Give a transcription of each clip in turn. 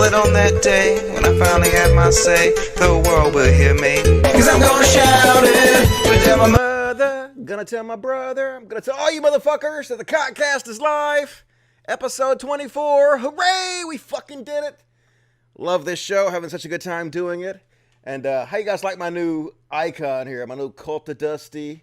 it on that day when I finally have my say. The world will hear me, 'cause I'm gonna shout it. Gonna tell my mother, gonna tell my brother, I'm gonna tell all you motherfuckers that the CODcast is live. Episode 24. Hooray! We fucking did it. Love this show. Having such a good time doing it. And how you guys like my new icon here? My new Cult of Dusty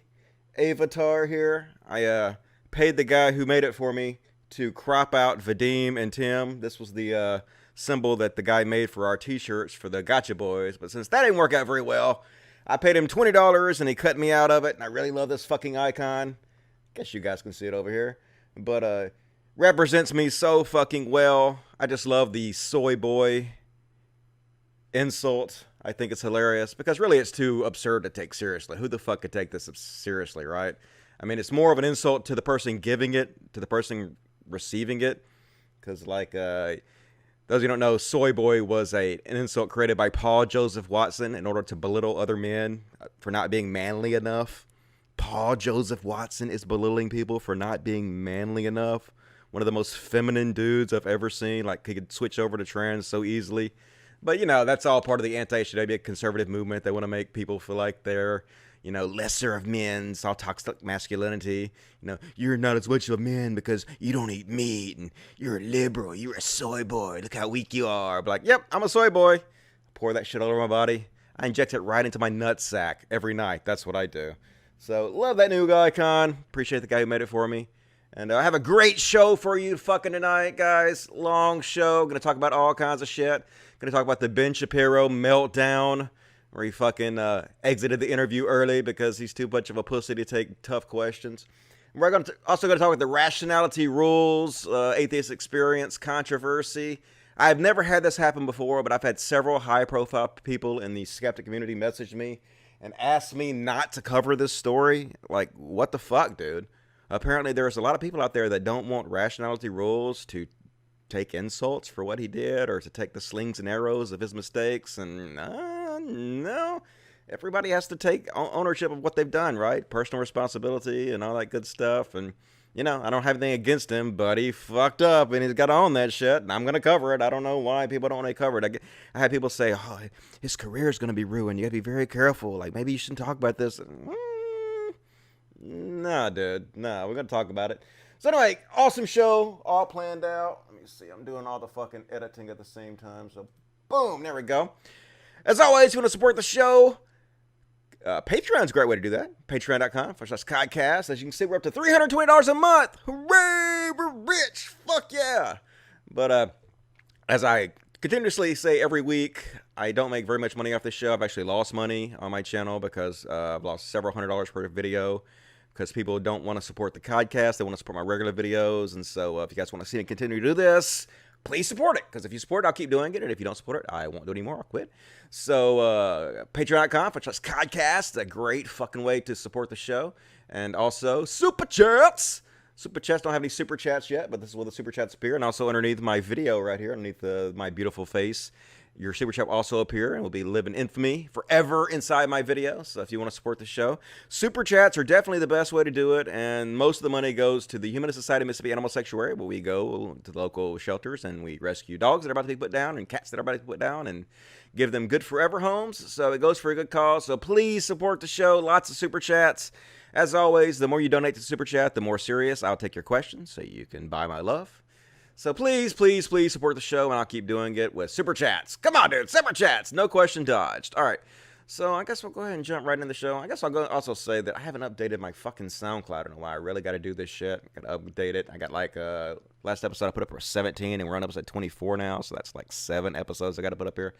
avatar here. I paid the guy who made it for me to crop out Vadim and Tim. This was the symbol that the guy made for our t-shirts for the Gotcha Boys. But since that didn't work out very well, I paid him $20 and he cut me out of it. And I really love this fucking icon. Guess you guys can see it over here. But represents me so fucking well. I just love the soy boy insult. I think it's hilarious because really it's too absurd to take seriously. Who the fuck could take this seriously, right? I mean, it's more of an insult to the person giving it, to the person receiving it. Because, like, those of you who don't know, soy boy was an insult created by Paul Joseph Watson in order to belittle other men for not being manly enough. Paul Joseph Watson is belittling people for not being manly enough. One of the most feminine dudes I've ever seen. Like, he could switch over to trans so easily. But, you know, that's all part of the anti-Shapiro conservative movement. They want to make people feel like they're, you know, lesser of men. It's all toxic masculinity. You know, you're not as much of a man because you don't eat meat. And you're a liberal. You're a soy boy. Look how weak you are. But like, yep, I'm a soy boy. Pour that shit all over my body. I inject it right into my nutsack every night. That's what I do. So, love that new icon. Appreciate the guy who made it for me. And I have a great show for you fucking tonight, guys. Long show. Gonna talk about all kinds of shit. Gonna talk about the Ben Shapiro meltdown, where he fucking exited the interview early because he's too much of a pussy to take tough questions. And we're also going to talk about the Rationality Rules, atheist experience controversy. I've never had this happen before, but I've had several high-profile people in the skeptic community message me and ask me not to cover this story. Like, what the fuck, dude? Apparently, there's a lot of people out there that don't want Rationality Rules to take insults for what he did or to take the slings and arrows of his mistakes. And no, everybody has to take ownership of what they've done, right? Personal responsibility and all that good stuff. And, you know, I don't have anything against him, but he fucked up and he's got to own that shit. And I'm going to cover it. I don't know why people don't want to cover it. I had people say, oh, his career is going to be ruined. You got to be very careful. Like, maybe you shouldn't talk about this. Nah, dude. Nah, we're going to talk about it. So anyway, awesome show, all planned out. Let me see, I'm doing all the fucking editing at the same time, so boom, there we go. As always, if you want to support the show, Patreon's a great way to do that. Patreon.com/CODcast. As you can see, we're up to $320 a month. Hooray, we're rich, fuck yeah. But as I continuously say every week, I don't make very much money off this show. I've actually lost money on my channel because I've lost several $100s per video. Because people don't want to support the CODcast. They want to support my regular videos. And so if you guys want to see me continue to do this, please support it. Because if you support it, I'll keep doing it. And if you don't support it, I won't do it anymore. I'll quit. So Patreon.com/CODcast. A great fucking way to support the show. And also Super Chats. Super Chats don't have any Super Chats yet. But this is where the Super Chats appear. And also underneath my video right here. Underneath my beautiful face. Your Super Chat will also appear and will be living infamy forever inside my videos. So if you want to support the show, Super Chats are definitely the best way to do it. And most of the money goes to the Humanist Society of Mississippi Animal Sanctuary, where we go to the local shelters and we rescue dogs that are about to be put down and cats that are about to be put down and give them good forever homes. So it goes for a good cause. So please support the show. Lots of Super Chats. As always, the more you donate to Super Chat, the more serious I'll take your questions so you can buy my love. So please, please, please support the show, and I'll keep doing it with Super Chats. Come on, dude, Super Chats. No question dodged. All right, so I guess we'll go ahead and jump right into the show. I guess I'll go also say that I haven't updated my fucking SoundCloud in a while. I really got to do this shit. I got to update it. I got like, last episode I put up for 17, and we're on episode 24 now, so that's like 7 episodes I got to put up here.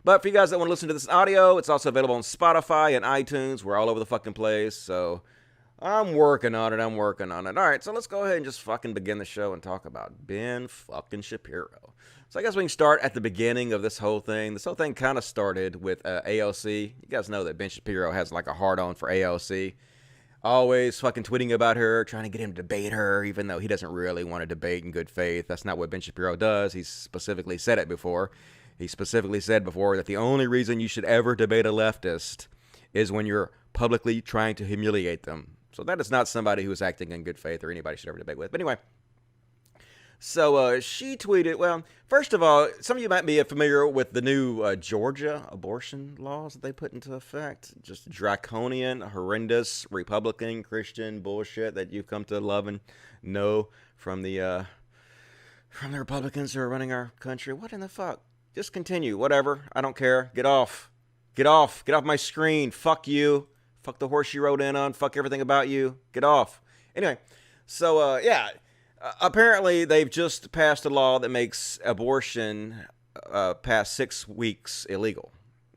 But for you guys that want to listen to this audio, it's also available on Spotify and iTunes. We're all over the fucking place, so I'm working on it. All right, so let's go ahead and just fucking begin the show and talk about Ben fucking Shapiro. So I guess we can start at the beginning of this whole thing. This whole thing kind of started with AOC. You guys know that Ben Shapiro has like a hard-on for AOC. Always fucking tweeting about her, trying to get him to debate her, even though he doesn't really want to debate in good faith. That's not what Ben Shapiro does. He's specifically said it before. He specifically said before that the only reason you should ever debate a leftist is when you're publicly trying to humiliate them. So that is not somebody who is acting in good faith or anybody should ever debate with. But anyway, So she tweeted, well, first of all, some of you might be familiar with the new Georgia abortion laws that they put into effect. Just draconian, horrendous, Republican, Christian bullshit that you've come to love and know from the Republicans who are running our country. What in the fuck? Just continue. Whatever. I don't care. Get off. Get off. Get off my screen. Fuck you. Fuck the horse you rode in on. Fuck everything about you. Get off. Anyway, so yeah. Apparently, they've just passed a law that makes abortion past 6 weeks illegal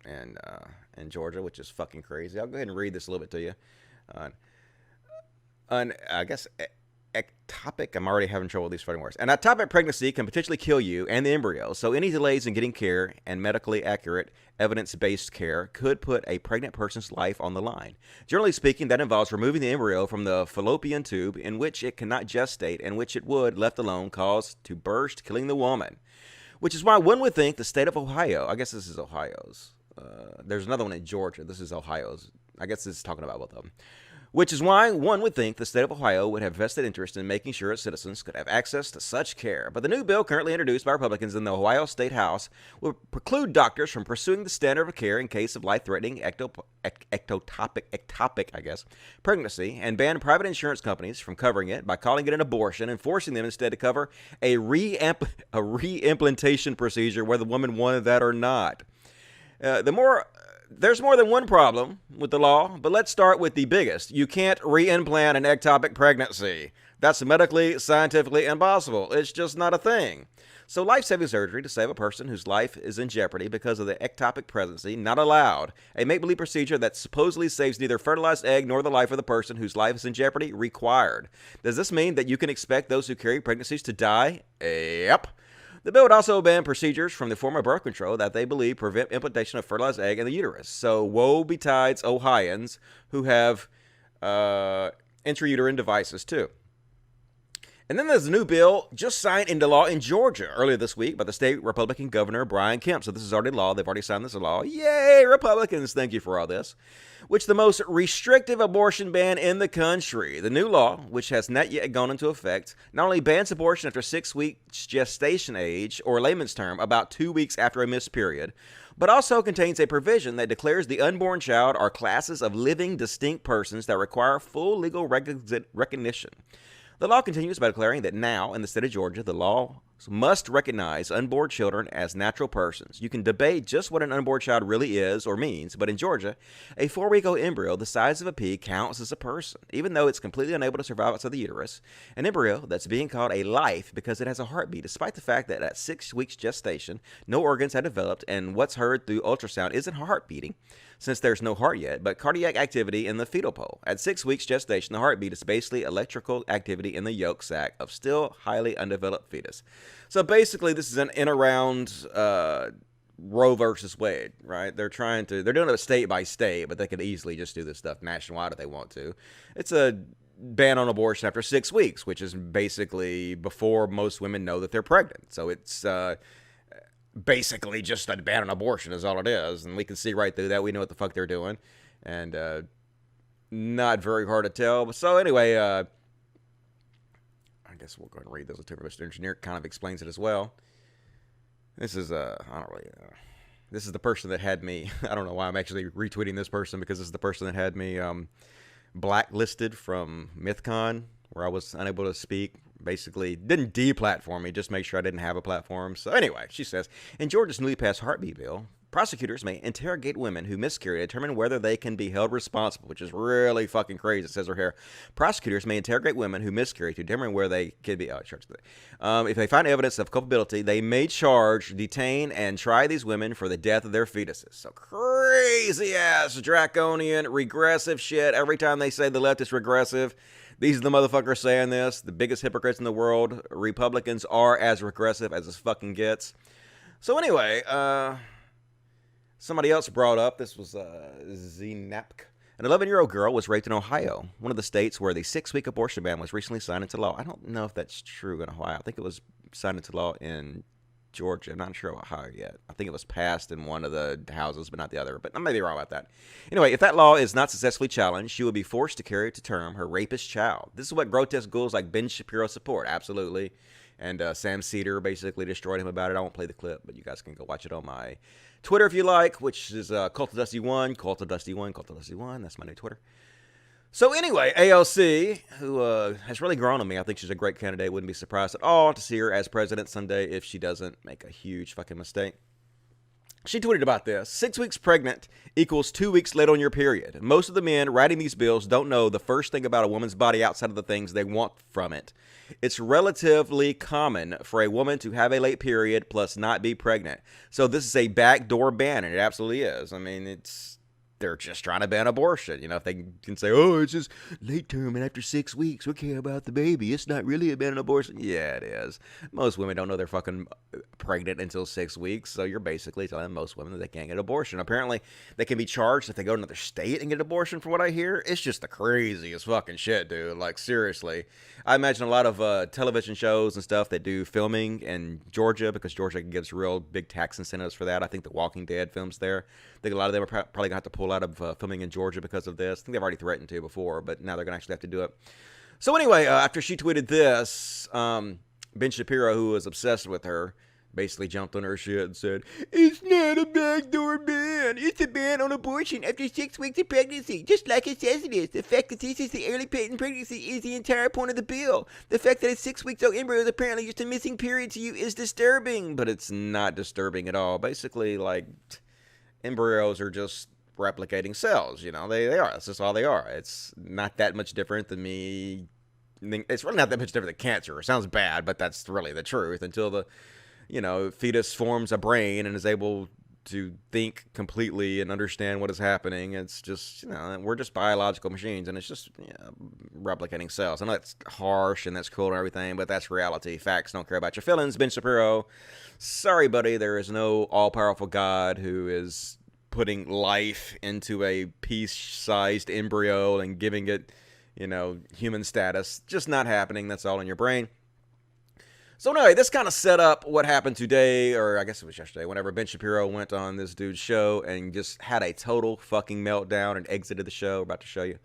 in Georgia, which is fucking crazy. I'll go ahead and read this a little bit to you. I guess ectopic. I'm already having trouble with these fucking words. An ectopic pregnancy can potentially kill you and the embryo, so any delays in getting care and medically accurate, evidence-based care could put a pregnant person's life on the line. Generally speaking, that involves removing the embryo from the fallopian tube in which it cannot gestate and which it would, left alone, cause to burst, killing the woman. Which is why one would think the state of Ohio, I guess this is Ohio's. There's another one in Georgia. This is Ohio's. I guess this is talking about both of them. Which is why one would think the state of Ohio would have vested interest in making sure its citizens could have access to such care. But the new bill currently introduced by Republicans in the Ohio State House will preclude doctors from pursuing the standard of care in case of life-threatening ectopic, pregnancy, and ban private insurance companies from covering it by calling it an abortion and forcing them instead to cover a reimplantation procedure whether the woman wanted that or not. There's more than one problem with the law, but let's start with the biggest. You can't reimplant an ectopic pregnancy. That's medically, scientifically impossible. It's just not a thing. So life-saving surgery to save a person whose life is in jeopardy because of the ectopic pregnancy, not allowed. A make-believe procedure that supposedly saves neither fertilized egg nor the life of the person whose life is in jeopardy, required. Does this mean that you can expect those who carry pregnancies to die? Yep. The bill would also ban procedures from the form of birth control that they believe prevent implantation of fertilized egg in the uterus. So woe betides Ohioans who have intrauterine devices too. And then there's a new bill just signed into law in Georgia earlier this week by the state Republican Governor Brian Kemp. So this is already law. They've already signed this law. Yay, Republicans. Thank you for all this. Which the most restrictive abortion ban in the country. The new law, which has not yet gone into effect, not only bans abortion after 6 weeks gestation age, or layman's term, about 2 weeks after a missed period, but also contains a provision that declares the unborn child are classes of living, distinct persons that require full legal recognition. The law continues by declaring that now, in the state of Georgia, the law must recognize unborn children as natural persons. You can debate just what an unborn child really is or means, but in Georgia, a 4-week-old embryo the size of a pea counts as a person, even though it's completely unable to survive outside the uterus. An embryo that's being called a life because it has a heartbeat, despite the fact that at 6 weeks gestation, no organs have developed, and what's heard through ultrasound isn't heart beating, since there's no heart yet, but cardiac activity in the fetal pole. At 6 weeks gestation, the heartbeat is basically electrical activity in the yolk sac of still highly undeveloped fetus. So basically, this is an in-around Roe versus Wade, right? They're doing it state by state, but they could easily just do this stuff nationwide if they want to. It's a ban on abortion after 6 weeks, which is basically before most women know that they're pregnant. So it's basically just a ban on abortion is all it is, and we can see right through that. We know what the fuck they're doing, and not very hard to tell. So anyway, I guess we'll go ahead and read those. Mr. Engineer kind of explains it as well. This is this is the person that had me. I don't know why I'm actually retweeting this person, because this is the person that had me blacklisted from MythCon, where I was unable to speak. Basically, didn't deplatform me, just make sure I didn't have a platform. So anyway, she says, in Georgia's newly passed heartbeat bill, prosecutors may interrogate women who miscarry to determine whether they can be held responsible, which is really fucking crazy. It says right here, prosecutors may interrogate women who miscarry to determine where they can be charged. If they find evidence of culpability, they may charge, detain, and try these women for the death of their fetuses. So crazy-ass, draconian, regressive shit. Every time they say the left is regressive, these are the motherfuckers saying this. The biggest hypocrites in the world. Republicans are as regressive as this fucking gets. So anyway, somebody else brought up, this was Znapk. An 11-year-old girl was raped in Ohio, one of the states where the 6-week abortion ban was recently signed into law. I don't know if that's true in Ohio. I think it was signed into law in Georgia. I'm not sure about Ohio yet. I think it was passed in one of the houses, but not the other. But I may be wrong about that. Anyway, if that law is not successfully challenged, she will be forced to carry to term her rapist child. This is what grotesque ghouls like Ben Shapiro support. Absolutely. And Sam Cedar basically destroyed him about it. I won't play the clip, but you guys can go watch it on my Twitter if you like, which is Cult of Dusty1, Cult of Dusty1, Cult of Dusty1. That's my new Twitter. So anyway, AOC, who has really grown on me. I think she's a great candidate. Wouldn't be surprised at all to see her as president someday if she doesn't make a huge fucking mistake. She tweeted about this. 6 weeks pregnant equals 2 weeks late on your period. Most of the men writing these bills don't know the first thing about a woman's body outside of the things they want from it. It's relatively common for a woman to have a late period plus not be pregnant. So this is a backdoor ban, and it absolutely is. I mean, they're just trying to ban abortion. You know, if they can say, oh, it's just late term and after 6 weeks, we care about the baby. It's not really a ban on abortion. Yeah, it is. Most women don't know they're fucking pregnant until 6 weeks. So you're basically telling most women that they can't get an abortion. Apparently, they can be charged if they go to another state and get an abortion, from what I hear. It's just the craziest fucking shit, dude. Like, seriously. I imagine a lot of television shows and stuff that do filming in Georgia, because Georgia gives real big tax incentives for that. I think The Walking Dead films there. I think a lot of them are probably going to have to pull out of filming in Georgia because of this. I think they've already threatened to before, but now they're going to actually have to do it. So anyway, after she tweeted this, Ben Shapiro, who was obsessed with her, basically jumped on her shit and said, it's not a backdoor ban. It's a ban on abortion after 6 weeks of pregnancy, just like it says it is. The fact that this is the early patent pregnancy is the entire point of the bill. The fact that a 6 weeks old embryo is apparently just a missing period to you is disturbing, but it's not disturbing at all. Basically, like, embryos are just replicating cells, you know, they are. That's just all they are. It's not that much different than me. It's really not that much different than cancer. It sounds bad, but that's really the truth. Until the, you know, fetus forms a brain and is able to think completely and understand what is happening, it's just, you know, we're just biological machines, and it's just, you know, replicating cells. I know that's harsh and that's cruel and everything, but that's reality. Facts don't care about your feelings. Ben Shapiro, sorry, buddy, there is no all-powerful God who is putting life into a pea-sized embryo and giving it, you know, human status. Just not happening. That's all in your brain. So anyway, this kind of set up what happened today, or I guess it was yesterday, whenever Ben Shapiro went on this dude's show and just had a total fucking meltdown and exited the show. We're about to show you.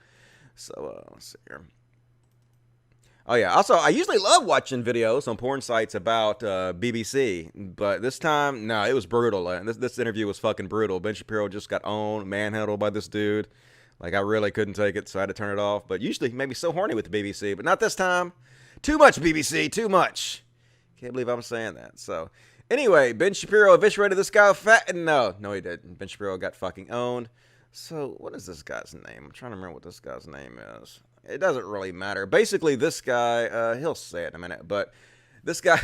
So, let's see here. Oh, yeah. Also, I usually love watching videos on porn sites about BBC, but this time, no, it was brutal. This interview was fucking brutal. Ben Shapiro just got owned, manhandled by this dude. Like, I really couldn't take it, so I had to turn it off. But usually, he made me so horny with the BBC, but not this time. Too much, BBC, too much. Can't believe I'm saying that. So, anyway, Ben Shapiro eviscerated this guy No, he didn't. Ben Shapiro got fucking owned. So, what is this guy's name? I'm trying to remember what this guy's name is. It doesn't really matter. Basically, this guy, he'll say it in a minute, but this guy,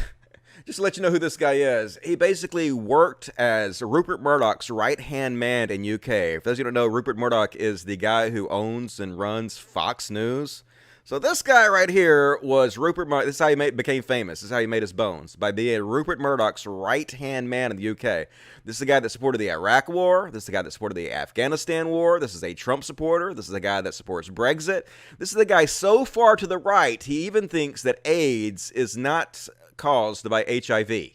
just to let you know who this guy is, he basically worked as Rupert Murdoch's right-hand man in UK. For those of you who don't know, Rupert Murdoch is the guy who owns and runs Fox News. So this guy right here was Rupert Murdoch. This is how he became famous. This is how he made his bones, by being Rupert Murdoch's right-hand man in the UK. This is the guy that supported the Iraq War. This is the guy that supported the Afghanistan War. This is a Trump supporter. This is the guy that supports Brexit. This is the guy so far to the right, he even thinks that AIDS is not caused by HIV.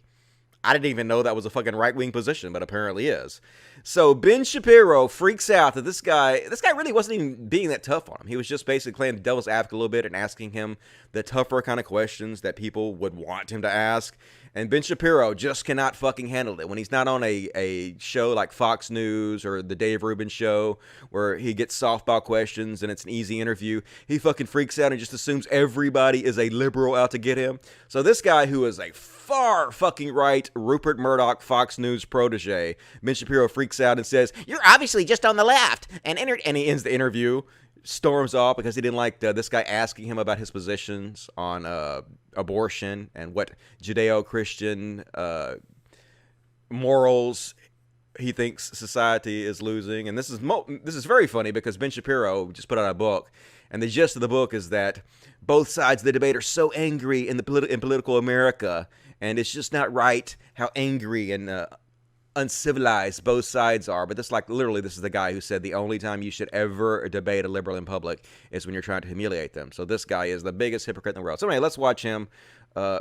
I didn't even know that was a fucking right-wing position, but apparently is. So Ben Shapiro freaks out that this guy really wasn't even being that tough on him. He was just basically playing the devil's advocate a little bit and asking him the tougher kind of questions that people would want him to ask. And Ben Shapiro just cannot fucking handle it. When he's not on a show like Fox News or the Dave Rubin show where he gets softball questions and it's an easy interview, he fucking freaks out and just assumes everybody is a liberal out to get him. So this guy, who is a far fucking right Rupert Murdoch Fox News protege, Ben Shapiro freaks out and says, "You're obviously just on the left." And he ends the interview, storms off because he didn't like this guy asking him about his positions on abortion and what Judeo-Christian morals he thinks society is losing. And this is very funny because Ben Shapiro just put out a book, and the gist of the book is that both sides of the debate are so angry in political America, and it's just not right how angry and uncivilized both sides are. But this is the guy who said the only time you should ever debate a liberal in public is when you're trying to humiliate them. So this guy is the biggest hypocrite in the world. So anyway, let's watch him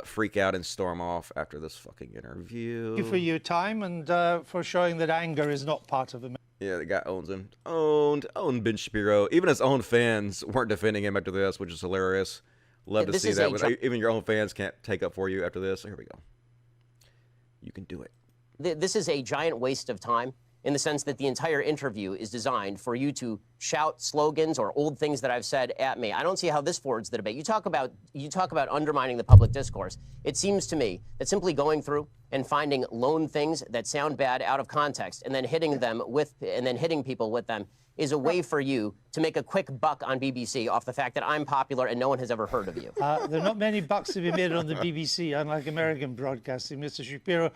freak out and storm off after this fucking interview. Thank you for your time and for showing that anger is not part of America. Yeah, the guy owns him. Owned Ben Shapiro. Even his own fans weren't defending him after this, which is hilarious. Love to This see is that. a When even your own fans can't take up for you after this. Here we go. You can do it. This is a giant waste of time in the sense that the entire interview is designed for you to shout slogans or old things that I've said at me. I don't see how this forwards the debate. You talk about undermining the public discourse. It seems to me that simply going through and finding lone things that sound bad out of context and then hitting people with them is a way for you to make a quick buck on BBC off the fact that I'm popular and no one has ever heard of you. There are not many bucks to be made on the BBC, unlike American broadcasting, Mr. Shapiro.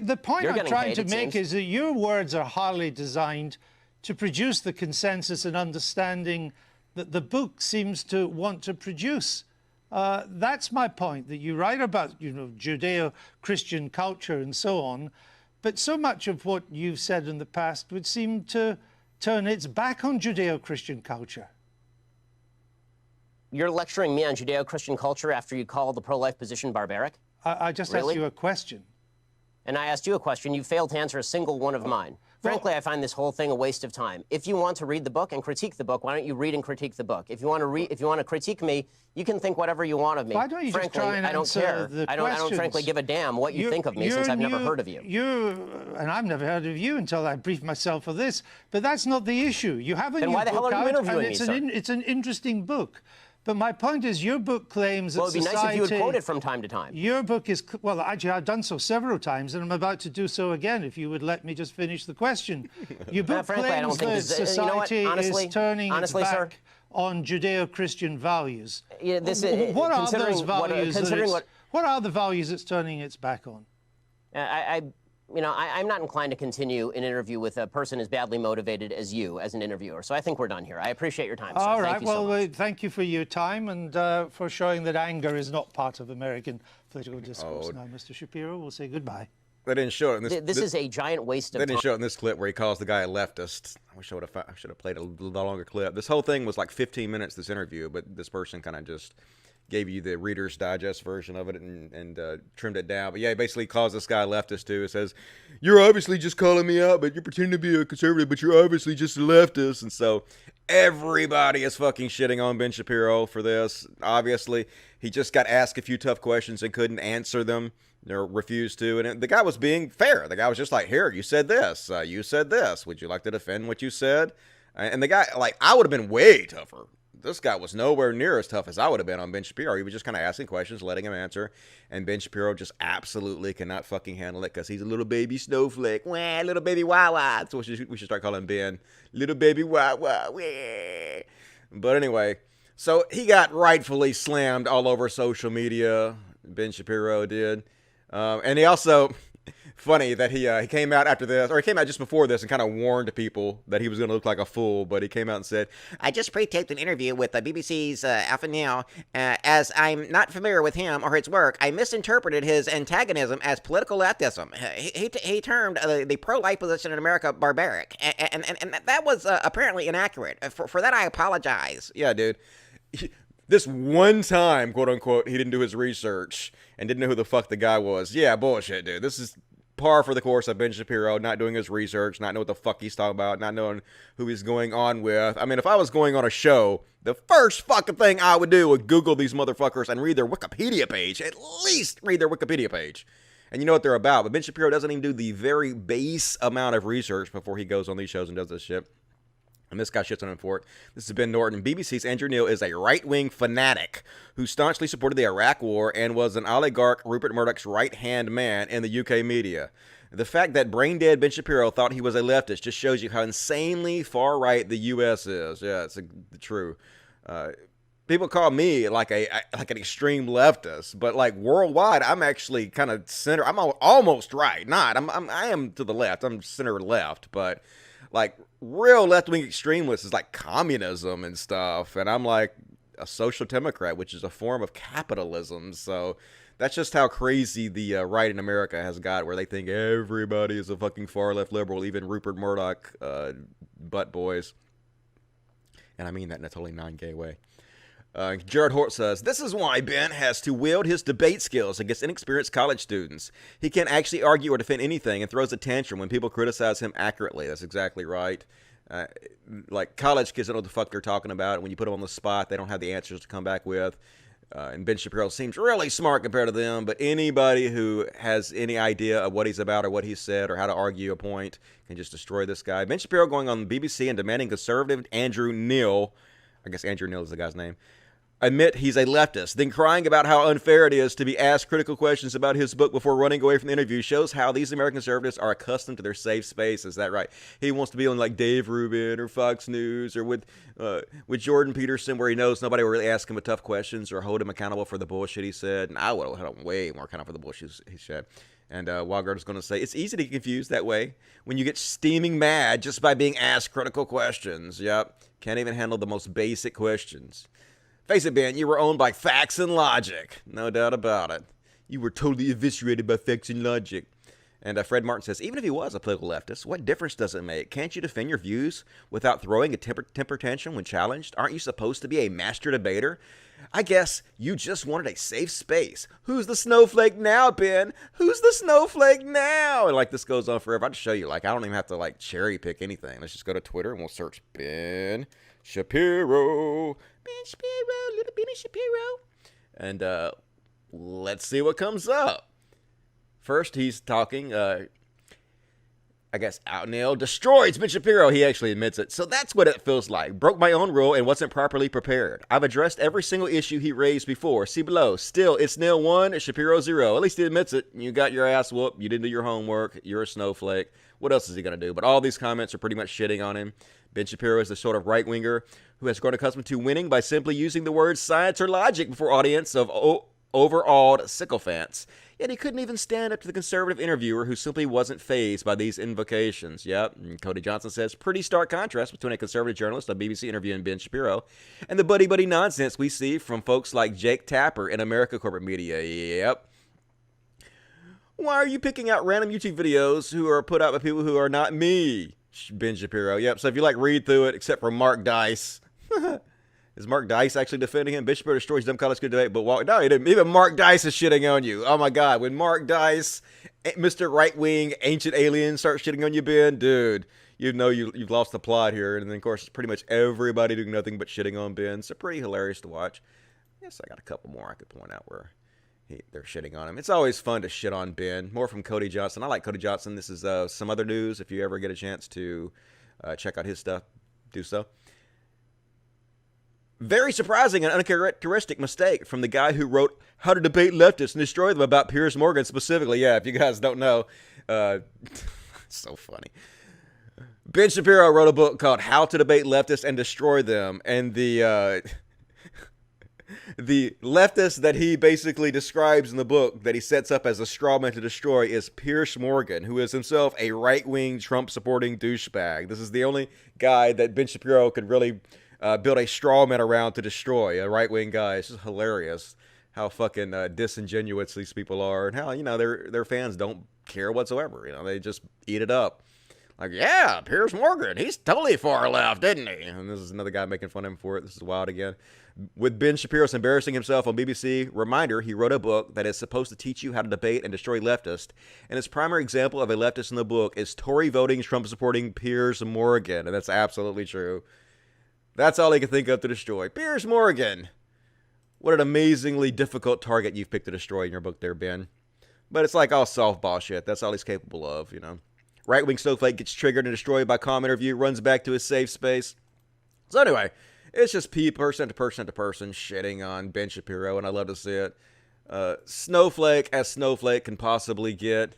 The point I'm trying to make is that your words are highly designed to produce the consensus and understanding that the book seems to want to produce. That's my point, that you write about, Judeo-Christian culture and so on, but so much of what you've said in the past would seem to turn its back on Judeo-Christian culture. You're lecturing me on Judeo-Christian culture after you call the pro-life position barbaric? I just asked you a question. And I asked you a question. You failed to answer a single one of mine. Frankly, I find this whole thing a waste of time. If you want to read the book and critique the book, why don't you read and critique the book? If you want to critique me, you can think whatever you want of me. Why don't you frankly, just try and I don't answer care. the I don't frankly give a damn what you think of me since I've never heard of you. And I've never heard of you until I briefed myself for this. But that's not the issue. You have a new book out, then why the hell are you interviewing me, sir? It's an interesting book. But my point is, your book claims that society... Well, it'd be nice if you would quote it from time to time. Your book is... Well, actually, I've done so several times, and I'm about to do so again, if you would let me just finish the question. Your book claims that society is turning its back on Judeo-Christian values. Yeah, what are those values? What are the values it's turning its back on? I'm not inclined to continue an interview with a person as badly motivated as you as an interviewer. So I think we're done here. I appreciate your time, sir. All right. Thank you so much. Thank you for your time and for showing that anger is not part of American political discourse. Now, Mr. Shapiro, we'll say goodbye. They didn't show it in this. This is a giant waste of time. They didn't show it in this clip where he calls the guy a leftist. I wish I should have played a little longer clip. This whole thing was like 15 minutes, this interview, but this person kind of just gave you the Reader's Digest version of it and trimmed it down. But yeah, he basically calls this guy a leftist too. It says, you're obviously just calling me out, but you're pretending to be a conservative, but you're obviously just a leftist. And so everybody is fucking shitting on Ben Shapiro for this. Obviously, he just got asked a few tough questions and couldn't answer them or refused to. And the guy was being fair. The guy was just like, here, you said this. You said this. Would you like to defend what you said? And the guy, like, I would have been way tougher. This guy was nowhere near as tough as I would have been on Ben Shapiro. He was just kind of asking questions, letting him answer. And Ben Shapiro just absolutely cannot fucking handle it because he's a little baby snowflake. Wah, little baby wah-wah. That's what we should start calling Ben. Little baby wah-wah. Wah. But anyway, so he got rightfully slammed all over social media. Ben Shapiro did. And he also... Funny that he came out after this, or he came out just before this and kind of warned people that he was going to look like a fool, but he came out and said, I just pre-taped an interview with BBC's Alpha Now. As I'm not familiar with him or his work, I misinterpreted his antagonism as political leftism. He termed the pro-life position in America barbaric, and that was apparently inaccurate. For that, I apologize. Yeah, dude. This one time, quote unquote, he didn't do his research and didn't know who the fuck the guy was. Yeah, bullshit, dude. This is par for the course of Ben Shapiro, not doing his research, not knowing what the fuck he's talking about, not knowing who he's going on with. I mean, if I was going on a show, the first fucking thing I would do would Google these motherfuckers and read their Wikipedia page. At least read their Wikipedia page. And you know what they're about. But Ben Shapiro doesn't even do the very base amount of research before he goes on these shows and does this shit. And this guy shits on him for it. This is Ben Norton. BBC's Andrew Neil is a right-wing fanatic who staunchly supported the Iraq War and was an oligarch Rupert Murdoch's right-hand man in the UK media. The fact that brain-dead Ben Shapiro thought he was a leftist just shows you how insanely far-right the U.S. is. Yeah, it's true. People call me like an extreme leftist, but like worldwide, I'm actually kind of center. I'm almost right. I am to the left. I'm center left, but like real left-wing extremists is like communism and stuff, and I'm like a social democrat, which is a form of capitalism. So that's just how crazy the right in America has got, where they think everybody is a fucking far-left liberal, even Rupert Murdoch butt boys. And I mean that in a totally non-gay way. Jared Hort says, this is why Ben has to wield his debate skills against inexperienced college students. He can't actually argue or defend anything and throws a tantrum when people criticize him accurately. That's exactly right. Like college kids don't know what the fuck they're talking about. When you put them on the spot, they don't have the answers to come back with. And Ben Shapiro seems really smart compared to them, but anybody who has any idea of what he's about or what he said or how to argue a point can just destroy this guy. Ben Shapiro going on the BBC and demanding conservative Andrew Neil, I guess Andrew Neil is the guy's name, admit he's a leftist, then crying about how unfair it is to be asked critical questions about his book before running away from the interview shows how these American conservatives are accustomed to their safe space. Is that right? He wants to be on like Dave Rubin or Fox News or with Jordan Peterson, where he knows nobody will really ask him tough questions or hold him accountable for the bullshit he said. And I would have held him way more accountable for the bullshit he said. And Walgard is going to say, it's easy to get confused that way when you get steaming mad just by being asked critical questions. Yep. Can't even handle the most basic questions. Face it, Ben, you were owned by facts and logic. No doubt about it. You were totally eviscerated by facts and logic. And Fred Martin says, even if he was a political leftist, what difference does it make? Can't you defend your views without throwing a temper tantrum when challenged? Aren't you supposed to be a master debater? I guess you just wanted a safe space. Who's the snowflake now, Ben? Who's the snowflake now? And like this goes on forever. I'll just show you. Like, I don't even have to like cherry pick anything. Let's just go to Twitter and we'll search Ben Shapiro. Ben Shapiro, little Benny Shapiro. And let's see what comes up. First, he's talking, I guess, out nailed, destroyed Ben Shapiro. He actually admits it. So that's what it feels like. Broke my own rule and wasn't properly prepared. I've addressed every single issue he raised before. See below. Still, it's nil 1, Shapiro 0. At least he admits it. You got your ass whooped. You didn't do your homework. You're a snowflake. What else is he going to do? But all these comments are pretty much shitting on him. Ben Shapiro is the sort of right-winger who has grown accustomed to winning by simply using the words science or logic before audience of overawed sycophants. Yet he couldn't even stand up to the conservative interviewer who simply wasn't fazed by these invocations. Yep, and Cody Johnson says, pretty stark contrast between a conservative journalist on BBC interviewing Ben Shapiro and the buddy-buddy nonsense we see from folks like Jake Tapper in America corporate media. Yep. Why are you picking out random YouTube videos who are put out by people who are not me? Ben Shapiro. Yep, so if you like, read through it, except for Mark Dice. Is Mark Dice actually defending him? Ben Shapiro destroys dumb college good debate, but no, he didn't. Even Mark Dice is shitting on you. Oh my God, when Mark Dice, Mr. Right-Wing, Ancient Alien starts shitting on you, Ben, dude, you know you've lost the plot here. And then, of course, it's pretty much everybody doing nothing but shitting on Ben. So pretty hilarious to watch. Yes, I got a couple more I could point out where they're shitting on him. It's always fun to shit on Ben. More from Cody Johnson. I like Cody Johnson. This is some other news. If you ever get a chance to check out his stuff, do so. Very surprising and uncharacteristic mistake from the guy who wrote How to Debate Leftists and Destroy Them about Piers Morgan specifically. Yeah, if you guys don't know, it's so funny. Ben Shapiro wrote a book called How to Debate Leftists and Destroy Them, and the leftist that he basically describes in the book that he sets up as a straw man to destroy is Piers Morgan, who is himself a right-wing Trump-supporting douchebag. This is the only guy that Ben Shapiro could really build a straw man around to destroy, a right-wing guy. It's just hilarious how fucking disingenuous these people are, and how, their fans don't care whatsoever. They just eat it up. Like, yeah, Piers Morgan, he's totally far left, isn't he? And this is another guy making fun of him for it. This is wild again. With Ben Shapiro embarrassing himself on BBC, reminder, he wrote a book that is supposed to teach you how to debate and destroy leftists. And his primary example of a leftist in the book is Tory voting, Trump-supporting Piers Morgan. And that's absolutely true. That's all he can think of to destroy. Piers Morgan. What an amazingly difficult target you've picked to destroy in your book there, Ben. But it's like all softball shit. That's all he's capable of, Right-wing snowflake gets triggered and destroyed by calm interview, runs back to his safe space. So anyway, it's just person to person shitting on Ben Shapiro, and I love to see it. Snowflake as snowflake can possibly get.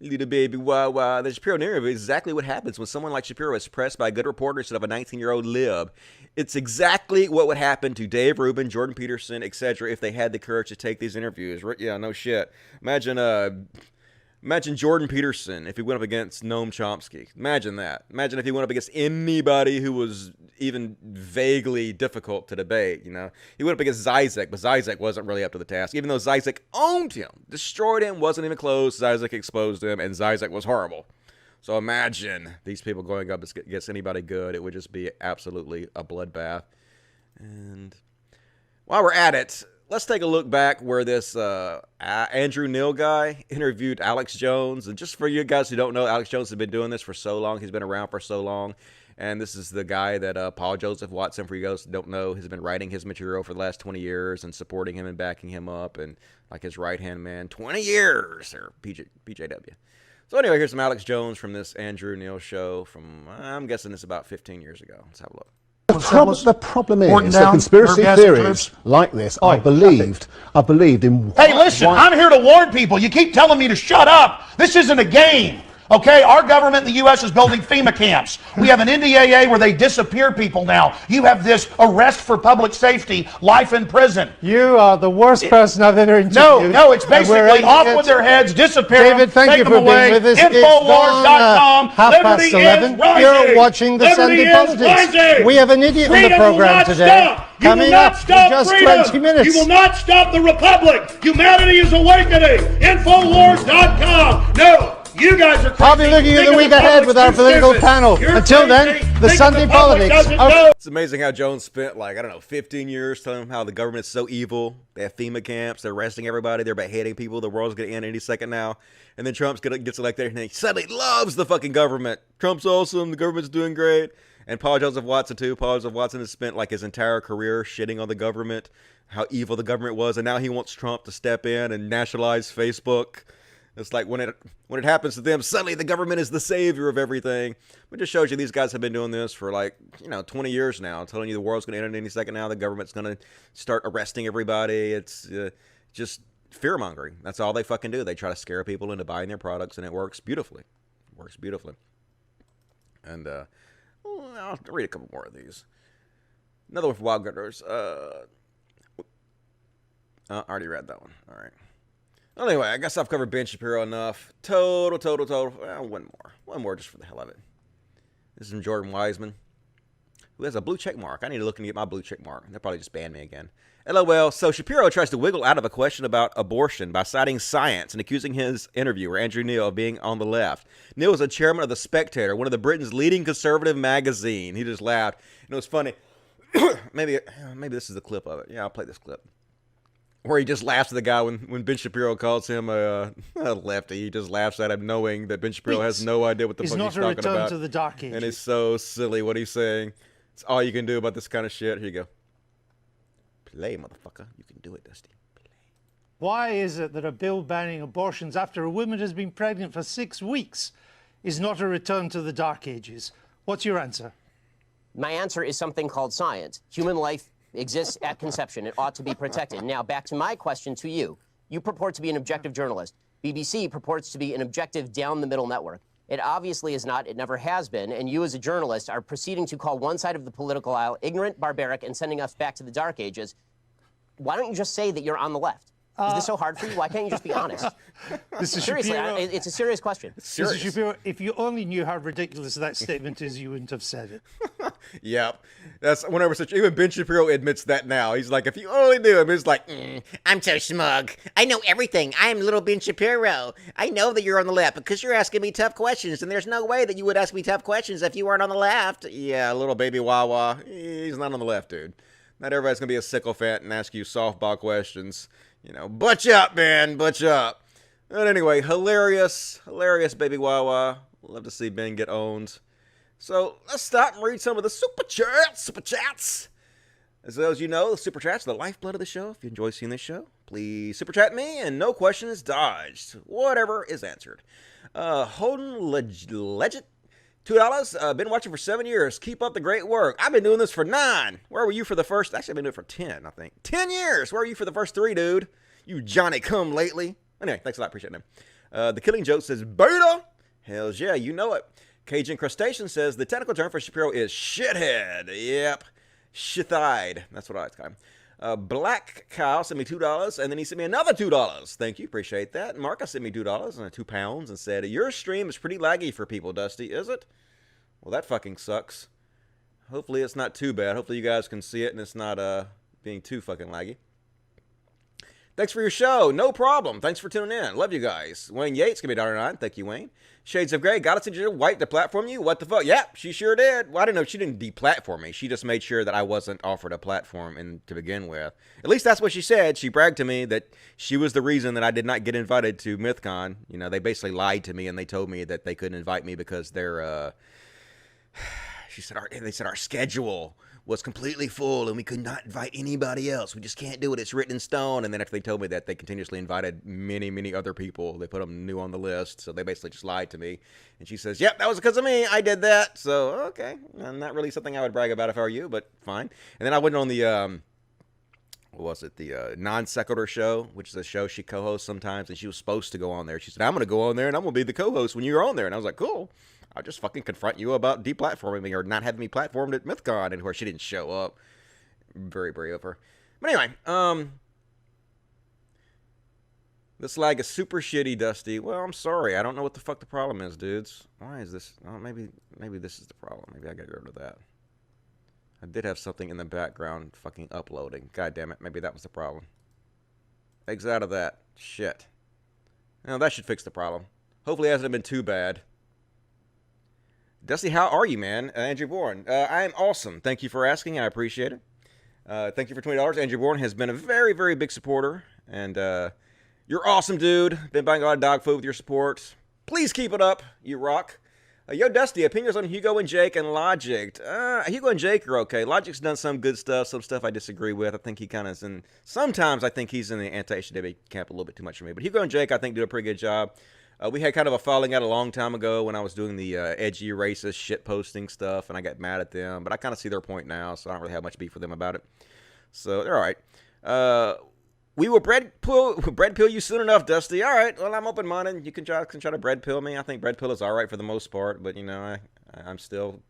Little baby wah-wah. The Shapiro narrative is exactly what happens when someone like Shapiro is pressed by a good reporter instead of a 19-year-old lib. It's exactly what would happen to Dave Rubin, Jordan Peterson, etc. if they had the courage to take these interviews. Yeah, no shit. Imagine Jordan Peterson if he went up against Noam Chomsky. Imagine that. Imagine if he went up against anybody who was even vaguely difficult to debate, He went up against Zizek, but Zizek wasn't really up to the task. Even though Zizek owned him, destroyed him, wasn't even close, Zizek exposed him, and Zizek was horrible. So imagine these people going up against anybody good. It would just be absolutely a bloodbath. And while we're at it, let's take a look back where this Andrew Neil guy interviewed Alex Jones. And just for you guys who don't know, Alex Jones has been doing this for so long. He's been around for so long. And this is the guy that Paul Joseph Watson, for you guys who don't know, has been writing his material for the last 20 years and supporting him and backing him up. And like his right-hand man, 20 years, or PJW. So anyway, here's some Alex Jones from this Andrew Neil show from, I'm guessing it's about 15 years ago. Let's have a look. The problem is the conspiracy theories like this. I believed in. Hey, listen, I'm here to warn people. You keep telling me to shut up. This isn't a game. Okay, our government in the U.S. is building FEMA camps. We have an NDAA where they disappear people now. You have this arrest for public safety, life in prison. You are the worst person I've ever interviewed. No, it's basically off with their heads, disappear David, them, thank you take for them away. being with us. Infowars.com. It's gone, 11:30. You're watching the Sunday Politics. We have an idiot on the program today. Coming up in just 20 minutes. You will not stop the Republic. Humanity is awakening. Infowars.com. No. You guys are crazy. I'll be looking at the week ahead with our political panel. Until then, the Sunday Politics. It's amazing how Jones spent, 15 years telling them how the government's so evil. They have FEMA camps. They're arresting everybody. They're beheading people. The world's going to end any second now. And then Trump gets elected and he suddenly loves the fucking government. Trump's awesome. The government's doing great. And Paul Joseph Watson, too. Paul Joseph Watson has spent, his entire career shitting on the government, how evil the government was. And now he wants Trump to step in and nationalize Facebook. It's like when it happens to them, suddenly the government is the savior of everything. It just shows you these guys have been doing this for 20 years now, telling you the world's going to end any second now. The government's going to start arresting everybody. It's just fear-mongering. That's all they fucking do. They try to scare people into buying their products, and it works beautifully. It works beautifully. And I'll read a couple more of these. Another one for Wild Gunners. I already read that one. All right. Anyway, I guess I've covered Ben Shapiro enough. Total. One more just for the hell of it. This is from Jordan Wiseman, who has a blue check mark. I need to look and get my blue check mark. They'll probably just ban me again. LOL. So Shapiro tries to wiggle out of a question about abortion by citing science and accusing his interviewer, Andrew Neil, of being on the left. Neil is a chairman of The Spectator, one of the Britain's leading conservative magazine. He just laughed. And it was funny. maybe this is the clip of it. Yeah, I'll play this clip. Where he just laughs at the guy when Ben Shapiro calls him a lefty. He just laughs at him knowing that Ben Shapiro has no idea what the fuck he's talking about. It's not a return to the dark ages. And it's so silly what he's saying. It's all you can do about this kind of shit. Here you go. Play, motherfucker. You can do it, Dusty. Play. Why is it that a bill banning abortions after a woman has been pregnant for 6 weeks is not a return to the dark ages? What's your answer? My answer is something called science. Human life exists at conception. It ought to be protected. Now, back to my question to you. You purport to be an objective journalist. BBC purports to be an objective down-the-middle network. It obviously is not. It never has been. And you, as a journalist, are proceeding to call one side of the political aisle ignorant, barbaric, and sending us back to the dark ages. Why don't you just say that you're on the left? Is this so hard for you? Why can't you just be honest? Seriously, it's a serious question. Mr. Shapiro, if you only knew how ridiculous that statement is, you wouldn't have said it. Yep. That's whenever even Ben Shapiro admits that now. He's like, if you only knew him, he's like, I'm so smug. I know everything. I am little Ben Shapiro. I know that you're on the left because you're asking me tough questions, and there's no way that you would ask me tough questions if you weren't on the left. Yeah, little baby Wawa. He's not on the left, dude. Not everybody's going to be a sycophant and ask you softball questions. Butch up, man, butch up. But anyway, hilarious baby Wawa. Love to see Ben get owned. So let's stop and read some of the super chats. As those you know, the super chats are the lifeblood of the show. If you enjoy seeing this show, please super chat me, and no question is dodged. Whatever is answered. Holden Legit, $2. Been watching for 7 years. Keep up the great work. I've been doing this for 9. Where were you for the first? Actually, I've been doing it for 10, I think. 10 years. Where were you for the first 3, dude? You Johnny come lately. Anyway, thanks a lot. Appreciate it. The Killing Joke says, beta. Hells yeah, you know it. Cajun Crustacean says, the technical term for Shapiro is shithead. Yep. Shithide. That's what I call him. Black Kyle sent me $2, and then he sent me another $2. Thank you. Appreciate that. Marcus sent me $2 and 2 pounds and said, your stream is pretty laggy for people, Dusty, is it? Well, that fucking sucks. Hopefully it's not too bad. Hopefully you guys can see it and it's not being too fucking laggy. Thanks for your show. No problem. Thanks for tuning in. Love you guys. Wayne Yates, give me $1.09. Thank you, Wayne. Shades of Grey, got us into white to platform you. What the fuck? Yeah, she sure did. Well, I didn't know. She didn't deplatform me. She just made sure that I wasn't offered a platform to begin with. At least that's what she said. She bragged to me that she was the reason that I did not get invited to MythCon. You know, they basically lied to me and they told me that they couldn't invite me because they're, they said our schedule was completely full and we could not invite anybody else. We just can't do it. It's written in stone. And then after they told me that, they continuously invited many, many other people. They put them new on the list. So they basically just lied to me. And she says, yep, that was because of me. I did that. So, okay. Not really something I would brag about if I were you, but fine. And then I went on the, what was it? The Non Sequitur show, which is a show she co-hosts sometimes. And she was supposed to go on there. She said, I'm going to go on there and I'm going to be the co-host when you're on there. And I was like, cool. I'll just fucking confront you about deplatforming me or not having me platformed at MythCon, and where she didn't show up. Very brave of her. But anyway, this lag is super shitty, Dusty. Well, I'm sorry. I don't know what the fuck the problem is, dudes. Why is this? Oh, maybe this is the problem. Maybe I gotta get rid of that. I did have something in the background fucking uploading. God damn it. Maybe that was the problem. Exit out of that. Shit. Now, that should fix the problem. Hopefully it hasn't been too bad. Dusty, how are you, man? Andrew Bourne. I am awesome. Thank you for asking. I appreciate it. Thank you for $20. Andrew Bourne has been a very, very big supporter. And you're awesome, dude. Been buying a lot of dog food with your support. Please keep it up. You rock. Yo, Dusty, opinions on Hugo and Jake and Logic. Hugo and Jake are okay. Logic's done some good stuff, some stuff I disagree with. I think he kind of is in... Sometimes I think he's in the anti-HDW camp a little bit too much for me. But Hugo and Jake, I think, do a pretty good job. We had kind of a falling out a long time ago when I was doing the edgy, racist, shit-posting stuff, and I got mad at them. But I kind of see their point now, so I don't really have much beef with them about it. So, they're all right. We will bread pill you soon enough, Dusty. All right, well, I'm open-minded. You can try to bread pill me. I think bread pill is all right for the most part, but, you know, I'm still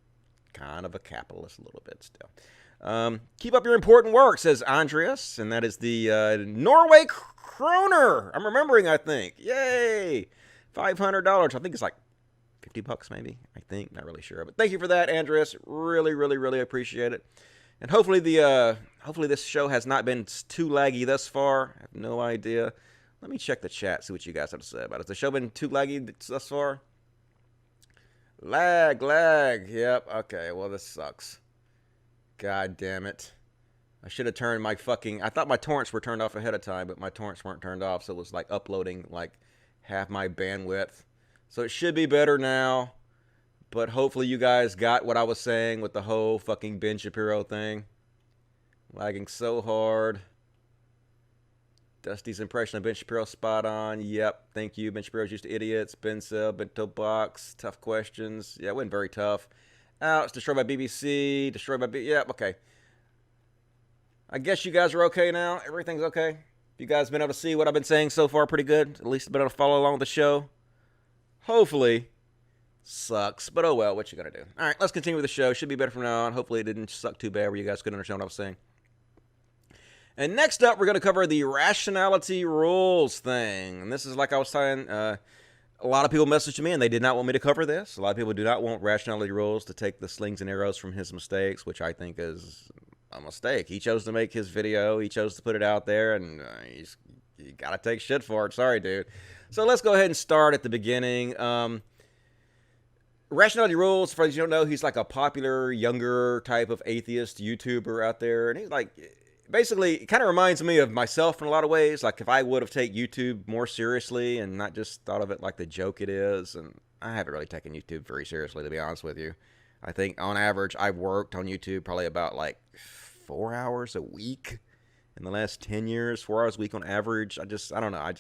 kind of a capitalist a little bit still. Keep up your important work, says Andreas, and that is the Norway kroner. I'm remembering, I think. Yay! $500. I think it's like $50 maybe. I think, not really sure, but thank you for that, Andreas. Really, really, really appreciate it. And hopefully hopefully this show has not been too laggy thus far. I have no idea. Let me check the chat, see what you guys have to say about it. Has the show been too laggy thus far? Lag. Yep. Okay. Well, this sucks. God damn it. I should have turned my fucking... I thought my torrents were turned off ahead of time, but my torrents weren't turned off, so it was like uploading like half my bandwidth. So it should be better now, but hopefully you guys got what I was saying with the whole fucking Ben Shapiro thing. Lagging so hard. Dusty's impression of Ben Shapiro spot on. Yep, thank you. Ben Shapiro's used to idiots. Ben Sub, Bento Box, tough questions. Yeah, it wasn't very tough. It's destroyed by BBC, destroyed by... Yep, okay. I guess you guys are okay now. Everything's okay. You guys been able to see what I've been saying so far pretty good? At least been able to follow along with the show? Hopefully. Sucks, but oh well, what you gonna do? All right, let's continue with the show. Should be better from now on. Hopefully it didn't suck too bad where you guys couldn't understand what I was saying. And next up, we're going to cover the Rationality Rules thing. And this is like I was saying, a lot of people messaged me and they did not want me to cover this. A lot of people do not want Rationality Rules to take the slings and arrows from his mistakes, which I think is a mistake. He chose to make his video. He chose to put it out there, and you got to take shit for it. Sorry, dude. So let's go ahead and start at the beginning. Rationality Rules, for those you don't know, he's like a popular, younger type of atheist YouTuber out there. And he's like, basically, it kind of reminds me of myself in a lot of ways. Like if I would have taken YouTube more seriously and not just thought of it like the joke it is. And I haven't really taken YouTube very seriously, to be honest with you. I think on average, I've worked on YouTube probably about like 4 hours a week in the last 10 years, 4 hours a week on average. I don't know. I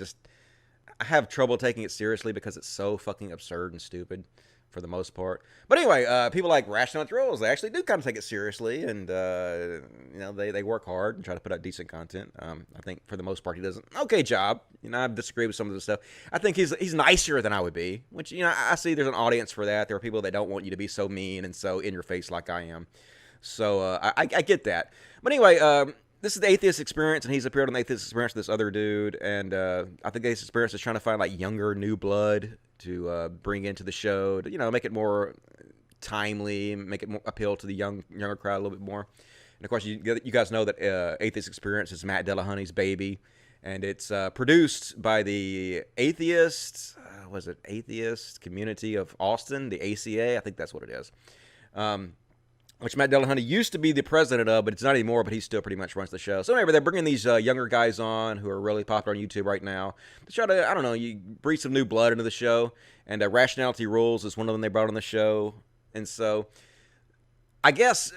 have trouble taking it seriously because it's so fucking absurd and stupid for the most part. But anyway, people like Rationality Rules, they actually do kind of take it seriously, and you know, they work hard and try to put out decent content. I think for the most part he does an okay job. You know, I disagree with some of the stuff. I think he's nicer than I would be, which, you know, I see there's an audience for that. There are people that don't want you to be so mean and so in your face like I am. So I get that. But anyway, this is the Atheist Experience, and he's appeared on the Atheist Experience with this other dude, and I think the Atheist Experience is trying to find like younger, new blood to bring into the show, to, you know, make it more timely, make it more appeal to the younger crowd a little bit more. And of course, you guys know that Atheist Experience is Matt Dillahunty's baby, And it's produced by the atheist, was it atheist community of Austin, the ACA? I think that's what it is. Which Matt Dillahunty used to be the president of, but it's not anymore, but he still pretty much runs the show. So anyway, they're bringing these younger guys on who are really popular on YouTube right now to try to, I don't know, you breathe some new blood into the show. And Rationality Rules is one of them they brought on the show. And so I guess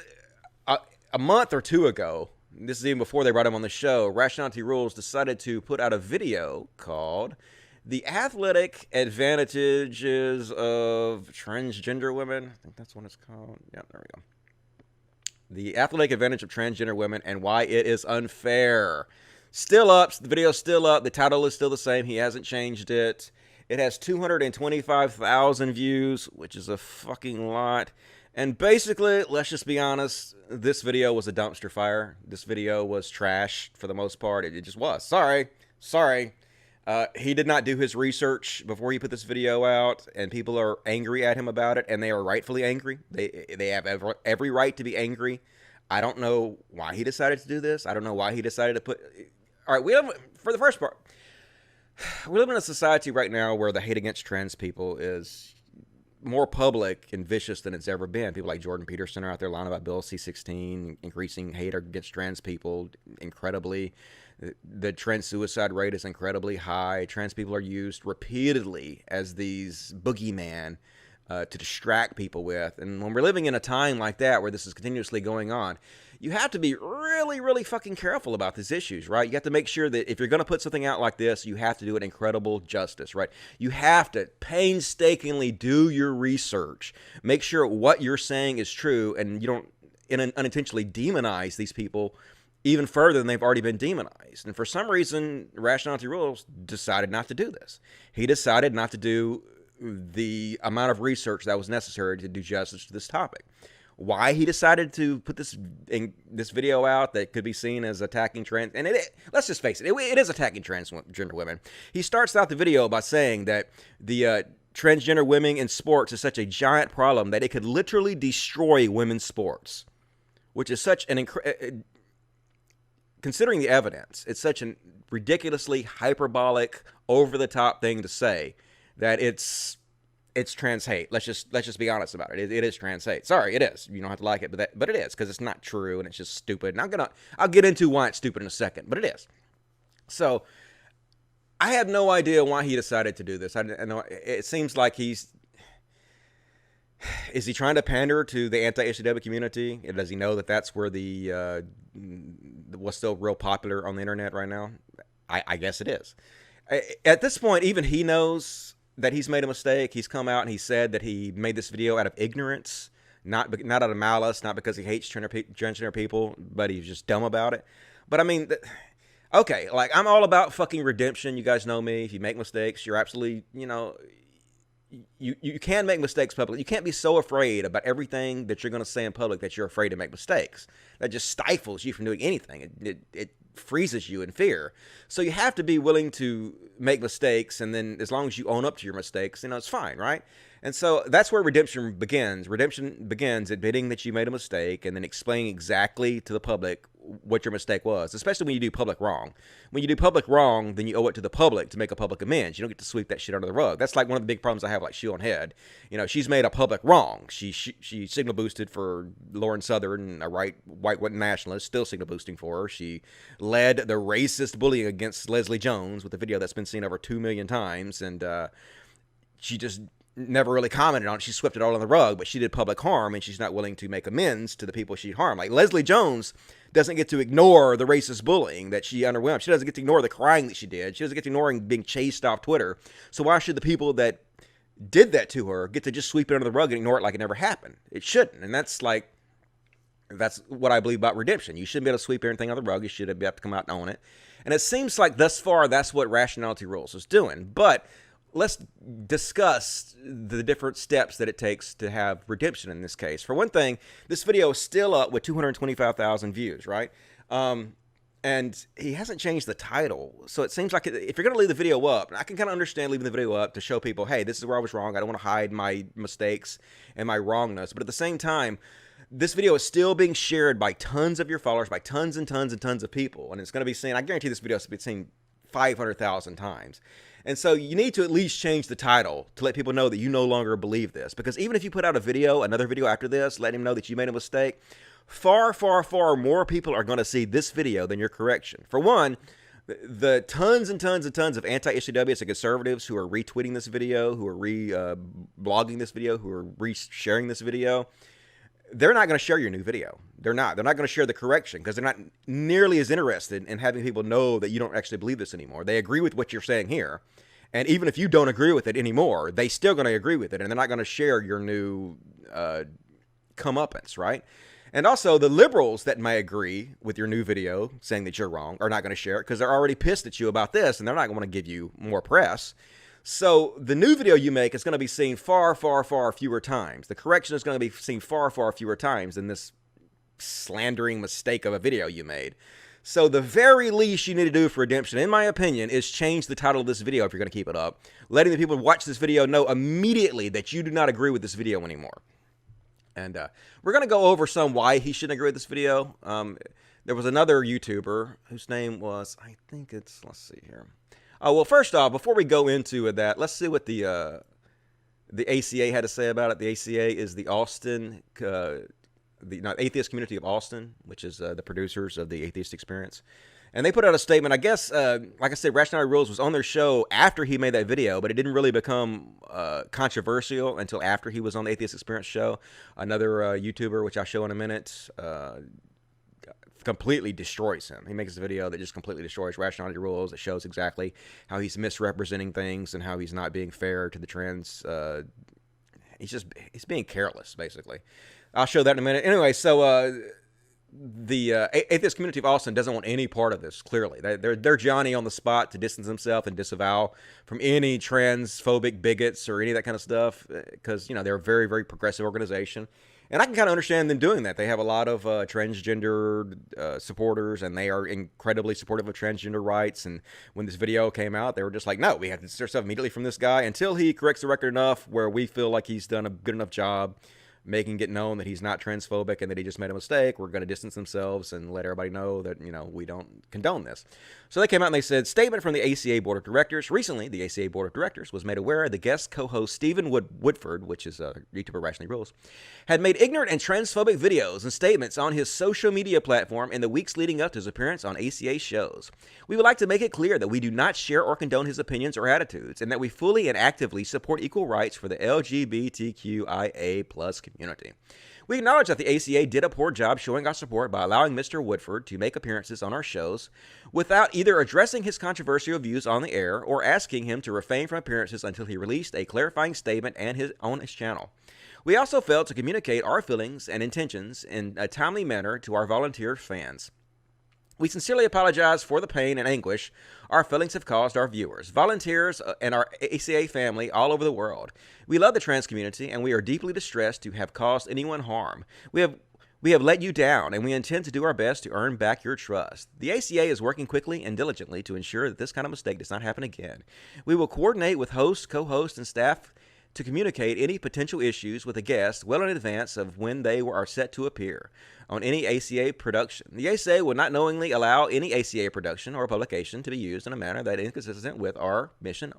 a month or two ago, this is even before they brought him on the show, Rationality Rules decided to put out a video called The Athletic Advantages of Transgender Women. I think that's what it's called. Yeah, there we go. The Athletic Advantage of Transgender Women and Why It Is Unfair. Still up. The video's still up. The title is still the same. He hasn't changed it. It has 225,000 views, which is a fucking lot. And basically, let's just be honest, this video was a dumpster fire. This video was trash for the most part. It just was. Sorry. He did not do his research before he put this video out, and people are angry at him about it, and they are rightfully angry. They have every right to be angry. I don't know why he decided to do this. I don't know why he decided to put... All right, for the first part, we live in a society right now where the hate against trans people is more public and vicious than it's ever been. People like Jordan Peterson are out there lying about Bill C-16, increasing hate against trans people incredibly. The trans suicide rate is incredibly high. Trans people are used repeatedly as these boogeyman to distract people with. And when we're living in a time like that where this is continuously going on, you have to be really, really fucking careful about these issues, right? You have to make sure that if you're going to put something out like this, you have to do it incredible justice, right? You have to painstakingly do your research. Make sure what you're saying is true, and you don't unintentionally demonize these people even further than they've already been demonized. And for some reason, Rationality Rules decided not to do this. He decided not to do the amount of research that was necessary to do justice to this topic. Why he decided to put this video out that could be seen as attacking trans, and let's just face it, it is attacking transgender women. He starts out the video by saying that the transgender women in sports is such a giant problem that it could literally destroy women's sports, which is such an considering the evidence, it's such a ridiculously hyperbolic, over-the-top thing to say that it's trans hate. Let's just be honest about it. It is trans hate. Sorry, it is. You don't have to like it, but it is, because it's not true and it's just stupid. And I'll get into why it's stupid in a second, but it is. So I have no idea why he decided to do this. I know it seems like is he trying to pander to the anti-SJW community? Does he know that that's where what's still real popular on the internet right now? I guess it is. At this point, even he knows that he's made a mistake. He's come out and he said that he made this video out of ignorance, not out of malice, not because he hates transgender people, but he's just dumb about it. But I mean, okay, like, I'm all about fucking redemption. You guys know me. If you make mistakes, you're absolutely, you can make mistakes publicly. You can't be so afraid about everything that you're going to say in public that you're afraid to make mistakes. That just stifles you from doing anything. It freezes you in fear. So you have to be willing to make mistakes, and then as long as you own up to your mistakes, it's fine, right? And so that's where redemption begins. Redemption begins admitting that you made a mistake and then explaining exactly to the public what your mistake was, especially when you do public wrong. When you do public wrong, then you owe it to the public to make a public amends. You don't get to sweep that shit under the rug. That's like one of the big problems I have, like Shield Head. She's made a public wrong. She signal boosted for Lauren Southern, a white nationalist, still signal boosting for her. She led the racist bullying against Leslie Jones with a video that's been seen over 2 million times, and she just never really commented on it. She swept it all on the rug, but she did public harm, and she's not willing to make amends to the people she harmed. Like, Leslie Jones doesn't get to ignore the racist bullying that she underwent. She doesn't get to ignore the crying that she did. She doesn't get to ignore being chased off Twitter. So why should the people that did that to her get to just sweep it under the rug and ignore it like it never happened? It shouldn't. And that's what I believe about redemption. You shouldn't be able to sweep everything under the rug. You should be able to come out and own it. And it seems like thus far that's what Rationality Rules is doing. But let's discuss the different steps that it takes to have redemption in this case. For one thing, this video is still up with 225,000 views, right? And he hasn't changed the title. So it seems like if you're going to leave the video up, and I can kind of understand leaving the video up to show people, hey, this is where I was wrong. I don't want to hide my mistakes and my wrongness. But at the same time, this video is still being shared by tons of your followers, by tons and tons and tons of people. And it's going to be seen, I guarantee this video is going to be seen 500,000 times. And so you need to at least change the title to let people know that you no longer believe this. Because even if you put out a video, another video after this, letting them know that you made a mistake, far, far, far more people are going to see this video than your correction. For one, the tons and tons and tons of anti-HCWs and conservatives who are retweeting this video, who are blogging this video, who are re-sharing this video, they're not going to share your new video. They're not going to share the correction because they're not nearly as interested in having people know that you don't actually believe this anymore. They agree with what you're saying here. And even if you don't agree with it anymore, they still going to agree with it. And they're not going to share your new comeuppance, right? And also, the liberals that may agree with your new video saying that you're wrong are not going to share it because they're already pissed at you about this, and they're not going to give you more press. So the new video you make is going to be seen far, far, far fewer times. The correction is going to be seen far, far fewer times than this slandering mistake of a video you made. So the very least you need to do for redemption, in my opinion, is change the title of this video if you're going to keep it up, letting the people who watch this video know immediately that you do not agree with this video anymore. And we're going to go over why he shouldn't agree with this video. There was another YouTuber whose name was, let's see here. Oh, well, first off, before we go into that, let's see what the ACA had to say about it. The ACA is the atheist community of Austin, which is the producers of the Atheist Experience. And they put out a statement. I guess, like I said, Rationality Rules was on their show after he made that video, but it didn't really become controversial until after he was on the Atheist Experience show. Another YouTuber, which I'll show in a minute, completely destroys him. He makes a video that just completely destroys Rationality Rules. It shows exactly how he's misrepresenting things and how he's not being fair to the trans. He's being careless, basically. I'll show that in a minute. Anyway, so the atheist community of Austin doesn't want any part of this, clearly. They're Johnny on the spot to distance himself and disavow from any transphobic bigots or any of that kind of stuff because, they're a very, very progressive organization. And I can kind of understand them doing that. They have a lot of transgender supporters, and they are incredibly supportive of transgender rights. And when this video came out, they were just like, no, we have to distance ourselves immediately from this guy until he corrects the record enough where we feel like he's done a good enough job making it known that he's not transphobic and that he just made a mistake. We're going to distance themselves and let everybody know that, we don't condone this. So they came out and they said, statement from the ACA Board of Directors. Recently, the ACA Board of Directors was made aware the guest co-host Stephen Woodford, which is a YouTuber Rationality Rules, had made ignorant and transphobic videos and statements on his social media platform in the weeks leading up to his appearance on ACA shows. We would like to make it clear that we do not share or condone his opinions or attitudes, and that we fully and actively support equal rights for the LGBTQIA+ community. We acknowledge that the ACA did a poor job showing our support by allowing Mr. Woodford to make appearances on our shows without either addressing his controversial views on the air or asking him to refrain from appearances until he released a clarifying statement on his channel. We also failed to communicate our feelings and intentions in a timely manner to our volunteer fans. We sincerely apologize for the pain and anguish our feelings have caused our viewers, volunteers, and our ACA family all over the world. We love the trans community, and we are deeply distressed to have caused anyone harm. We have let you down, and we intend to do our best to earn back your trust. The ACA is working quickly and diligently to ensure that this kind of mistake does not happen again. We will coordinate with hosts, co-hosts, and staff to communicate any potential issues with a guest well in advance of when they are set to appear on any ACA production. The ACA will not knowingly allow any ACA production or publication to be used in a manner that is inconsistent with our mission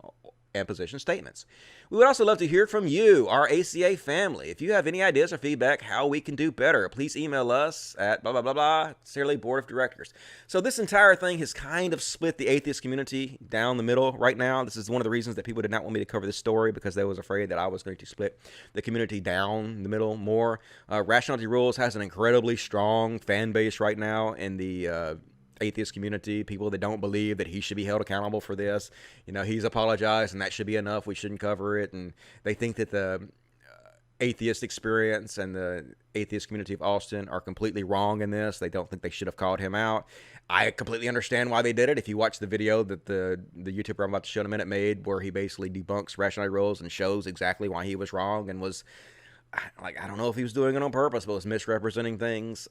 and position statements. We would also love to hear from you, our ACA family. If you have any ideas or feedback how we can do better, please email us at blah, blah, blah, blah, sincerely, Board of Directors. So this entire thing has kind of split the atheist community down the middle right now. This is one of the reasons that people did not want me to cover this story, because they was afraid that I was going to split the community down the middle more. Rationality Rules has an incredibly strong fan base right now in the atheist community, people that don't believe that he should be held accountable for this. He's apologized and that should be enough. We shouldn't cover it. And they think that the atheist experience and the atheist community of Austin are completely wrong in this. They don't think they should have called him out. I completely understand why they did it. If you watch the video that the YouTuber I'm about to show in a minute made, where he basically debunks Rationality Rules and shows exactly why he was wrong and was, I don't know if he was doing it on purpose, but was misrepresenting things.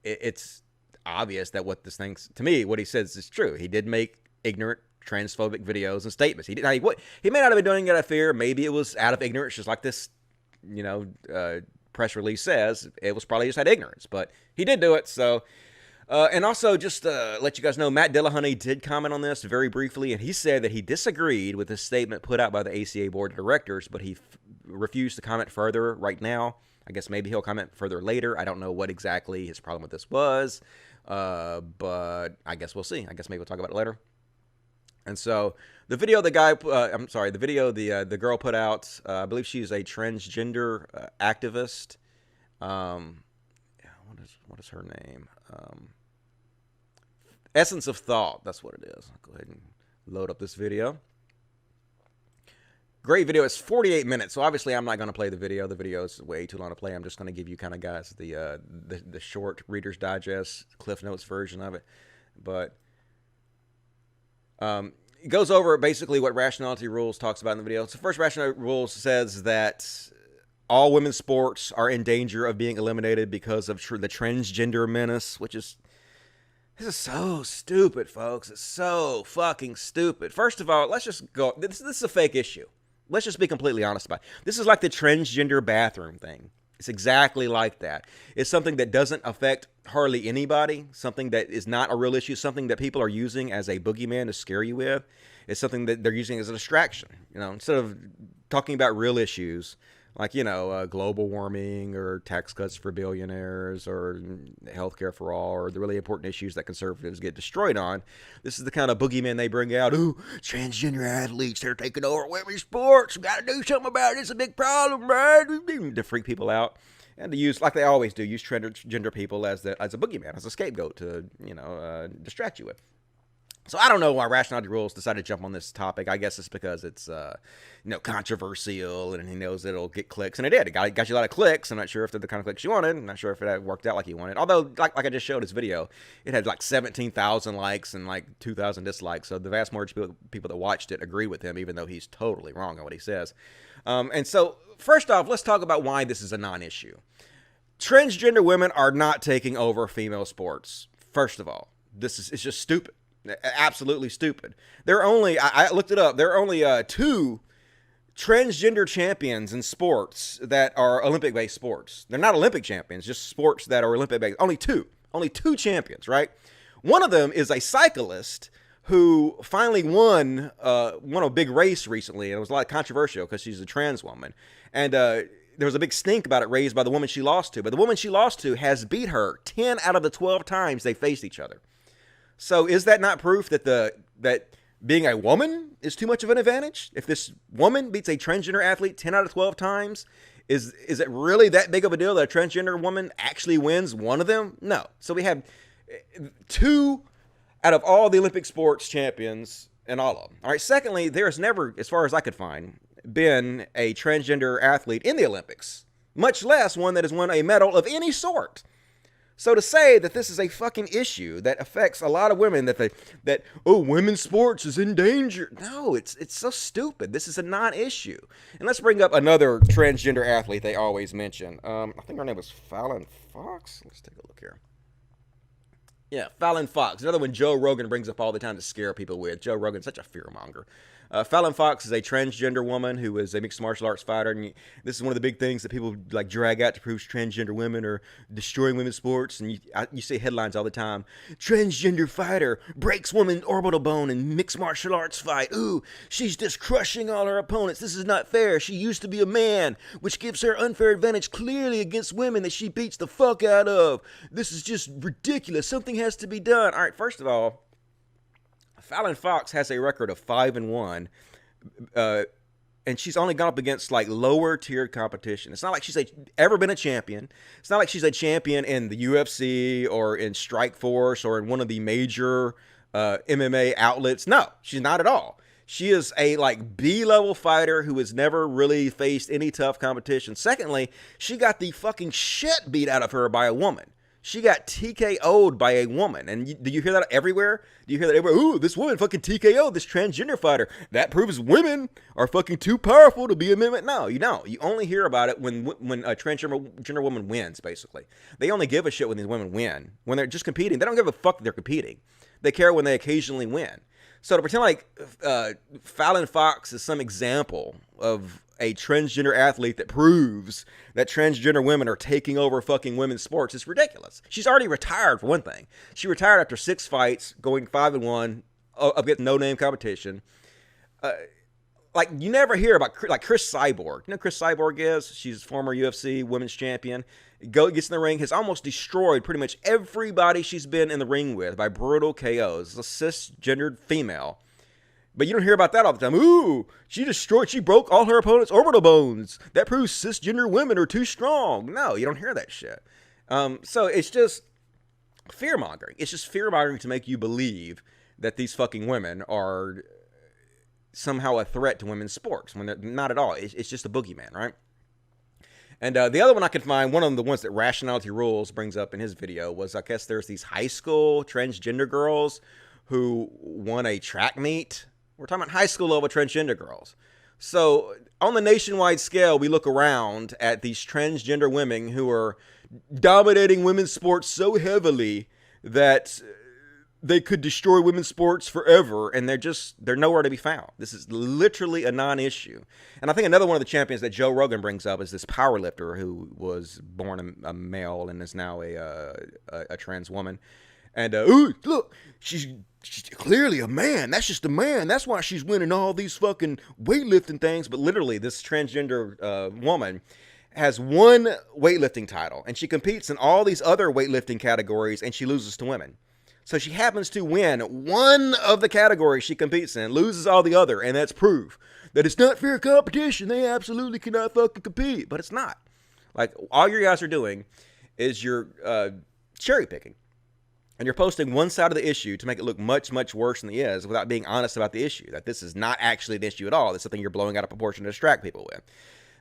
It's obvious that what he says is true. He did make ignorant transphobic videos and statements. He may not have been doing it out of fear. Maybe it was out of ignorance, just like this, press release says. It was probably just out of ignorance, but he did do it. So And also, just let you guys know, Matt Dillahunty did comment on this very briefly, and he said that he disagreed with the statement put out by the ACA Board of Directors, but he refused to comment further right now. I guess maybe he'll comment further later. I don't know what exactly his problem with this was, but I guess we'll see. I guess maybe we'll talk about it later. And so the video the girl put out, I believe she's a transgender activist. What is her name? Essence of Thought, that's what it is. I'll go ahead and load up this video. Great video. It's 48 minutes, so obviously I'm not going to play the video. The video is way too long to play. I'm just going to give you kind of, guys, the short Reader's Digest, Cliff Notes version of it. But it goes over basically what Rationality Rules talks about in the video. So first, Rationality Rules says that all women's sports are in danger of being eliminated because of the transgender menace, which is... This is so stupid, folks. It's so fucking stupid. First of all, let's just go... This is a fake issue. Let's just be completely honest about it. This is like the transgender bathroom thing. It's exactly like that. It's something that doesn't affect hardly anybody, something that is not a real issue, something that people are using as a boogeyman to scare you with. It's something that they're using as a distraction. You know, instead of talking about real issues, like, you know, global warming or tax cuts for billionaires or healthcare for all or the really important issues that conservatives get destroyed on. This is the kind of boogeyman they bring out. Ooh, transgender athletes, they're taking over women's sports. We got to do something about it. It's a big problem, right? To freak people out. And to use, like they always do, use transgender people as a boogeyman, as a scapegoat to, you know, distract you with. So I don't know why Rationality Rules decided to jump on this topic. I guess it's because it's, you know, controversial and he knows it'll get clicks. And it did. It got you a lot of clicks. I'm not sure if they're the kind of clicks you wanted. I'm not sure if it worked out like you wanted. Although, like I just showed this video, it had like 17,000 likes and like 2,000 dislikes. So the vast majority of people that watched it agree with him, even though he's totally wrong on what he says. And so, first off, let's talk about why this is a non-issue. Transgender women are not taking over female sports. First of all, it's just stupid. Absolutely stupid. There are only, I looked it up, there are only 2 transgender champions in sports that are Olympic-based sports. They're not Olympic champions, just sports that are Olympic-based. Only two champions, right? One of them is a cyclist who finally won a big race recently, and it was a lot controversial because she's a trans woman. And there was a big stink about it raised by the woman she lost to. But the woman she lost to has beat her 10 out of the 12 times they faced each other. So is that not proof that that being a woman is too much of an advantage? If this woman beats a transgender athlete 10 out of 12 times, is it really that big of a deal that a transgender woman actually wins one of them? No. So we have 2 out of all the Olympic sports champions in all of them. All right. Secondly, there has never, as far as I could find, been a transgender athlete in the Olympics, much less one that has won a medal of any sort. So to say that this is a fucking issue that affects a lot of women, that women's sports is in danger. No, it's so stupid. This is a non-issue. And let's bring up another transgender athlete they always mention. I think her name was Fallon Fox. Let's take a look here. Yeah, Fallon Fox. Another one Joe Rogan brings up all the time to scare people with. Joe Rogan's such a fearmonger. Fallon Fox is a transgender woman who is a mixed martial arts fighter, and this is one of the big things that people like drag out to prove transgender women are destroying women's sports. And you see headlines all the time: transgender fighter breaks woman orbital bone in mixed martial arts fight. Ooh, she's just crushing all her opponents. This is not fair. She used to be a man, which gives her unfair advantage clearly against women that she beats the fuck out of. This is just ridiculous. Something has to be done. All right, first of all, Fallon Fox has a record of 5-1, and she's only gone up against like lower tiered competition. It's not like she's ever been a champion. It's not like she's a champion in the UFC or in Strikeforce or in one of the major MMA outlets. No, she's not at all. She is a like B-level fighter who has never really faced any tough competition. Secondly, she got the fucking shit beat out of her by a woman. She got TKO'd by a woman. And do you hear that everywhere? Do you hear that everywhere? Ooh, this woman fucking TKO'd this transgender fighter. That proves women are fucking too powerful to be a man. No, you don't. You only hear about it when a transgender woman wins, basically. They only give a shit when these women win. When they're just competing, they don't give a fuck that they're competing. They care when they occasionally win. So to pretend like Fallon Fox is some example of a transgender athlete that proves that transgender women are taking over fucking women's sports is ridiculous. She's already retired, for one thing. She retired after 6 fights, going 5-1, against no-name competition. Like, you never hear about, like, Chris Cyborg. You know who Chris Cyborg is? She's former UFC women's champion. Gets in the ring, has almost destroyed pretty much everybody she's been in the ring with by brutal KOs. A cisgendered female. But you don't hear about that all the time. Ooh, she broke all her opponent's orbital bones. That proves cisgender women are too strong. No, you don't hear that shit. So it's just fear-mongering. It's just fear-mongering to make you believe that these fucking women are somehow a threat to women's sports, when they're not at all. It's just a boogeyman, right? And the other one I could find, one of the ones that Rationality Rules brings up in his video, was, I guess there's these high school transgender girls who won a track meet. We're talking about high school level transgender girls. So on the nationwide scale, we look around at these transgender women who are dominating women's sports so heavily that they could destroy women's sports forever, and they're nowhere to be found. This is literally a non-issue. And I think another one of the champions that Joe Rogan brings up is this powerlifter who was born a male and is now a trans woman. And ooh, look, she's clearly a man. That's just a man. That's why she's winning all these fucking weightlifting things. But literally, this transgender woman has one weightlifting title, and she competes in all these other weightlifting categories, and she loses to women. So she happens to win one of the categories she competes in, loses all the other, and that's proof that it's not fair competition. They absolutely cannot fucking compete. But it's not. Like, all you guys are doing is you're cherry picking. And you're posting one side of the issue to make it look much, much worse than it is, without being honest about the issue, that this is not actually an issue at all. It's something you're blowing out of proportion to distract people with.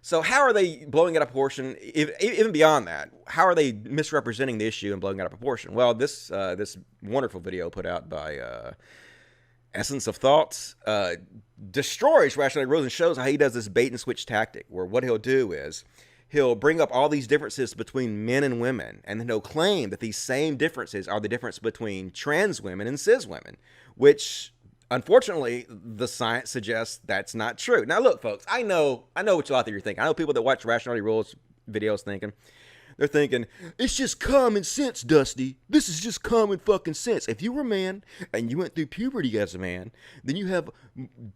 So how are they blowing it out of proportion? Even beyond that, how are they misrepresenting the issue and blowing it out of proportion? Well, this wonderful video put out by Essence of Thoughts destroys Rationality Rules and shows how he does this bait and switch tactic, where what he'll do is he'll bring up all these differences between men and women, and then he'll claim that these same differences are the difference between trans women and cis women, which, unfortunately, the science suggests that's not true. Now, look, folks, I know what you out there you're thinking. I know people that watch Rationality Rules videos they're thinking, it's just common sense, Dusty. This is just common fucking sense. If you were a man and you went through puberty as a man, then you have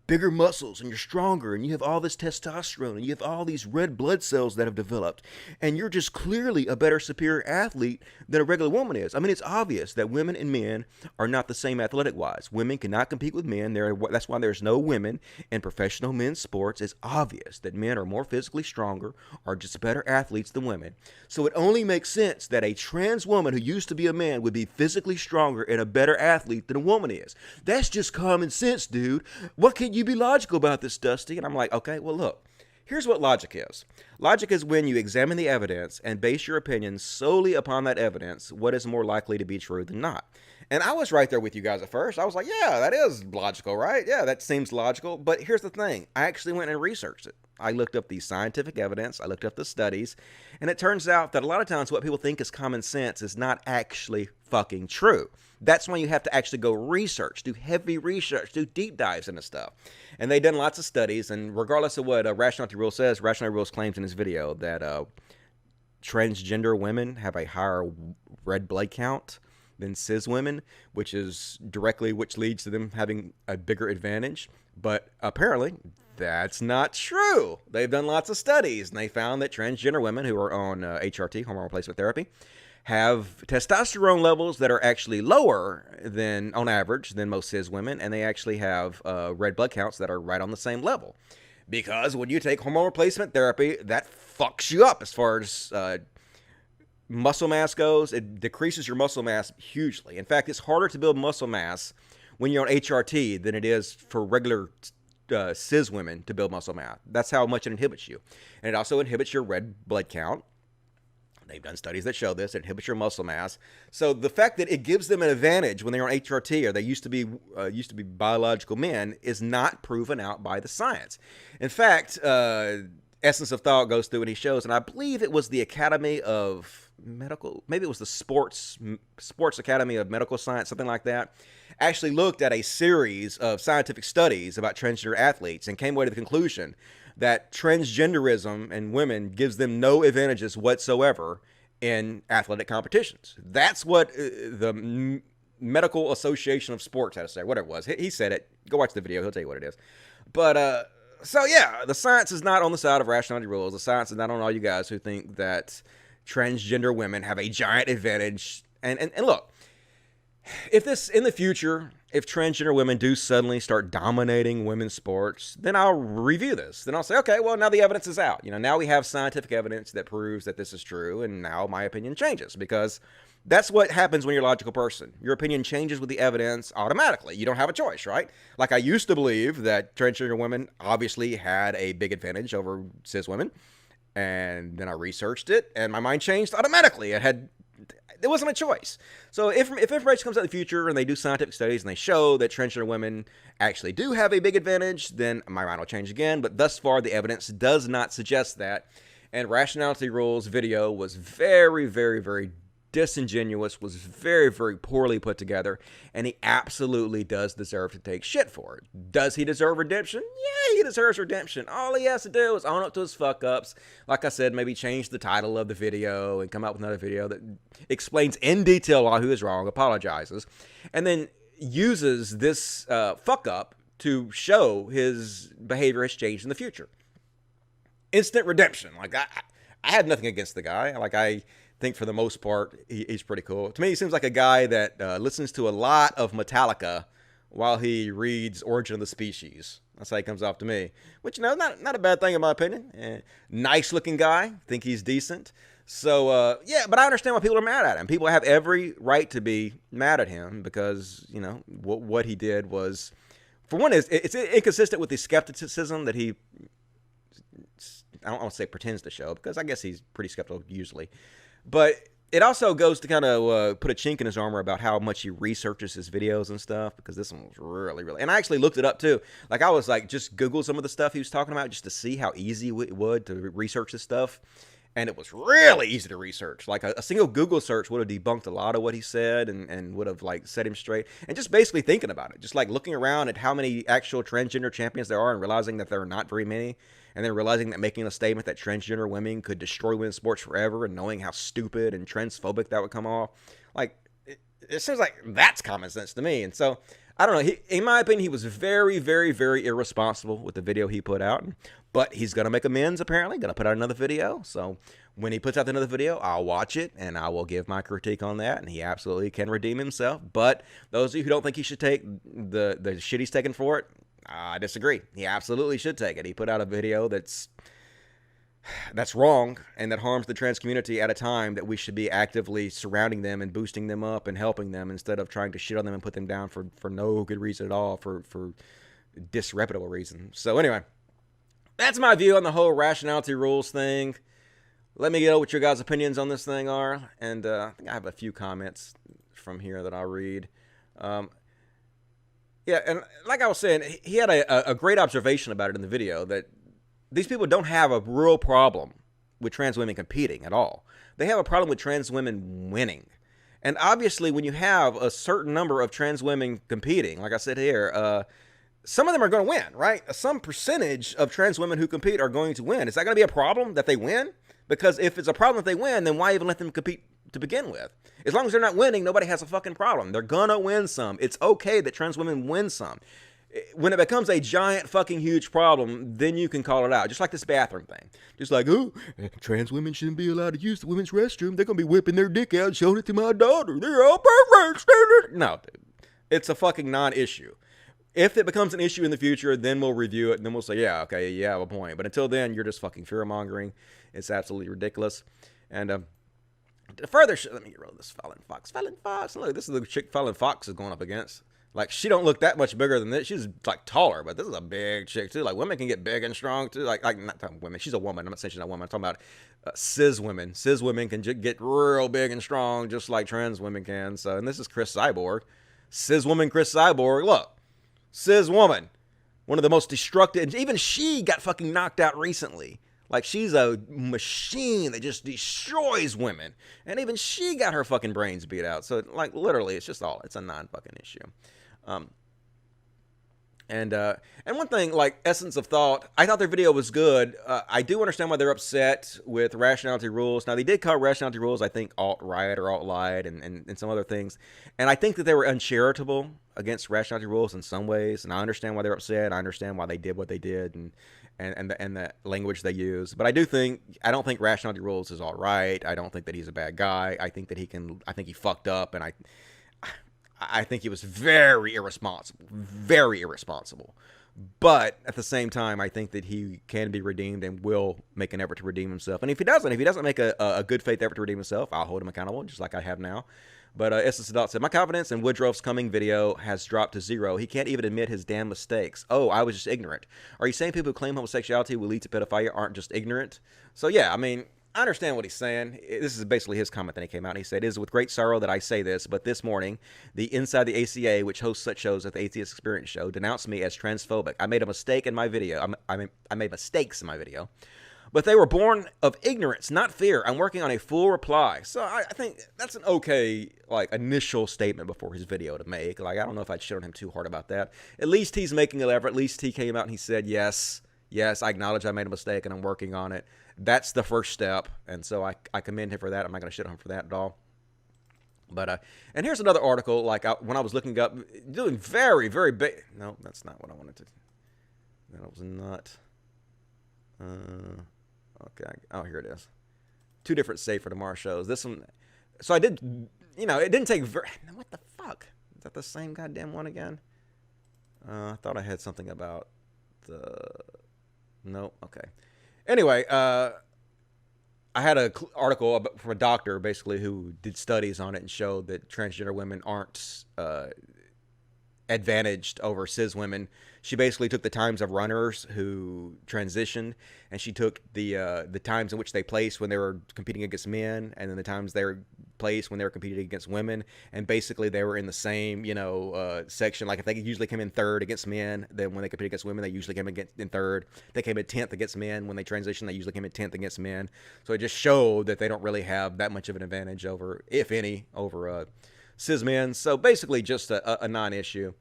bigger muscles and you're stronger and you have all this testosterone and you have all these red blood cells that have developed, and you're just clearly a better, superior athlete than a regular woman is. I mean, it's obvious that women and men are not the same athletic-wise. Women cannot compete with men. That's why there's no women in professional men's sports. It's obvious that men are more physically stronger, are just better athletes than women. So it only makes sense that a trans woman who used to be a man would be physically stronger and a better athlete than a woman is. That's just common sense, dude. What can you be logical about this, Dusty? And I'm like, okay, well, look, here's what logic is. Logic is when you examine the evidence and base your opinion solely upon that evidence, what is more likely to be true than not. And I was right there with you guys at first. I was like, yeah, that is logical, right? Yeah, that seems logical. But here's the thing. I actually went and researched it. I looked up the scientific evidence. I looked up the studies. And it turns out that a lot of times what people think is common sense is not actually fucking true. That's when you have to actually go research, do heavy research, do deep dives into stuff. And they've done lots of studies. And regardless of what Rationality Rules says, Rationality Rules claims in his video that transgender women have a higher red blood count than cis women, which leads to them having a bigger advantage. But apparently, that's not true. They've done lots of studies, and they found that transgender women who are on HRT, hormone replacement therapy, have testosterone levels that are actually lower than, on average, than most cis women, and they actually have red blood counts that are right on the same level. Because when you take hormone replacement therapy, that fucks you up as far as muscle mass goes. It decreases your muscle mass hugely. In fact, it's harder to build muscle mass when you're on HRT than it is for regular cis women to build muscle mass. That's how much it inhibits you. And it also inhibits your red blood count. They've done studies that show this. It inhibits your muscle mass. So the fact that it gives them an advantage when they're on HRT, or they used to be biological men, is not proven out by the science. In fact, Essence of Thought goes through and he shows, and I believe it was the Academy of Medical, maybe it was the Sports Academy of Medical Science, something like that, actually looked at a series of scientific studies about transgender athletes and came away to the conclusion that transgenderism in women gives them no advantages whatsoever in athletic competitions. That's what the Medical Association of Sports had to say, whatever it was. He said it. Go watch the video. He'll tell you what it is. But, so yeah, the science is not on the side of Rationality Rules. The science is not on all you guys who think that transgender women have a giant advantage. And look, if this, in the future, if transgender women do suddenly start dominating women's sports, then I'll review this. Then I'll say, okay, well, now the evidence is out. You know, now we have scientific evidence that proves that this is true, and now my opinion changes, because that's what happens when you're a logical person. Your opinion changes with the evidence automatically. You don't have a choice, right? Like, I used to believe that transgender women obviously had a big advantage over cis women, and then I researched it, and my mind changed automatically. There wasn't a choice. So if information comes out in the future and they do scientific studies and they show that transgender women actually do have a big advantage, then my mind will change again. But thus far, the evidence does not suggest that. And Rationality Rules video was very, very, very disingenuous, was very, very poorly put together, and he absolutely does deserve to take shit for it. Does he deserve redemption? Yeah, he deserves redemption. All he has to do is own up to his fuck-ups. Like I said, maybe change the title of the video and come out with another video that explains in detail why he was wrong, apologizes, and then uses this fuck-up to show his behavior has changed in the future. Instant redemption. Like, I had nothing against the guy. Like, I think for the most part, he's pretty cool. To me, he seems like a guy that listens to a lot of Metallica while he reads Origin of the Species. That's how he comes off to me. Which, you know, not a bad thing in my opinion. Nice looking guy. Think he's decent. So, yeah, but I understand why people are mad at him. People have every right to be mad at him because, you know, what he did was, for one, it's inconsistent with the skepticism that he, I don't want to say pretends to show, because I guess he's pretty skeptical usually. But it also goes to kind of put a chink in his armor about how much he researches his videos and stuff, because this one was really, really... And I actually looked it up, too. Like, I was like, just Google some of the stuff he was talking about just to see how easy it would to research this stuff. And it was really easy to research. Like, a single Google search would have debunked a lot of what he said and would have, like, set him straight. And just basically thinking about it. Just, like, looking around at how many actual transgender champions there are and realizing that there are not very many. And then realizing that making a statement that transgender women could destroy women's sports forever, and knowing how stupid and transphobic that would come off. Like, it seems like that's common sense to me. And so, I don't know. In my opinion, he was very, very, very irresponsible with the video he put out. But he's going to make amends, apparently. Going to put out another video. So, when he puts out another video, I'll watch it, and I will give my critique on that. And he absolutely can redeem himself. But those of you who don't think he should take the shit he's taking for it, I disagree. He absolutely should take it. He put out a video that's wrong and that harms the trans community at a time that we should be actively surrounding them and boosting them up and helping them, instead of trying to shit on them and put them down for no good reason at all, for disreputable reasons. So anyway, that's my view on the whole Rationality Rules thing. Let me know what your guys' opinions on this thing are. And I think I have a few comments from here that I'll read. Yeah, and like I was saying, he had a great observation about it in the video, that these people don't have a real problem with trans women competing at all. They have a problem with trans women winning. And obviously, when you have a certain number of trans women competing, like I said here, some of them are going to win, right? Some percentage of trans women who compete are going to win. Is that going to be a problem that they win? Because if it's a problem that they win, then why even let them compete to begin with? As long as they're not winning, nobody has a fucking problem. They're gonna win some. It's okay that trans women win some. When it becomes a giant fucking huge problem, then you can call it out. Just like this bathroom thing. Just like, oh, trans women shouldn't be allowed to use the women's restroom. They're gonna be whipping their dick out and showing it to my daughter. They're all perverts. No, dude. It's a fucking non-issue. If it becomes an issue in the future, then we'll review it, and then we'll say, yeah, okay, you have a point. But until then, you're just fucking fear-mongering. It's absolutely ridiculous. And further, let me get rid of this Fallon Fox. Fallon Fox, look, this is the chick Fallon Fox is going up against. Like, she don't look that much bigger than this. She's, like, taller, but this is a big chick, too. Like, women can get big and strong, too. Like not talking women. She's a woman. I'm not saying she's not a woman. I'm talking about cis women. Cis women can get real big and strong, just like trans women can. So, and this is Chris Cyborg. Cis woman Chris Cyborg. Look. Cis woman. One of the most destructive. And even she got fucking knocked out recently. Like, she's a machine that just destroys women. And even she got her fucking brains beat out. So, like, literally, it's a non-fucking issue. And one thing, like, essence of thought, I thought their video was good. I do understand why they're upset with Rationality Rules. Now, they did call Rationality Rules, I think, alt-right or alt-light and some other things. And I think that they were uncharitable against Rationality Rules in some ways. And I understand why they're upset. I understand why they did what they did and the language they use. But I don't think Rationality Rules is alt-right. I don't think that he's a bad guy. I think he fucked up, and I think he was very irresponsible. But at the same time, I think that he can be redeemed and will make an effort to redeem himself. And if he doesn't make a good faith effort to redeem himself, I'll hold him accountable, just like I have now. But Essence of Thought said, my confidence in Woodruff's coming video has dropped to 0. He can't even admit his damn mistakes. Oh, I was just ignorant. Are you saying people who claim homosexuality will lead to pedophilia aren't just ignorant? So yeah, I mean, I understand what he's saying. This is basically his comment that he came out. And he said, it is with great sorrow that I say this, but this morning, the Inside the ACA, which hosts such shows at the Atheist Experience Show, denounced me as transphobic. I made a mistake in my video. I made mistakes in my video. But they were born of ignorance, not fear. I'm working on a full reply. So I think that's an okay, like, initial statement before his video to make. Like, I don't know if I'd shit on him too hard about that. At least he's making an effort. At least he came out and he said, yes, I acknowledge I made a mistake and I'm working on it. That's the first step, and so I commend him for that. I'm not going to shit on him for that at all. But and here's another article. Like when I was looking up, doing very, very big. No, that's not what I wanted to. That was not. Okay. Oh, here it is. 2 different Save for Tomorrow shows. This one. So I did. It didn't take very. What the fuck? Is that the same goddamn one again? I thought I had something about the. No. Okay. Anyway, I had an article from a doctor, basically, who did studies on it and showed that transgender women aren't advantaged over cis women. She basically took the times of runners who transitioned, and she took the times in which they placed when they were competing against men, and then the times they were placed when they were competing against women, and basically they were in the same section. Like if they usually came in 3rd against men, then when they competed against women, they usually came in 3rd. They came in 10th against men. When they transitioned, they usually came in 10th against men. So it just showed that they don't really have that much of an advantage over, if any, over cis men. So basically just a non-issue.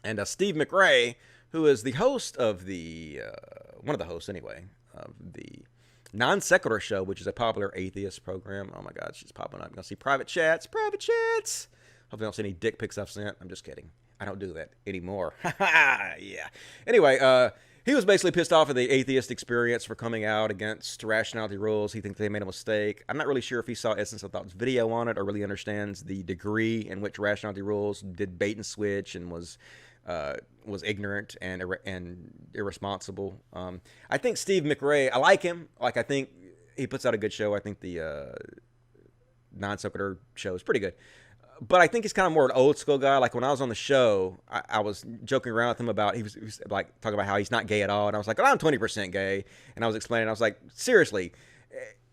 And Steve McRae, who is the host of the, one of the hosts anyway, of the Non Sequitur Show, which is a popular atheist program. Oh my God, she's popping up. You're going to see private chats. Hopefully I don't see any dick pics I've sent. I'm just kidding. I don't do that anymore. Yeah. Anyway, he was basically pissed off at the atheist experience for coming out against Rationality Rules. He thinks they made a mistake. I'm not really sure if he saw Essence of Thought's video on it or really understands the degree in which Rationality Rules did bait and switch and was ignorant and irresponsible. I think Steve McRae, I like him. Like, I think he puts out a good show. I think the Non Sequitur show is pretty good. But I think he's kind of more an old school guy. Like when I was on the show, I was joking around with him about, he was like talking about how he's not gay at all. And I was like, well, I'm 20% gay. And I was explaining, I was like, seriously,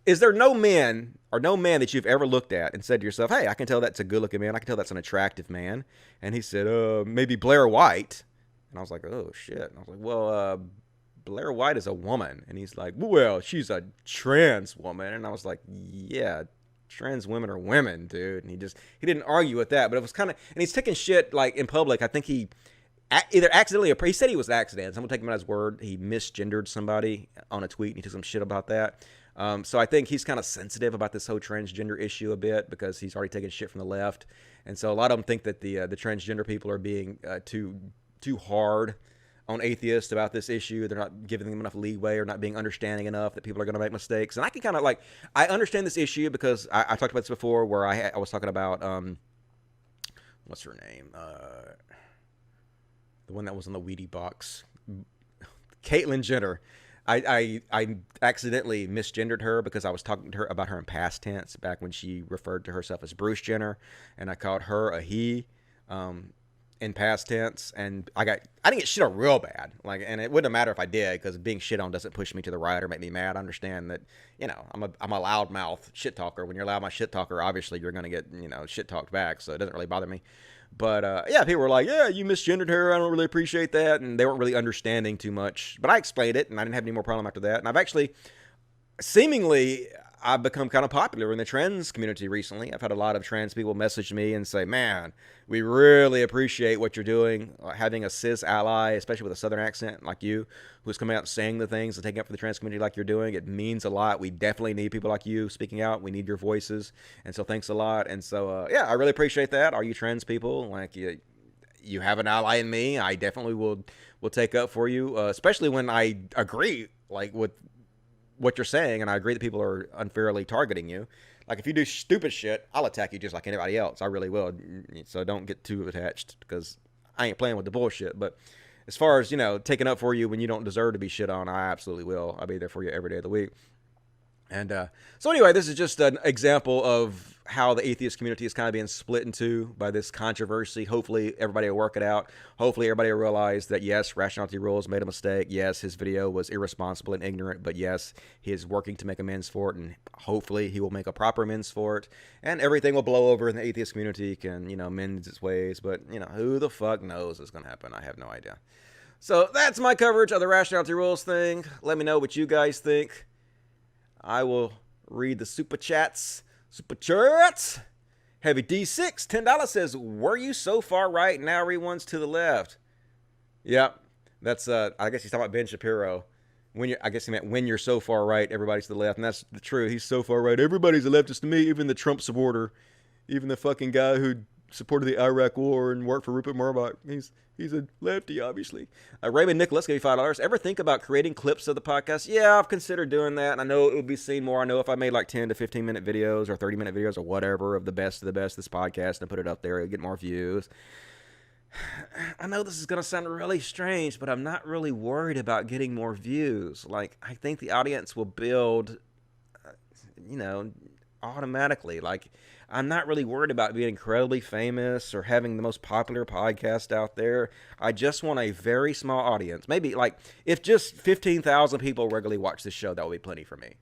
is there no man that you've ever looked at and said to yourself, hey, I can tell that's a good looking man. I can tell that's an attractive man. And he said, maybe Blair White. And I was like, oh shit. And I was like, well, Blair White is a woman. And he's like, well, she's a trans woman. And I was like, yeah, trans women are women, dude. And he didn't argue with that, but it was kind of, and he's taking shit like in public. I think he either accidentally or he said he was accident. So I'm gonna take him at his word. He misgendered somebody on a tweet and he took some shit about that. So I think he's kind of sensitive about this whole transgender issue a bit because he's already taken shit from the left. And so a lot of them think that the transgender people are being too hard on atheists about this issue. They're not giving them enough leeway or not being understanding enough that people are going to make mistakes. And I can kind of I understand this issue because I talked about this before where I was talking about, what's her name? The one that was on the Wheatie box. Caitlyn Jenner. I accidentally misgendered her because I was talking to her about her in past tense back when she referred to herself as Bruce Jenner. And I called her a he. In past tense, and I didn't get shit on real bad, and it wouldn't matter if I did, because being shit on doesn't push me to the right or make me mad. I understand that, I'm a loudmouth shit talker. When you're a loudmouth shit talker, obviously you're gonna get, shit talked back, so it doesn't really bother me. But yeah, people were like, yeah, you misgendered her. I don't really appreciate that. And they weren't really understanding too much. But I explained it, and I didn't have any more problem after that. And I've actually, seemingly, I've become kind of popular in the trans community recently. I've had a lot of trans people message me and say, man, we really appreciate what you're doing. Having a cis ally, especially with a southern accent like you, who's coming out and saying the things and taking up for the trans community like you're doing, it means a lot. We definitely need people like you speaking out. We need your voices. And so thanks a lot. And so, yeah, I really appreciate that. All you trans people, like, you have an ally in me. I definitely will take up for you, especially when I agree, like, with what you're saying, and I agree that people are unfairly targeting you. Like, if you do stupid shit, I'll attack you just like anybody else. I really will. So don't get too attached, because I ain't playing with the bullshit. But as far as, taking up for you when you don't deserve to be shit on, I absolutely will. I'll be there for you every day of the week. And so anyway, this is just an example of how the atheist community is kind of being split in two by this controversy. Hopefully everybody will work it out. Hopefully everybody will realize that, yes, Rationality Rules made a mistake. Yes, his video was irresponsible and ignorant, but yes, he is working to make amends for it, and hopefully he will make a proper amends for it, and everything will blow over in the atheist community, can, mend its ways. But, who the fuck knows what's going to happen? I have no idea. So that's my coverage of the Rationality Rules thing. Let me know what you guys think. I will read the super chats. Super chats. Heavy D6, $10 says, were you so far right? Now everyone's to the left. Yep. That's, I guess he's talking about Ben Shapiro. I guess he meant when you're so far right, everybody's to the left. And that's the truth. He's so far right. Everybody's a leftist to me, even the Trump supporter. Even the fucking guy who supported the Iraq war and worked for Rupert Murdoch. He's a lefty, obviously. Raymond Nicholas gave you $5. Ever think about creating clips of the podcast? Yeah, I've considered doing that. And I know it would be seen more. I know if I made like 10 to 15-minute videos or 30-minute videos or whatever of the best of this podcast and put it up there, it'd get more views. I know this is going to sound really strange, but I'm not really worried about getting more views. Like, I think the audience will build, automatically. Like, I'm not really worried about being incredibly famous or having the most popular podcast out there. I just want a very small audience. Maybe, like, if just 15,000 people regularly watch this show, that would be plenty for me.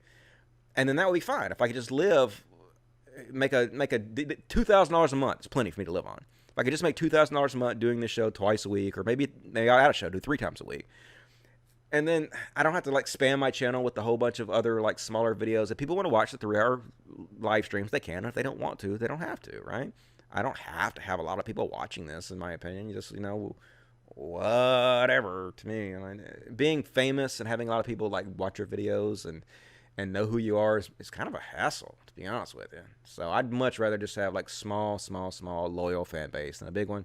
And then that would be fine. If I could just make a $2,000 a month, it's plenty for me to live on. If I could just make $2,000 a month doing this show twice a week, or maybe I'll add a show, do 3 times a week. And then I don't have to, like, spam my channel with a whole bunch of other, like, smaller videos. If people want to watch the 3-hour live streams, they can. If they don't want to, they don't have to, right? I don't have to have a lot of people watching this, in my opinion. You just, whatever to me. Being famous and having a lot of people, like, watch your videos and know who you are is kind of a hassle, to be honest with you. So I'd much rather just have, like, small, loyal fan base than a big one.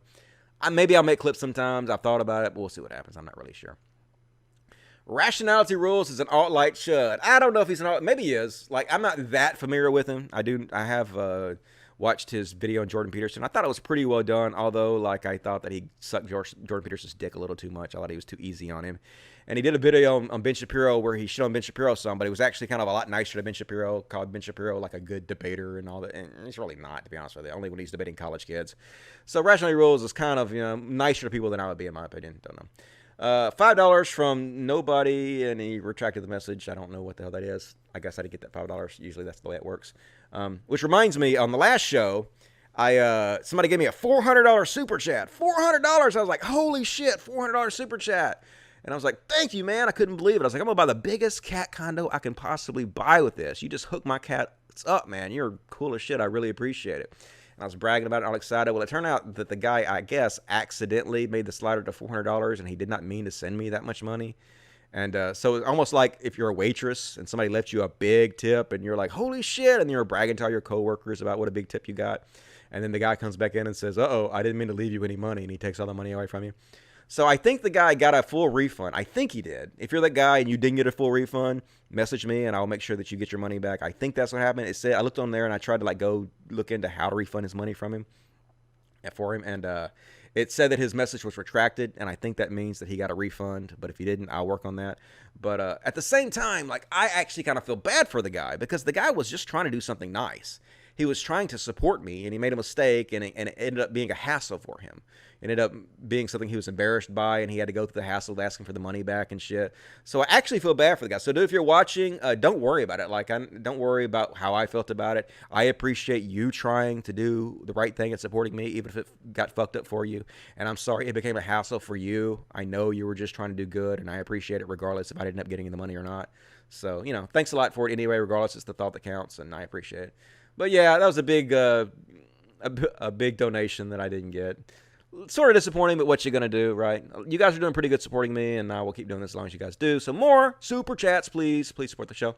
Maybe I'll make clips sometimes. I've thought about it, but we'll see what happens. I'm not really sure. Rationality Rules is an alt-light chud. I don't know if he's an alt. Maybe he is. Like, I'm not that familiar with him. I have watched his video on Jordan Peterson. I thought it was pretty well done, although, like, I thought that he sucked Jordan Peterson's dick a little too much. I thought he was too easy on him. And he did a video on Ben Shapiro where he shit on Ben Shapiro some, but it was actually kind of a lot nicer to Ben Shapiro, called Ben Shapiro like a good debater and all that. And he's really not, to be honest with you, only when he's debating college kids. So Rationality Rules is kind of, nicer to people than I would be, in my opinion. Don't know. $5 from nobody, and he retracted the message. I don't know what the hell that is. I guess I did get that $5. Usually that's the way it works. Which reminds me, on the last show, somebody gave me a $400 super chat. $400. I was like, holy shit, $400 super chat. And I was like, thank you, man. I couldn't believe it. I was like, I'm going to buy the biggest cat condo I can possibly buy with this. You just hook my cats up, man. You're cool as shit. I really appreciate it. And I was bragging about it, all excited. Well, it turned out that the guy, I guess, accidentally made the slider to $400, and he did not mean to send me that much money. And so it's almost like if you're a waitress and somebody left you a big tip, and you're like, holy shit, and you're bragging to all your coworkers about what a big tip you got. And then the guy comes back in and says, uh-oh, I didn't mean to leave you any money, and he takes all the money away from you. So I think the guy got a full refund. I think he did. If you're that guy and you didn't get a full refund, message me and I'll make sure that you get your money back. I think that's what happened. It said, I looked on there and I tried to go look into how to refund his money for him. And it said that his message was retracted, and I think that means that he got a refund. But if he didn't, I'll work on that. But at the same time, I actually kind of feel bad for the guy, because the guy was just trying to do something nice. he was trying to support me, and he made a mistake, and it ended up being a hassle for him. It ended up being something he was embarrassed by, and he had to go through the hassle of asking for the money back and shit. So I actually feel bad for the guy. So dude, if you're watching, don't worry about it. Like, don't worry about how I felt about it. I appreciate you trying to do the right thing and supporting me, even if it got fucked up for you. And I'm sorry it became a hassle for you. I know you were just trying to do good, and I appreciate it regardless if I didn't end up getting the money or not. So, you know, thanks a lot for it anyway, regardless. It's the thought that counts, and I appreciate it. But yeah, that was a big donation that I didn't get. Sort of disappointing, but what you gonna do, right? You guys are doing pretty good supporting me, and I will keep doing this as long as you guys do. So more super chats, please. Please support the show.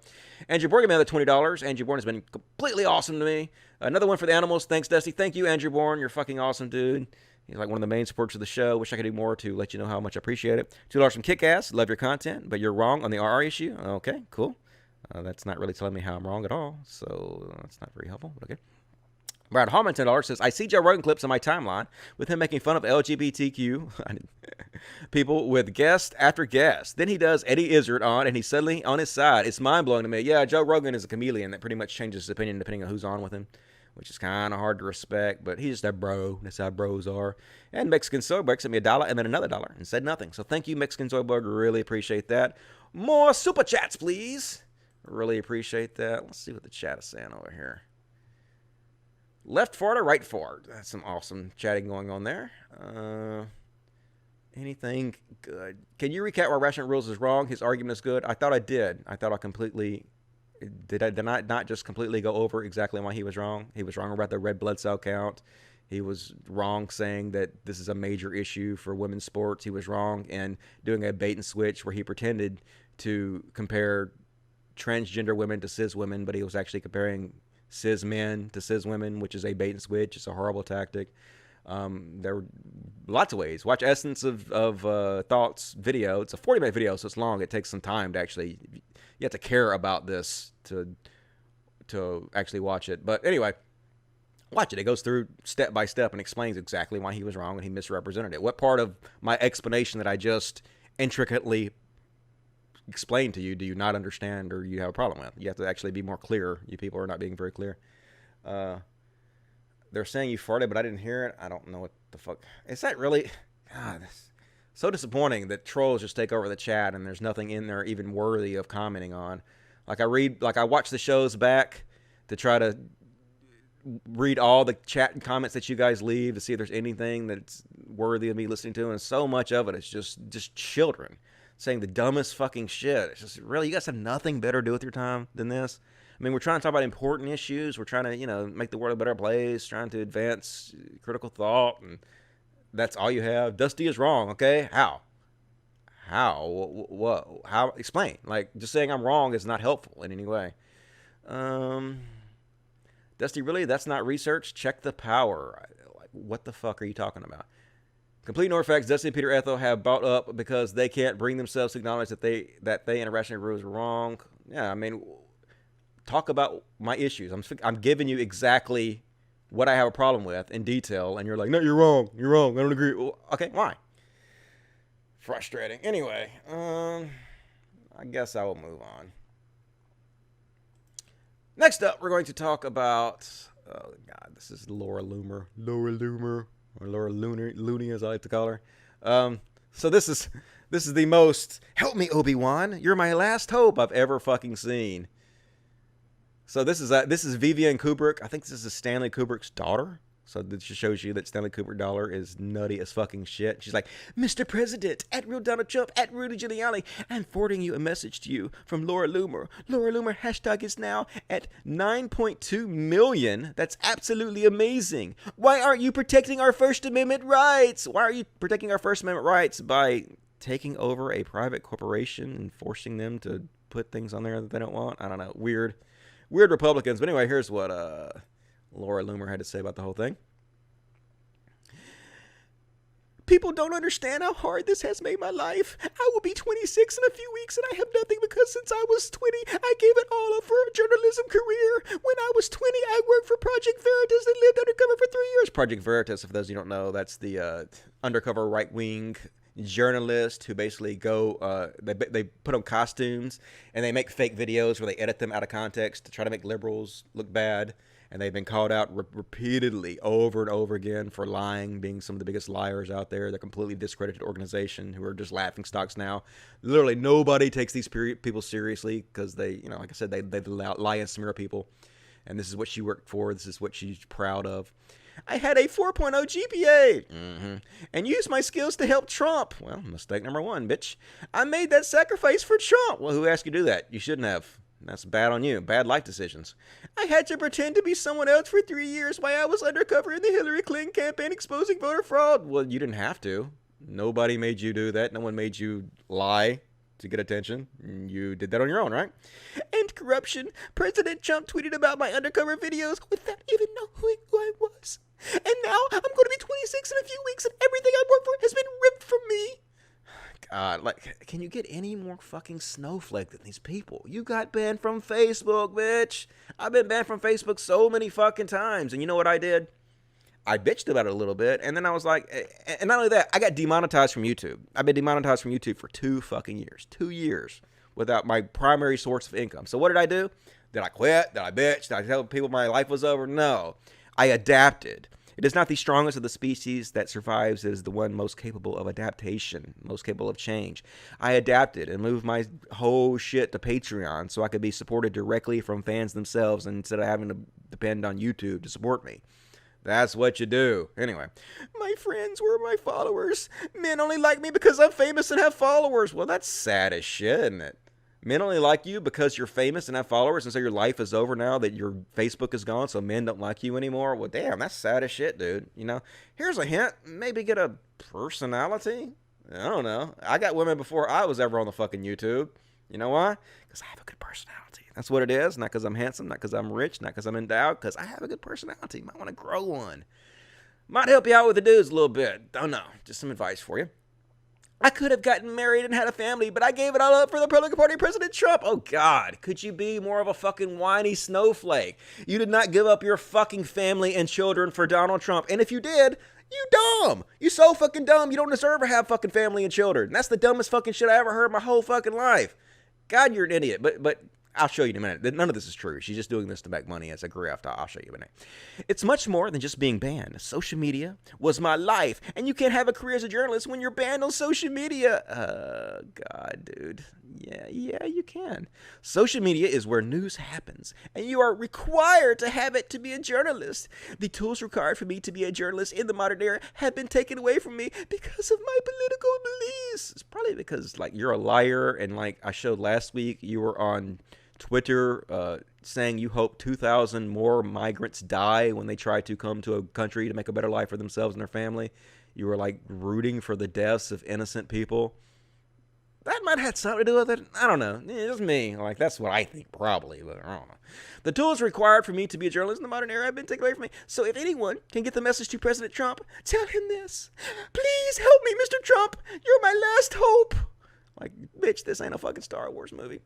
Andrew Bourne gave me another $20. Andrew Bourne has been completely awesome to me. Another one for the animals. Thanks, Dusty. Thank you, Andrew Bourne. You're fucking awesome, dude. He's like one of the main supporters of the show. Wish I could do more to let you know how much I appreciate it. $2 from Kickass. Love your content, but you're wrong on the RR issue. Okay, cool. That's not really telling me how I'm wrong at all, so that's not very helpful, but okay. Brad Hallman, $10, says, I see Joe Rogan clips on my timeline with him making fun of LGBTQ people with guest after guest. Then he does Eddie Izzard on, and he's suddenly on his side. It's mind-blowing to me. Yeah, Joe Rogan is a chameleon that pretty much changes his opinion depending on who's on with him, which is kind of hard to respect, but he's just a bro. That's how bros are. And Mexican Soyberg sent me $1 and then another $1 and said nothing. So thank you, Mexican Soyberg. Really appreciate that. More super chats, please. Really appreciate that. Let's see what the chat is saying over here. Left fart or right fart? That's some awesome chatting going on there. Anything good? Can you recap why Rationality Rules is wrong? His argument is good. I thought I did. I thought I completely... Did I not just completely go over exactly why he was wrong? He was wrong about the red blood cell count. He was wrong saying that this is a major issue for women's sports. He was wrong in doing a bait and switch where he pretended to compare transgender women to cis women, but he was actually comparing cis men to cis women, which is a bait and switch. It's a horrible tactic. There were lots of ways. Watch Essence of Thoughts video. It's a 40-minute video, so it's long. It takes some time to actually... You have to care about this to actually watch it. But anyway, watch it. It goes through step by step and explains exactly why he was wrong and he misrepresented it. What part of my explanation that I just intricately explained to you do you not understand or you have a problem with? You have to actually be more clear. You people are not being very clear. They're saying you farted, but I didn't hear it. I don't know what the fuck. Is that really... God, this... So disappointing that trolls just take over the chat and there's nothing in there even worthy of commenting on. I watch the shows back to try to read all the chat and comments that you guys leave to see if there's anything that's worthy of me listening to, and so much of it is just children saying the dumbest fucking shit. It's just, really, you guys have nothing better to do with your time than this? I mean, we're trying to talk about important issues. We're trying to, make the world a better place, trying to advance critical thought, and that's all you have? Dusty is wrong, okay? How? What? How? Explain. Just saying I'm wrong is not helpful in any way. Dusty, really? That's not research? Check the power. What the fuck are you talking about? Complete Norfax, Dusty and Peter Ethel have bought up because they can't bring themselves to acknowledge that they and Rationality Rules are wrong. Yeah, I mean, talk about my issues. I'm giving you exactly what I have a problem with in detail, and you're like, no, you're wrong, I don't agree. Well, okay, why? Frustrating. Anyway, I guess I will move on. Next up, we're going to talk about, oh God, this is Laura Loomer, or Laura Looney, as I like to call her. So this is the most, help me, Obi-Wan, you're my last hope I've ever fucking seen. So this is Vivian Kubrick. I think this is Stanley Kubrick's daughter. So this just shows you that Stanley Kubrick's daughter is nutty as fucking shit. She's like, Mr. President, at Real Donald Trump, at Rudy Giuliani, I'm forwarding you a message to you from Laura Loomer. Laura Loomer hashtag is now at 9.2 million. That's absolutely amazing. Why aren't you protecting our First Amendment rights? Why are you protecting our First Amendment rights by taking over a private corporation and forcing them to put things on there that they don't want? I don't know. Weird Republicans. But anyway, here's what Laura Loomer had to say about the whole thing. People don't understand how hard this has made my life. I will be 26 in a few weeks and I have nothing because since I was 20, I gave it all up for a journalism career. When I was 20, I worked for Project Veritas and lived undercover for 3 years. Project Veritas, if those of you don't know, that's the undercover right-wing journalists who basically go, they put on costumes and they make fake videos where they edit them out of context to try to make liberals look bad. And they've been called out repeatedly over and over again for lying, being some of the biggest liars out there. They're completely discredited organization who are just laughing stocks now. Literally nobody takes these people seriously because they, you know, like I said, they lie and smear people. And this is what she worked for. This is what she's proud of. I had a 4.0 GPA and used my skills to help Trump. Well, mistake number one, bitch. I made that sacrifice for Trump. Well, who asked you to do that? You shouldn't have. That's bad on you. Bad life decisions. I had to pretend to be someone else for 3 years while I was undercover in the Hillary Clinton campaign exposing voter fraud. Well, you didn't have to. Nobody made you do that. No one made you lie to get attention. You did that on your own, right? And corruption. President Trump tweeted about my undercover videos without even knowing who I was. And now I'm going to be 26 in a few weeks and everything I worked for has been ripped from me. God, like, can you get any more fucking snowflake than these people? You got banned from Facebook, bitch. I've been banned from Facebook so many fucking times. And you know what I did? I bitched about it a little bit. And then I was like, and not only that, I got demonetized from YouTube. I've been demonetized from YouTube for 2 fucking years. 2 years without my primary source of income. So what did I do? Did I quit? Did I bitch? Did I tell people my life was over? No. I adapted. It is not the strongest of the species that survives. It is the one most capable of adaptation, most capable of change. I adapted and moved my whole shit to Patreon so I could be supported directly from fans themselves instead of having to depend on YouTube to support me. That's what you do. Anyway, my friends were my followers. Men only like me because I'm famous and have followers. Well, that's sad as shit, isn't it? Men only like you because you're famous and have followers, and so your life is over now that your Facebook is gone, so men don't like you anymore. Well, damn, that's sad as shit, dude. You know, here's a hint. Maybe get a personality. I don't know. I got women before I was ever on the fucking YouTube. You know why? Because I have a good personality. That's what it is. Not because I'm handsome, not because I'm rich, not because I'm endowed, because I have a good personality. Might want to grow one. Might help you out with the dudes a little bit. Don't know. Just some advice for you. I could have gotten married and had a family, but I gave it all up for the Republican Party President Trump. Oh, God. Could you be more of a fucking whiny snowflake? You did not give up your fucking family and children for Donald Trump. And if you did, you dumb. You so fucking dumb. You don't deserve to have fucking family and children. That's the dumbest fucking shit I ever heard in my whole fucking life. God, you're an idiot. But I'll show you in a minute. None of this is true. She's just doing this to make money as a grift. I'll show you in a minute. It's much more than just being banned. Social media was my life, and you can't have a career as a journalist when you're banned on social media. God, dude. Yeah, you can. Social media is where news happens, and you are required to have it to be a journalist. The tools required for me to be a journalist in the modern era have been taken away from me because of my political beliefs. It's probably because, like, you're a liar, and like I showed last week, you were on Twitter saying you hope 2,000 more migrants die when they try to come to a country to make a better life for themselves and their family. You were like rooting for the deaths of innocent people. That might have something to do with it. I don't know. It's just me. Like, that's what I think, probably, but I don't know. The tools required for me to be a journalist in the modern era have been taken away from me. So if anyone can get the message to President Trump, tell him this. Please help me, Mr. Trump. You're my last hope. Like, bitch, this ain't a fucking Star Wars movie.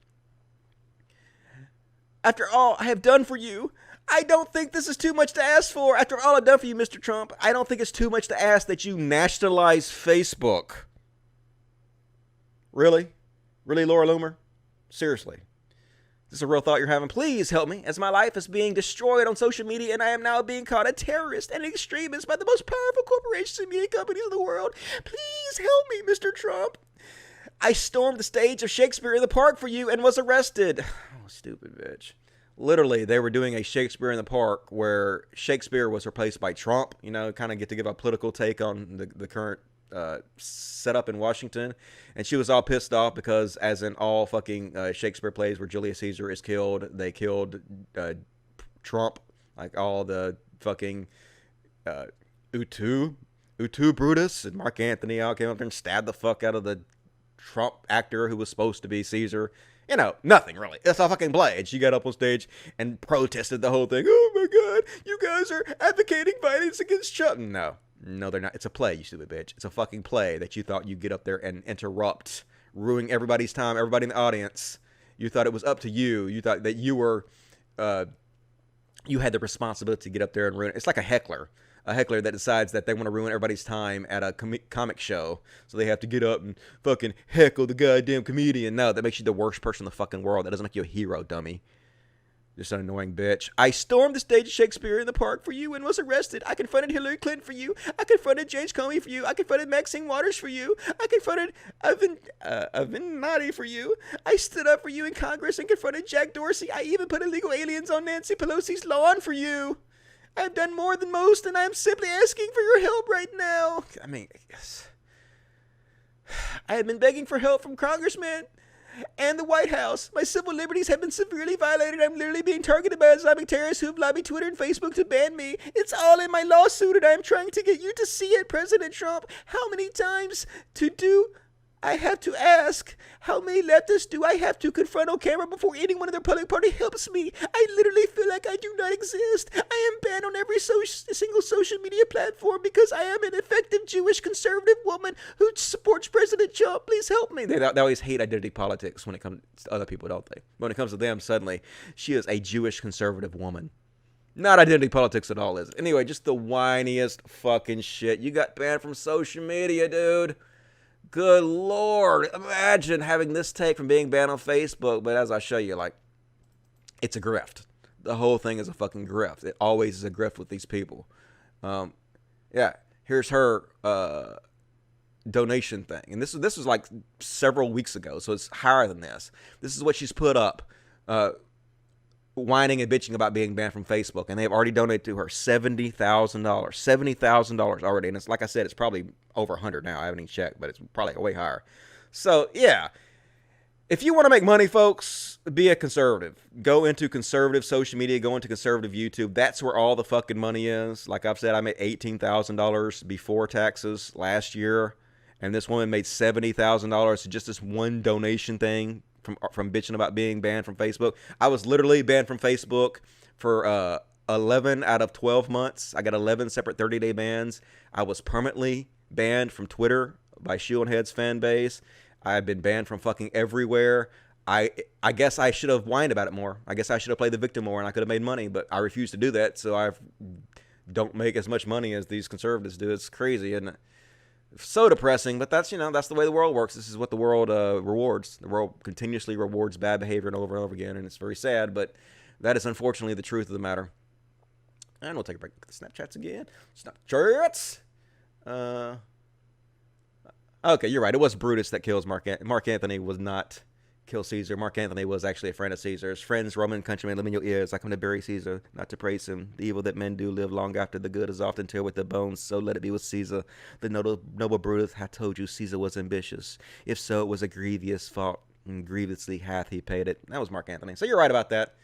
After all I have done for you, I don't think this is too much to ask for. After all I've done for you, Mr. Trump, I don't think it's too much to ask that you nationalize Facebook. Really? Really, Laura Loomer? Seriously. Is this a real thought you're having? Please help me, as my life is being destroyed on social media and I am now being called a terrorist and an extremist by the most powerful corporations and media companies in the world. Please help me, Mr. Trump. I stormed the stage of Shakespeare in the Park for you and was arrested. Oh, stupid bitch. Literally, they were doing a Shakespeare in the Park where Shakespeare was replaced by Trump, you know, kind of get to give a political take on the current setup in Washington. And she was all pissed off because, as in all fucking Shakespeare plays where Julius Caesar is killed, they killed Trump. Like all the fucking Utu Brutus and Mark Antony all came up there and stabbed the fuck out of the Trump actor who was supposed to be Caesar. You know, nothing really. It's a fucking play. And she got up on stage and protested the whole thing. Oh my God, you guys are advocating violence against Trump. No, they're not. It's a play, you stupid bitch. It's a fucking play that you thought you'd get up there and interrupt, ruining everybody's time, everybody in the audience. You thought it was up to you. You thought that you were, you had the responsibility to get up there and ruin it. It's like a heckler that decides that they want to ruin everybody's time at a comic show, so they have to get up and fucking heckle the goddamn comedian. No, that makes you the worst person in the fucking world. That doesn't make you a hero, dummy. Just an annoying bitch. I stormed the stage of Shakespeare in the Park for you and was arrested. I confronted Hillary Clinton for you. I confronted James Comey for you. I confronted Maxine Waters for you. I confronted Avenatti for you. I stood up for you in Congress and confronted Jack Dorsey. I even put illegal aliens on Nancy Pelosi's lawn for you. I've done more than most, and I'm simply asking for your help right now. I mean, yes. I have been begging for help from congressmen and the White House. My civil liberties have been severely violated. I'm literally being targeted by Islamic terrorists who've lobbied Twitter and Facebook to ban me. It's all in my lawsuit, and I'm trying to get you to see it, President Trump. How many times I have to ask? How many leftists do I have to confront on camera before any one of their public party helps me? I literally feel like I do not exist. I am banned on every single social media platform because I am an effective Jewish conservative woman who supports President Trump. Please help me. They always hate identity politics when it comes to other people, don't they? When it comes to them, suddenly, she is a Jewish conservative woman. Not identity politics at all, is it? Anyway, just the whiniest fucking shit. You got banned from social media, dude. Good Lord. Imagine having this take from being banned on Facebook, but as I show you, like, it's a grift. The whole thing is a fucking grift. It always is a grift with these people. Yeah, here's her donation thing. And this was like several weeks ago, so it's higher than this. This is what she's put up, whining and bitching about being banned from Facebook, and they have already donated to her $70,000. $70,000 already, and it's like I said, it's probably over 100 now. I haven't even checked, but it's probably way higher. So yeah, if you want to make money, folks, be a conservative. Go into conservative social media. Go into conservative YouTube. That's where all the fucking money is. Like I've said, I made $18,000 before taxes last year, and this woman made $70,000 to just this one donation thing. From bitching about being banned from Facebook. I was literally banned from Facebook for 11 out of 12 months. I got 11 separate 30-day bans. I was permanently banned from Twitter by Shoe and Head's fan base. I've been banned from fucking everywhere. I guess I should have whined about it more. I guess I should have played the victim more, and I could have made money, but I refuse to do that, so I don't make as much money as these conservatives do. It's crazy, and so depressing, but that's, that's the way the world works. This is what the world rewards. The world continuously rewards bad behavior over and over again, and it's very sad, but that is unfortunately the truth of the matter. And we'll take a break. Look at the Snapchats again. Snapchats! Okay, you're right. It was Brutus that kills Mark Anthony was not kill Caesar. Mark Anthony was actually a friend of Caesar's. Friends, Roman countrymen, live in your ears. I come to bury Caesar, not to praise him. The evil that men do live long after the good is often tear with the bones, so let it be with Caesar. The noble Brutus hath told you Caesar was ambitious. If so, it was a grievous fault, and grievously hath he paid it. That was Mark Anthony. So you're right about that.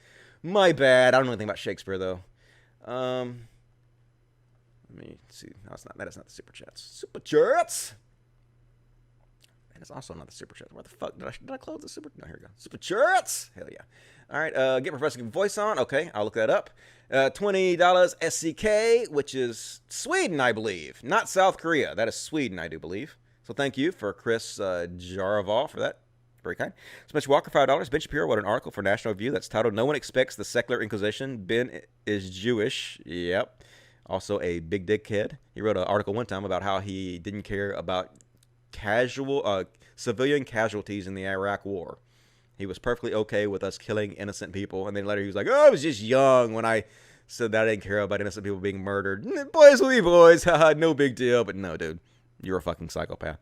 My bad. I don't know anything about Shakespeare, though. Let me see. No, it's not. That is not the Super Chats. Super Chats! It's also not the Super Chat. Where the fuck? Did I close the Super? No, here we go. Super Chats! Hell yeah. All right, get Professor Voice on. Okay, I'll look that up. $20 SCK, which is Sweden, I believe. Not South Korea. That is Sweden, I do believe. So thank you for Chris Jaraval for that. Very kind. Spencer Walker, $5. Ben Shapiro wrote an article for National Review that's titled, No One Expects the Secular Inquisition. Ben is Jewish. Yep. Also a big dick kid. He wrote an article one time about how he didn't care about civilian casualties in the Iraq War. He was perfectly okay with us killing innocent people, and then later he was like, I was just young when I said that I didn't care about innocent people being murdered. Boys will be boys, haha, no big deal. But no, dude, you're a fucking psychopath.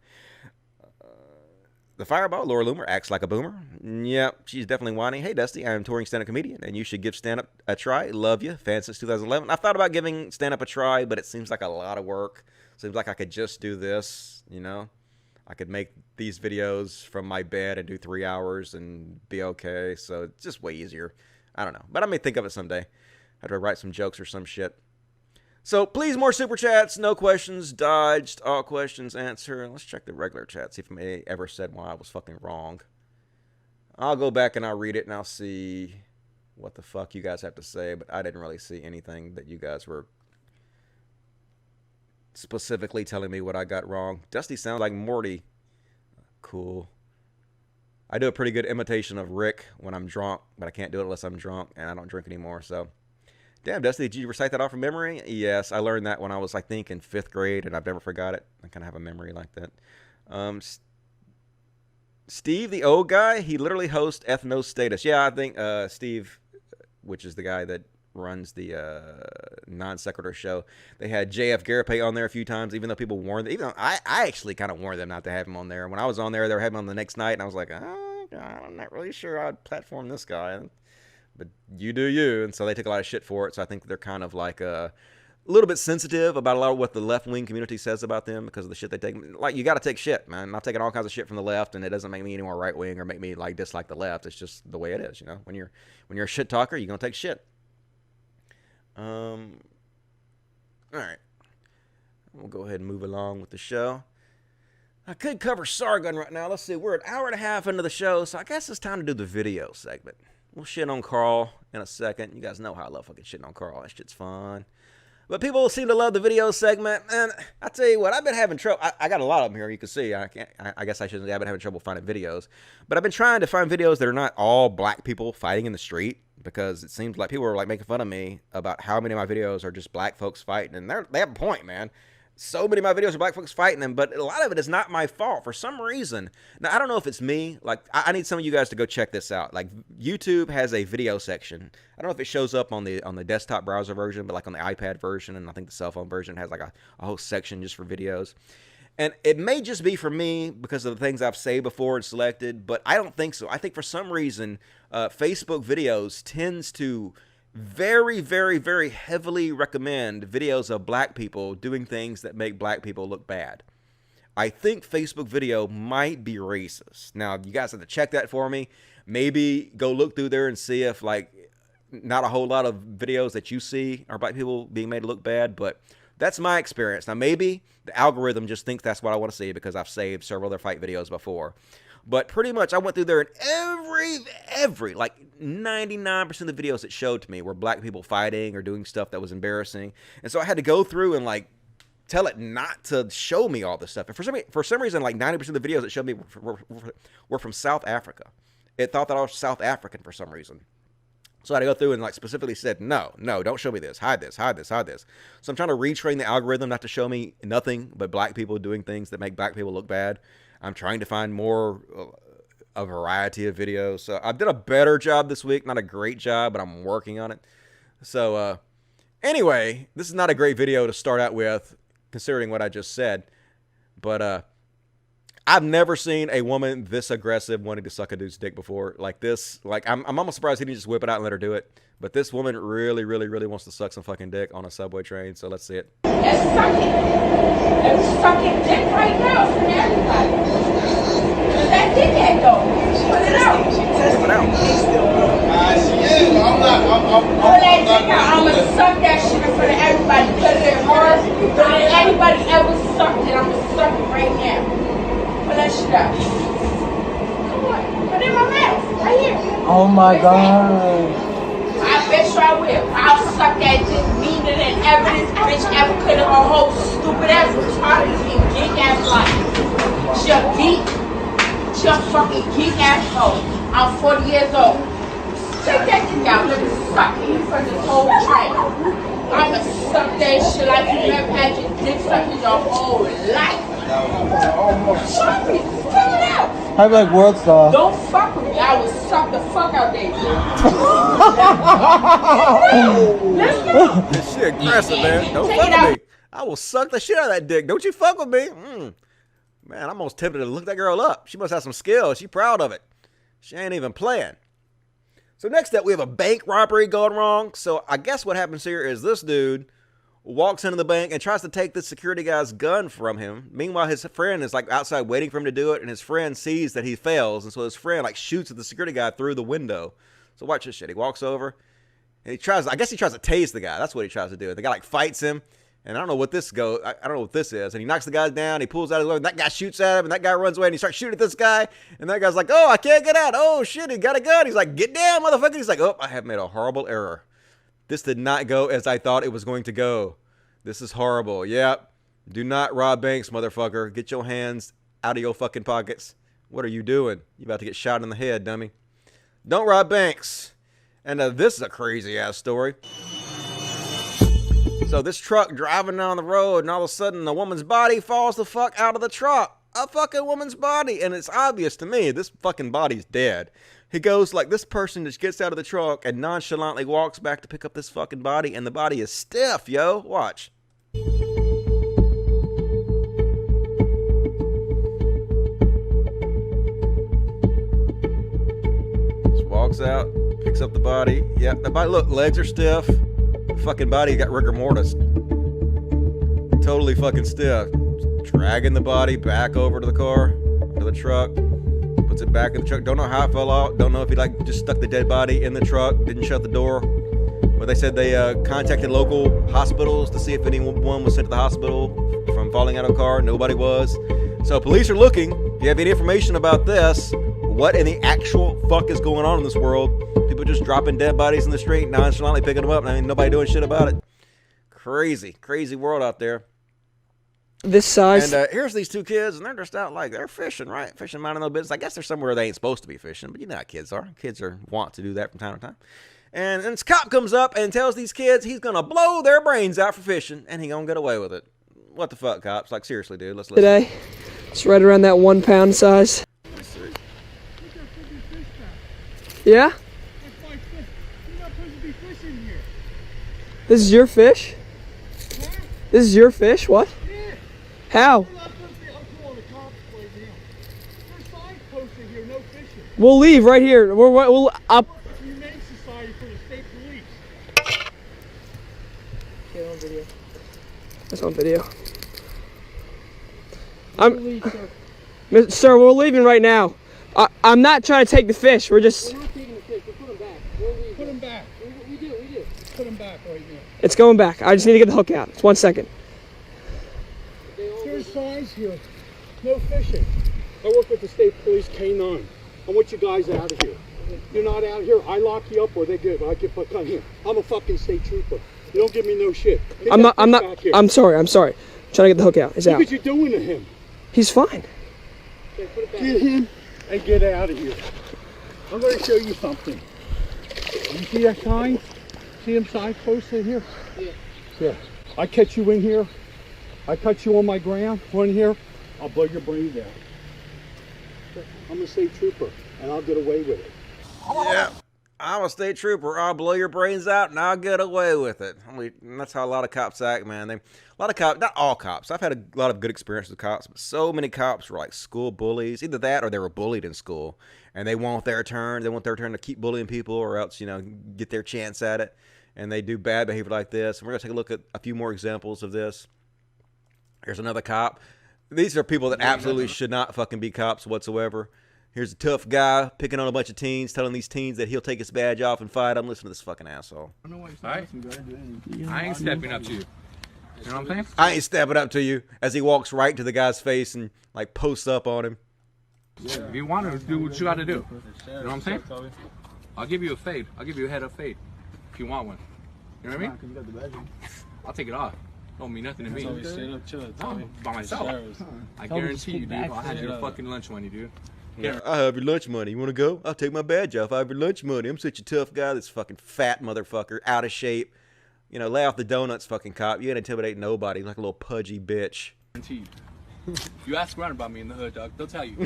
The Fireball, Laura Loomer, acts like a boomer. Yep, she's definitely whiny. Hey, Dusty, I am touring stand-up comedian, and you should give stand-up a try. Love you. Fan since 2011. I thought about giving stand-up a try, but it seems like a lot of work. Seems like I could just do this, I could make these videos from my bed and do 3 hours and be okay. So it's just way easier. I don't know. But I may think of it someday. I have to write some jokes or some shit. So please, more super chats. No questions dodged. All questions answered. Let's check the regular chat. See if I ever said why I was fucking wrong. I'll go back and I'll read it and I'll see what the fuck you guys have to say. But I didn't really see anything that you guys were specifically telling me what I got wrong. Dusty sounds like Morty. Cool. I do a pretty good imitation of Rick when I'm drunk, but I can't do it unless I'm drunk, and I don't drink anymore, so. Damn, Dusty, did you recite that off from memory? Yes, I learned that when I was, I think, in 5th grade, and I've never forgot it. I kind of have a memory like that. Steve, the old guy, he literally hosts Ethno Status. Yeah, I think Steve which is the guy that runs the Non Sequitur show. They had JF Garapay on there a few times, even though people warned them. Even though I actually kind of warned them not to have him on there. When I was on there, they were having him on the next night, and I was like, I'm not really sure I'd platform this guy. But you do you. And so they took a lot of shit for it. So I think they're kind of like a little bit sensitive about a lot of what the left-wing community says about them because of the shit they take. Like, you got to take shit, man. I'm taking all kinds of shit from the left, and it doesn't make me any more right-wing or make me like dislike the left. It's just the way it is, you know. When you're a shit talker, you're gonna take shit. All right, we'll go ahead and move along with the show. I could cover Sargon right now. Let's see, we're an hour and a half into the show, so I guess it's time to do the video segment. We'll shit on Carl in a second. You guys know how I love fucking shitting on Carl. That shit's fun. But people seem to love the video segment, and I tell you what, I've been having trouble. I got a lot of them here. You can see. I guess I shouldn't say I've been having trouble finding videos, but I've been trying to find videos that are not all black people fighting in the street, because it seems like people are like making fun of me about how many of my videos are just black folks fighting, and they have a point, man. So many of my videos are black folks fighting them, but a lot of it is not my fault for some reason. Now, I don't know if it's me. Like, I need some of you guys to go check this out. Like, YouTube has a video section. I don't know if it shows up on the desktop browser version, but like on the iPad version, and I think the cell phone version has like a whole section just for videos. And it may just be for me because of the things I've saved before and selected, but I don't think so. I think for some reason, Facebook videos tends to very, very, very heavily recommend videos of black people doing things that make black people look bad. I think Facebook video might be racist. Now, you guys have to check that for me. Maybe go look through there and see if, like, not a whole lot of videos that you see are black people being made to look bad, but that's my experience. Now, maybe the algorithm just thinks that's what I want to see because I've saved several other fight videos before. But pretty much I went through there, and every like 99% of the videos it showed to me were black people fighting or doing stuff that was embarrassing. And so I had to go through and like tell it not to show me all this stuff. And for some reason, like 90% of the videos it showed me were from South Africa. It thought that I was South African for some reason. So I had to go through and like specifically said, no, don't show me this. Hide this. So I'm trying to retrain the algorithm not to show me nothing but black people doing things that make black people look bad. I'm trying to find more a variety of videos. So I did a better job this week. Not a great job, but I'm working on it. So anyway, this is not a great video to start out with, considering what I just said. But I've never seen a woman this aggressive wanting to suck a dude's dick before. Like this. Like I'm almost surprised he didn't just whip it out and let her do it. But this woman really, really, really wants to suck some fucking dick on a subway train. So let's see it. It's sucking. It's sucking dick right now for everybody. Put that dick in though. Put it out. Put it out. Pull that dick out. I'm gonna suck that shit in front of everybody. Because it's hard. But if anybody ever sucked it, I'm gonna suck it right now. Pull that shit out. Come on. Put it in my mouth. Right here. Oh my God. I bet you I will. I'll suck that dick meaner than ever this bitch ever could have. Her whole stupid ass retarded and geek ass life. She a geek. She a fucking geek ass hoe. I'm 40 years old. Take that dick out. Let me suck it in front of this whole train. I'ma suck that shit like you never had your dick sucked in your whole life. Suck it. Take it out. I'm like World Star. Don't fuck with me. I will suck the fuck out there. Listen. This shit aggressive, man. Don't fuck with me. I will suck the shit out of that dick. Don't you fuck with me. Man, I'm almost tempted to look that girl up. She must have some skill. She's proud of it. She ain't even playing. So next up, we have a bank robbery going wrong. So I guess what happens here is this dude walks into the bank and tries to take this security guy's gun from him. Meanwhile, his friend is like outside waiting for him to do it, and his friend sees that he fails, and so his friend like shoots at the security guy through the window. So watch this shit. He walks over and he tries to tase the guy. That's what he tries to do. The guy like fights him, and I don't know what this is. And he knocks the guy down, he pulls out his weapon, that guy shoots at him, and that guy runs away, and he starts shooting at this guy, and that guy's like, oh, I can't get out. Oh shit, he got a gun. He's like, get down, motherfucker. He's like, oh, I have made a horrible error. This did not go as I thought it was going to go. This is horrible. Yep. Do not rob banks, motherfucker. Get your hands out of your fucking pockets. What are you doing? You about to get shot in the head, dummy. Don't rob banks. And this is a crazy ass story. So this truck driving down the road, and all of a sudden a woman's body falls the fuck out of the truck. A fucking woman's body. And it's obvious to me, this fucking body's dead. He goes like, this person just gets out of the truck and nonchalantly walks back to pick up this fucking body, and the body is stiff, yo. Watch. Just walks out, picks up the body. Yeah, the body, look, legs are stiff. The fucking body got rigor mortis. Totally fucking stiff. Dragging the body back over to the car, to the truck. Puts it back in the truck. Don't know how it fell out. Don't know if he like just stuck the dead body in the truck, didn't shut the door. But they said they contacted local hospitals to see if anyone was sent to the hospital from falling out of a car. Nobody was. So police are looking. If you have any information about this, what in the actual fuck is going on in this world? People just dropping dead bodies in the street, nonchalantly picking them up. I mean, nobody doing shit about it. Crazy, crazy world out there. This size. And here's these two kids, and they're just out like they're fishing, right? Fishing, minding their business. I guess they're somewhere they ain't supposed to be fishing, but you know how kids are. Kids want to do that from time to time. And this cop comes up and tells these kids he's gonna blow their brains out for fishing, and he gonna get away with it. What the fuck, cops? Like seriously, dude. Let's listen. Today, it's right around that 1 pound size. Let's see. Yeah. This is your fish? This is your fish? What? How? We'll leave right here. We'll up. Humane Society for the State Police. Okay, on video. That's on video. Sir, we're leaving right now. I'm not trying to take the fish. We're just. We're not taking the fish. We're putting them back. Put them back. We do. Put them back right now. It's going back. I just need to get the hook out. It's 1 second. Here's signs here. No fishing. I work with the State Police K9. I want you guys out of here. You're not out here. I lock you up or they get. I get come here. I'm a fucking state trooper. You don't give me no shit. I'm not. I'm sorry. I'm sorry. I'm trying to get the hook out. It's out. Look what you're doing to him. He's fine. Get him and get out of here. I'm going to show you something. You see that sign? See them signposts in here? Yeah. Yeah. I catch you in here. I cut you on my ground. One here. I'll blow your brains out. I'm a state trooper, and I'll get away with it. Yeah, I'm a state trooper. I'll blow your brains out, and I'll get away with it. I mean, that's how a lot of cops act, man. A lot of cops, not all cops. I've had a lot of good experiences with cops, but so many cops were like school bullies. Either that, or they were bullied in school, and they want their turn. They want their turn to keep bullying people, or else get their chance at it. And they do bad behavior like this. And we're gonna take a look at a few more examples of this. Here's another cop. These are people that absolutely should not fucking be cops whatsoever. Here's a tough guy picking on a bunch of teens, telling these teens that he'll take his badge off and fight them. Listen to this fucking asshole. I ain't stepping up to you. You know what I'm saying? I ain't stepping up to you, as he walks right to the guy's face and like posts up on him. Yeah, if you want to do what you got to do. You know what I'm saying? I'll give you a fade. I'll give you a head up fade if you want one. You know what I mean? I'll take it off. Don't mean nothing to me. I'm by myself. I guarantee you, dude. I'll have your fucking lunch money, dude. Yeah, I have your lunch money. You want to go? I'll take my badge off. I have your lunch money. I'm such a tough guy. This fucking fat motherfucker, out of shape. Lay off the donuts, fucking cop. You ain't intimidating nobody. Like a little pudgy bitch. You ask around about me in the hood, dog. They'll tell you.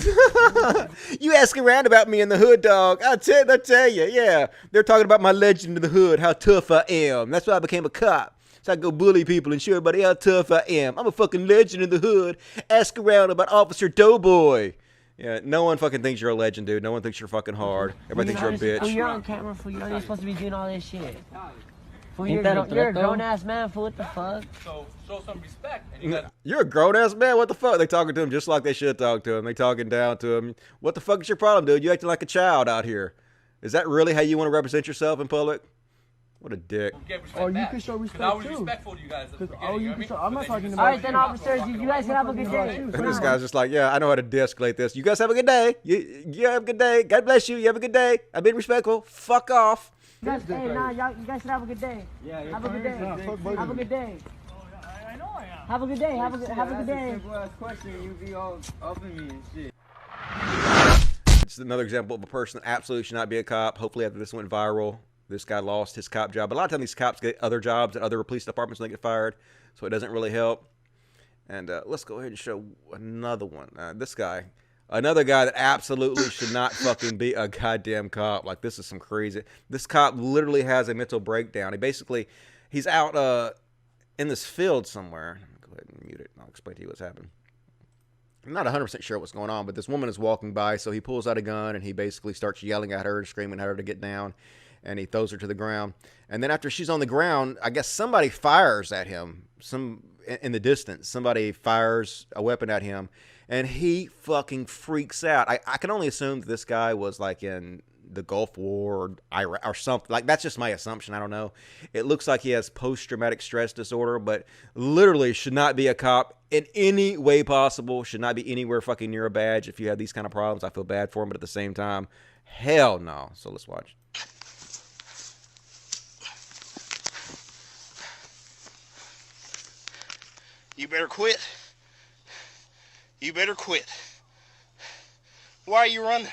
You ask around about me in the hood, dog. They'll tell you. Yeah, they're talking about my legend in the hood, how tough I am. That's why I became a cop. So I go bully people and show everybody how tough I am. I'm a fucking legend in the hood. Ask around about Officer Doughboy. Yeah, no one fucking thinks you're a legend, dude. No one thinks you're fucking hard. Everybody thinks you're a bitch. You're on camera, fool. You're not supposed to be doing all this shit. Fool, you're a grown-ass man, fool. What the fuck? So show some respect. You're a grown-ass man? What the fuck? They talking to him just like they should talk to him. They talking down to him. What the fuck is your problem, dude? You acting like a child out here. Is that really how you want to represent yourself in public? What a dick. Oh, you can show respect, I was respectful to you guys. Oh, you can show. I'm not talking about. All right, then, officers, you guys can have a good day. And this guy's just like, yeah, I know how to de-escalate this. You guys have a good day. You have a good day. God bless you. You have a good day. I've been respectful. Fuck off. You guys, hey, you guys should have a good day. Yeah, have a good day. Have a good day. I know I am. Have a good day. Have a good day. Simple ass question. You be all up in me and shit. It's another example of a person that absolutely should not be a cop. Hopefully after this went viral, this guy lost his cop job. But a lot of times these cops get other jobs at other police departments when they get fired, so it doesn't really help. And let's go ahead and show another one. This guy, Another guy that absolutely should not fucking be a goddamn cop. Like, this is some crazy. This cop literally has a mental breakdown. He's out in this field somewhere. Go ahead and mute it. I'll explain to you what's happening. I'm not 100% sure what's going on, but this woman is walking by, so he pulls out a gun, and he basically starts yelling at her and screaming at her to get down, and he throws her to the ground. And then after she's on the ground, I guess somebody fires at him. In the distance, somebody fires a weapon at him, and he fucking freaks out. I can only assume that this guy was like in the Gulf War or Iraq or something. Like, that's just my assumption. I don't know. It looks like he has post-traumatic stress disorder, but literally should not be a cop in any way possible. Should not be anywhere fucking near a badge. If you have these kind of problems, I feel bad for him, but at the same time, hell no. So let's watch. You better quit. You better quit. Why are you running?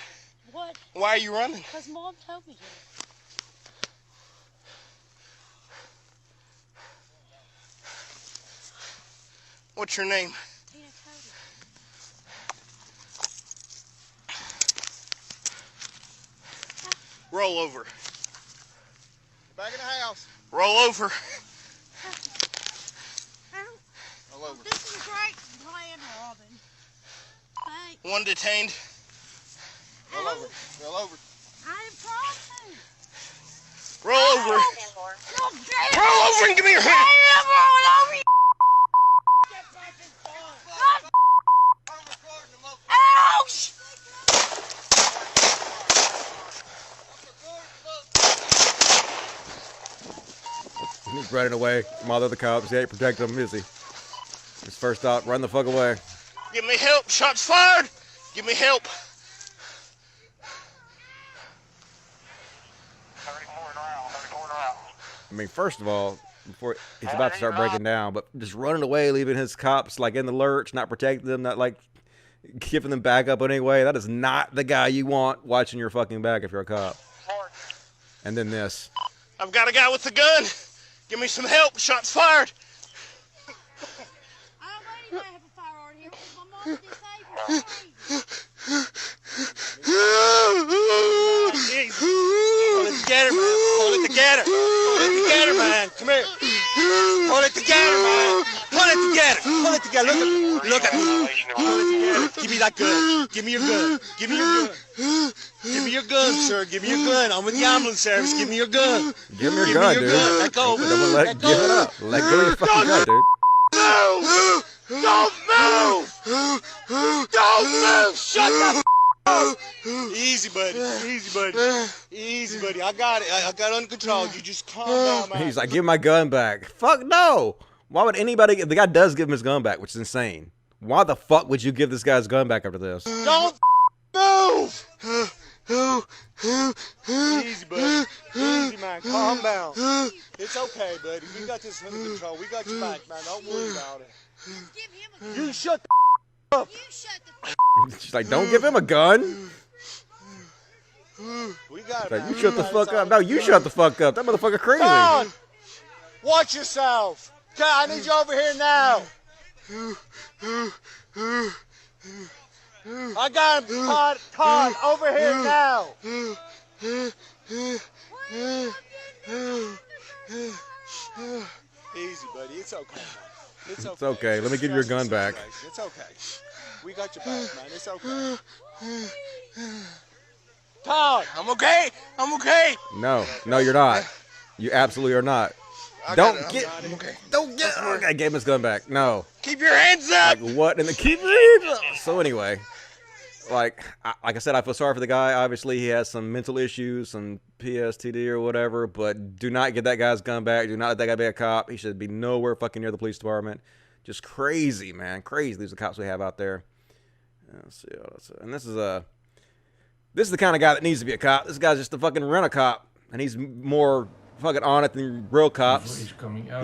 What? Why are you running? Because Mom told me to. What's your name? Roll over. Back in the house. Roll over. Roll over. This is a great plan, Robin. Thanks. One detained. Roll over. Roll over. I am trying to. Roll over. Roll over and give me your hand. Roll over. Ouch! He's running away from all the other cops. He ain't protecting them, is he? His first thought, run the fuck away. Give me help. Shots fired. Give me help. I mean, first of all, before he's about to start breaking down, but just running away, leaving his cops like in the lurch, not protecting them, not like giving them backup in any way. That is not the guy you want watching your fucking back if you're a cop. And then this. I've got a guy with a gun. Give me some help. Shots fired. I already have a firearm here because my mom's disabled. Hold it together, man. Hold it together. Hold it together, man. Come here. Hold it together, man. Hold it together. Hold it together. Look at me. Hold it together. Give me that gun. Give me your gun. Give me your gun. Give me your gun, sir. Give me your gun. I'm with the ambulance service. Give me your gun. Give me your gun, dude. Let go. Give it up. Let go of your fucking gun, dude. Move! Don't move! Don't move! Shut the up! Easy, buddy. Easy, buddy. Easy, buddy. I got it. I got it under control. You just calm down, man. He's like, give my gun back. Fuck no. Why would anybody? The guy does give him his gun back, which is insane. Why the fuck would you give this guy's gun back after this? Don't move! Easy, buddy. Easy, man. Calm down. It's okay, buddy. We got this under control. We got your back, man. Don't worry about it. You shut the up. You shut the She's like, don't give him a gun. We got it, Like, man. you shut the fuck up. No, you shut the fuck up. That motherfucker crazy. Come on. Watch yourself. Okay, I need you over here now. I got him, Todd, over here now. Easy, buddy. It's okay. It's okay. Let me give you your gun back. It's okay. We got your back, man. It's okay. Todd, I'm okay. I'm okay. No, you're not. You absolutely are not. Don't get. Okay, I gave him his gun back. No. Keep your hands up. Like what? And the keep your hands up. So anyway, like I said, I feel sorry for the guy. Obviously, he has some mental issues, some PSTD or whatever. But do not get that guy's gun back. Do not let that guy be a cop. He should be nowhere fucking near the police department. Just crazy, man. Crazy. These are the cops we have out there. Let's see. And this is the kind of guy that needs to be a cop. This guy's just a fucking rent-a-cop, and he's more fucking on it than real cops. He's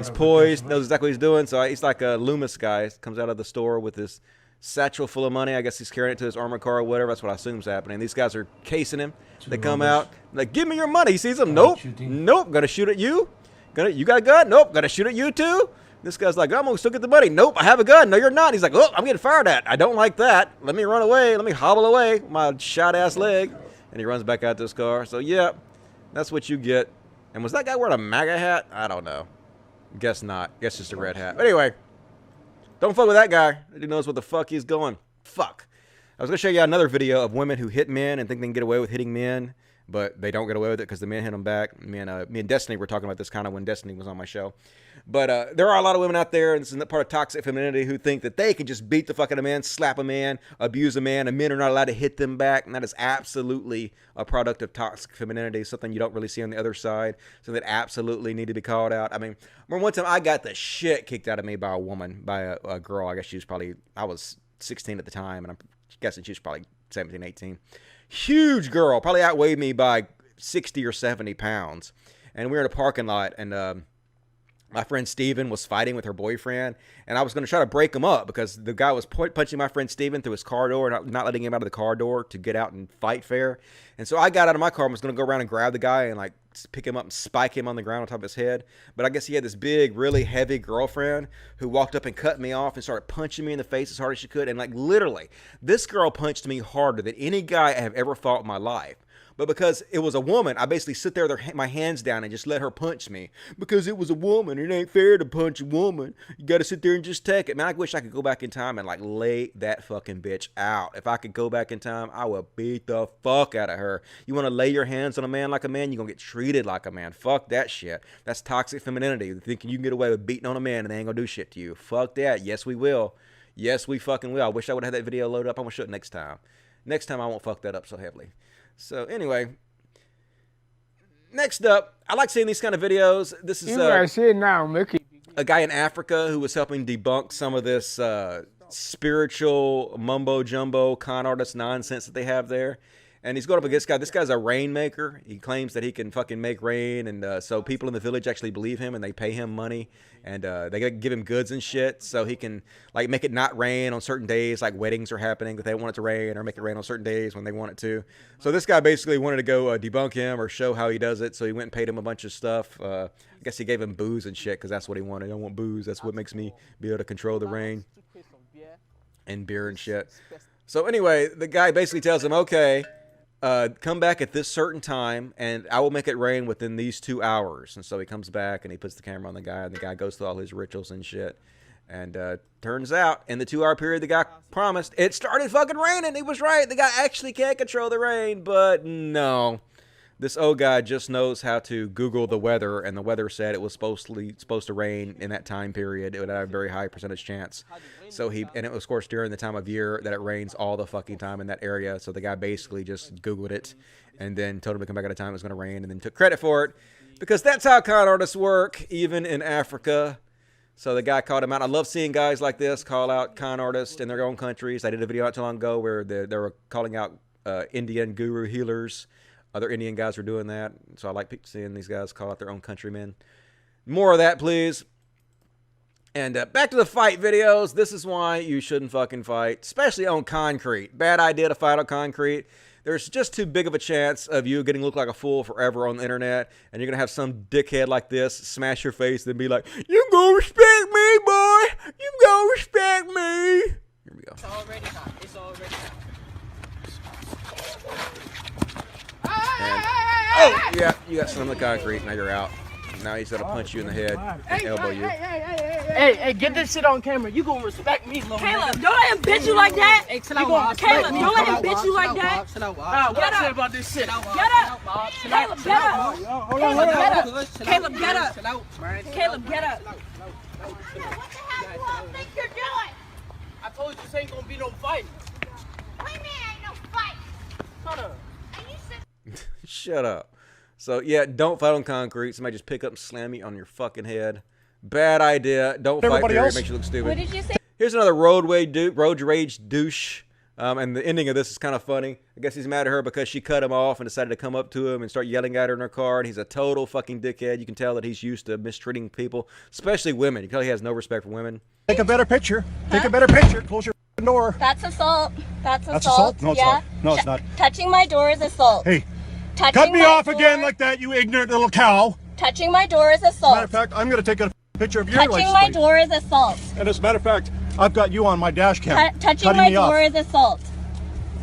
poised, knows exactly what he's doing. So he's like a Loomis guy. Comes out of the store with his satchel full of money. I guess he's carrying it to his armored car or whatever. That's what I assume is happening. These guys are casing him. They come out, like, give me your money. He sees them. Nope. Gonna shoot at you. You got a gun? Nope. Gonna shoot at you too. This guy's like, I'm gonna still get the money. Nope, I have a gun. No, you're not. He's like, oh, I'm getting fired at. I don't like that. Let me run away. Let me hobble away with my shot-ass leg. And he runs back out to his car. So, yeah, that's what you get. And was that guy wearing a MAGA hat? I don't know. Guess not. Guess just a red hat. But anyway, don't fuck with that guy. He knows what the fuck he's going. Fuck. I was going to show you another video of women who hit men and think they can get away with hitting men, but they don't get away with it because the men hit them back. Me and Destiny were talking about this kind of when Destiny was on my show. But there are a lot of women out there, and this is part of toxic femininity, who think that they can just beat the fuck out of a man, slap a man, abuse a man, and men are not allowed to hit them back. And that is absolutely a product of toxic femininity, something you don't really see on the other side, something that absolutely need to be called out. I mean, remember one time I got the shit kicked out of me by a woman, by a girl. I guess she was probably, I was 16 at the time, and I'm guessing she was probably 17, 18. Huge girl, probably outweighed me by 60 or 70 pounds. And we were in a parking lot, and my friend Steven was fighting with her boyfriend, and I was going to try to break him up because the guy was punching my friend Steven through his car door and not letting him out of the car door to get out and fight fair. And so I got out of my car and was going to go around and grab the guy and like pick him up and spike him on the ground on top of his head. But I guess he had this big, really heavy girlfriend who walked up and cut me off and started punching me in the face as hard as she could. And like literally, this girl punched me harder than any guy I have ever fought in my life. But because it was a woman, I basically sit there with my hands down and just let her punch me. Because it was a woman. It ain't fair to punch a woman. You got to sit there and just take it. Man, I wish I could go back in time and like lay that fucking bitch out. If I could go back in time, I would beat the fuck out of her. You want to lay your hands on a man like a man, you're going to get treated like a man. Fuck that shit. That's toxic femininity. Thinking you can get away with beating on a man and they ain't going to do shit to you. Fuck that. Yes, we will. Yes, we fucking will. I wish I would have had that video loaded up. I'm going to show it next time. Next time I won't fuck that up so heavily. So anyway, next up, I like seeing these kind of videos. This is a guy in Africa who was helping debunk some of this spiritual mumbo jumbo con artist nonsense that they have there. And he's going up against this guy. This guy's a rainmaker. He claims that he can fucking make rain. And so people in the village actually believe him and they pay him money. And they give him goods and shit so he can like make it not rain on certain days. Like weddings are happening that they want it to rain, or make it rain on certain days when they want it to. So this guy basically wanted to go debunk him or show how he does it. So he went and paid him a bunch of stuff. I guess he gave him booze and shit because that's what he wanted. I want booze. That's what makes me be able to control the rain. And beer and shit. So anyway, the guy basically tells him, okay, come back at this certain time, and I will make it rain within these 2 hours. And so he comes back, and he puts the camera on the guy, and the guy goes through all his rituals and shit. And turns out, in the 2 hour period the guy promised, it started fucking raining. He was right. The guy actually can't control the rain, but no. This old guy just knows how to Google the weather, and the weather said it was supposed to rain in that time period. It would have a very high percentage chance. So and it was, of course, during the time of year that it rains all the fucking time in that area. So the guy basically just Googled it and then told him to come back at a time it was going to rain and then took credit for it. Because that's how con artists work, even in Africa. So the guy called him out. I love seeing guys like this call out con artists in their own countries. I did a video not too long ago where they were calling out Indian guru healers. Other Indian guys were doing that. So I like seeing these guys call out their own countrymen. More of that, please. And back to the fight videos. This is why you shouldn't fucking fight, especially on concrete. Bad idea to fight on concrete. There's just too big of a chance of you getting looked like a fool forever on the internet, and you're going to have some dickhead like this smash your face and be like, you gonna respect me, boy. You gonna respect me. Here we go. It's already hot. It's already hot. Oh, yeah, you got some of the concrete. Now you're out. Now he's gonna punch you in the head and elbow you. Hey, get this shit on camera. You gonna respect me, little Caleb, don't let him bitch you like that. Hey, Caleb, don't let him bitch you like that. What I say about this shit? Get up. Caleb, get up. Caleb, get up. Caleb, get up. What the hell you all think you're doing? I told you this ain't gonna be no fight. What do you mean ain't no fight? Shut up. Shut up. So, yeah, don't fight on concrete. Somebody just pick up and slam you on your fucking head. Bad idea. Don't fight there. It makes you look stupid. What did you say? Here's another road rage douche. And the ending of this is kind of funny. I guess he's mad at her because she cut him off and decided to come up to him and start yelling at her in her car. And he's a total fucking dickhead. You can tell that he's used to mistreating people, especially women. You can tell he has no respect for women. Take a better picture. Take a better picture. Close your door. That's assault. That's That's assault? No, it's not. No, it's not. Touching my door is assault. Hey, cut me off again like that, you ignorant little cow. Touching my door is assault. Matter of fact, I'm going to take a Picture of your Touching license my plate. door is assault. And as a matter of fact, I've got you on my dash cam. Touching my door is assault.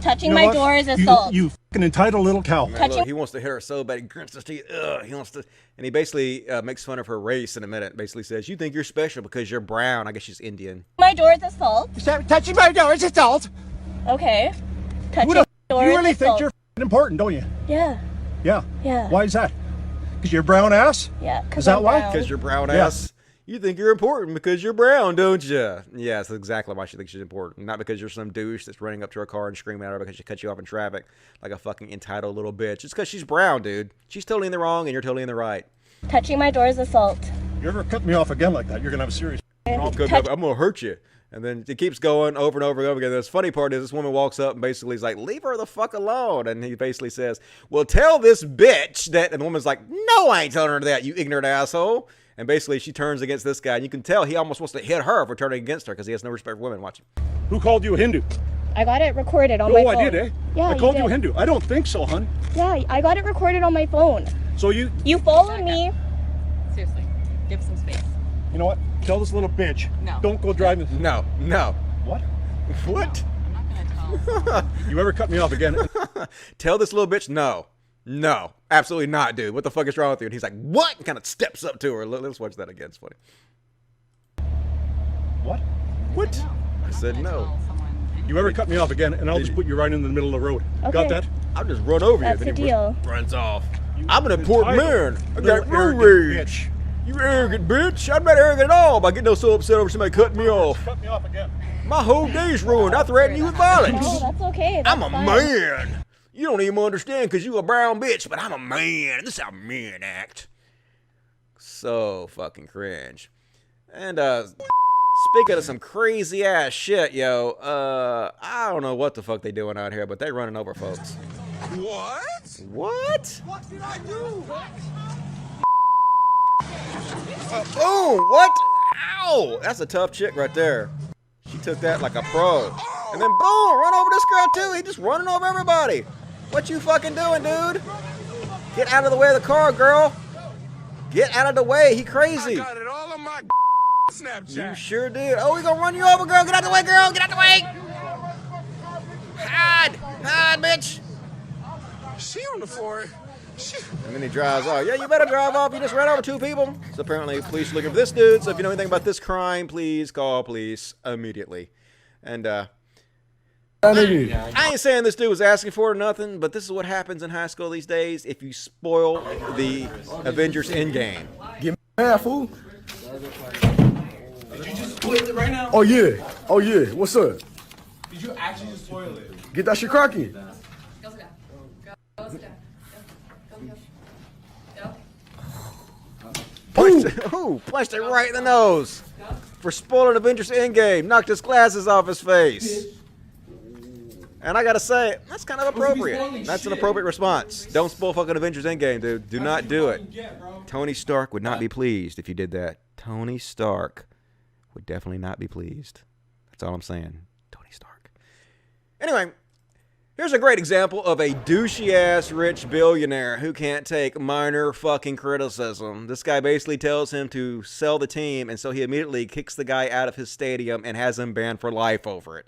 Touching my door is assault. You fucking entitled little cow. Man, look, he wants to hit her so bad, he grunts his teeth. Ugh, he wants to, and he basically makes fun of her race in a minute. Basically says, "You think you're special because you're brown." I guess she's Indian. My door is assault. Touching my door is assault. Okay. Touching Who the my door you is really assault. think you're fucking important, don't you? Yeah. Yeah. Yeah. Why is that? Because you're brown ass? Yeah. Is that why? Because you're brown Yeah. ass. You think you're important because you're brown, don't you? Yeah, that's exactly why she thinks she's important. Not because you're some douche that's running up to her car and screaming at her because she cut you off in traffic like a fucking entitled little bitch. It's because she's brown, dude. She's totally in the wrong and you're totally in the right. Touching my door is assault. You ever cut me off again like that, you're going to have a serious I'm going to hurt you. And then it keeps going over and over and over again. The funny part is this woman walks up and basically is like, "Leave her the fuck alone." And he basically says, "Well, tell this bitch that." And the woman's like, "No, I ain't telling her that, you ignorant asshole." And basically she turns against this guy. And you can tell he almost wants to hit her for turning against her because he has no respect for women. Watch him. Who called you a Hindu? I got it recorded on my phone. Oh, I did, eh? Yeah, I called you you a did. Hindu. I don't think so, hon. Yeah, I got it recorded on my phone. So you followed me. Seriously, give some space. You know what? Tell this little bitch. No. Don't go driving. No. What? What? I'm not gonna tell. You ever cut me off again? Tell this little bitch no. No. Absolutely not, dude. What the fuck is wrong with you? And he's like, "What?" And kind of steps up to her. Let's watch that again. It's funny. What? What? I said no. You ever cut me off again, and I'll just put you right in the middle of the road. Okay. Got that? I'll just run over That's you. the Then he deal. runs off. I'm an important man. I got Little road arrogant rage. bitch. You arrogant bitch. I'm not arrogant at all by getting so upset over somebody cutting me off. Cut me off again. My whole day's ruined. I threaten you with violence. No, that's okay. I'm That's a fine. man. You don't even understand because you a brown bitch, but I'm a man. This is how men act. So fucking cringe. And speaking of some crazy ass shit, yo, I don't know what the fuck they doing out here, but they running over folks. What? What? What did I do? Boom! What? Ow! That's a tough chick right there. She took that like a pro. And then boom! Run over this girl too. He just running over everybody. What you fucking doing, dude? Get out of the way of the car, girl. Get out of the way. He crazy. I got it all on my Snapchat. You sure did. Oh, he gonna run you over, girl. Get out the way, girl. Get out the way. Hide. Hide, bitch. She on the floor. And then he drives off. Yeah, you better drive off. You just ran over two people. So apparently police are looking for this dude. So if you know anything about this crime, please call police immediately. And I ain't saying this dude was asking for it or nothing, but this is what happens in high school these days if you spoil the Avengers Endgame. Give me half, fool. Did you just spoil it right now? Oh yeah. Oh yeah. What's up? Did you actually just spoil it? Get that shit cracking. Go sit down. Go sit down. Go. Punched it right in the nose for spoiling Avengers Endgame. Knocked his glasses off his face. And I gotta say, that's kind of appropriate. That's an appropriate response. Don't spoil fucking Avengers Endgame, dude. Do not do it. Tony Stark would not be pleased if you did that. Tony Stark would definitely not be pleased. That's all I'm saying. Tony Stark. Anyway, here's a great example of a douchey-ass rich billionaire who can't take minor fucking criticism. This guy basically tells him to sell the team, and so he immediately kicks the guy out of his stadium and has him banned for life over it.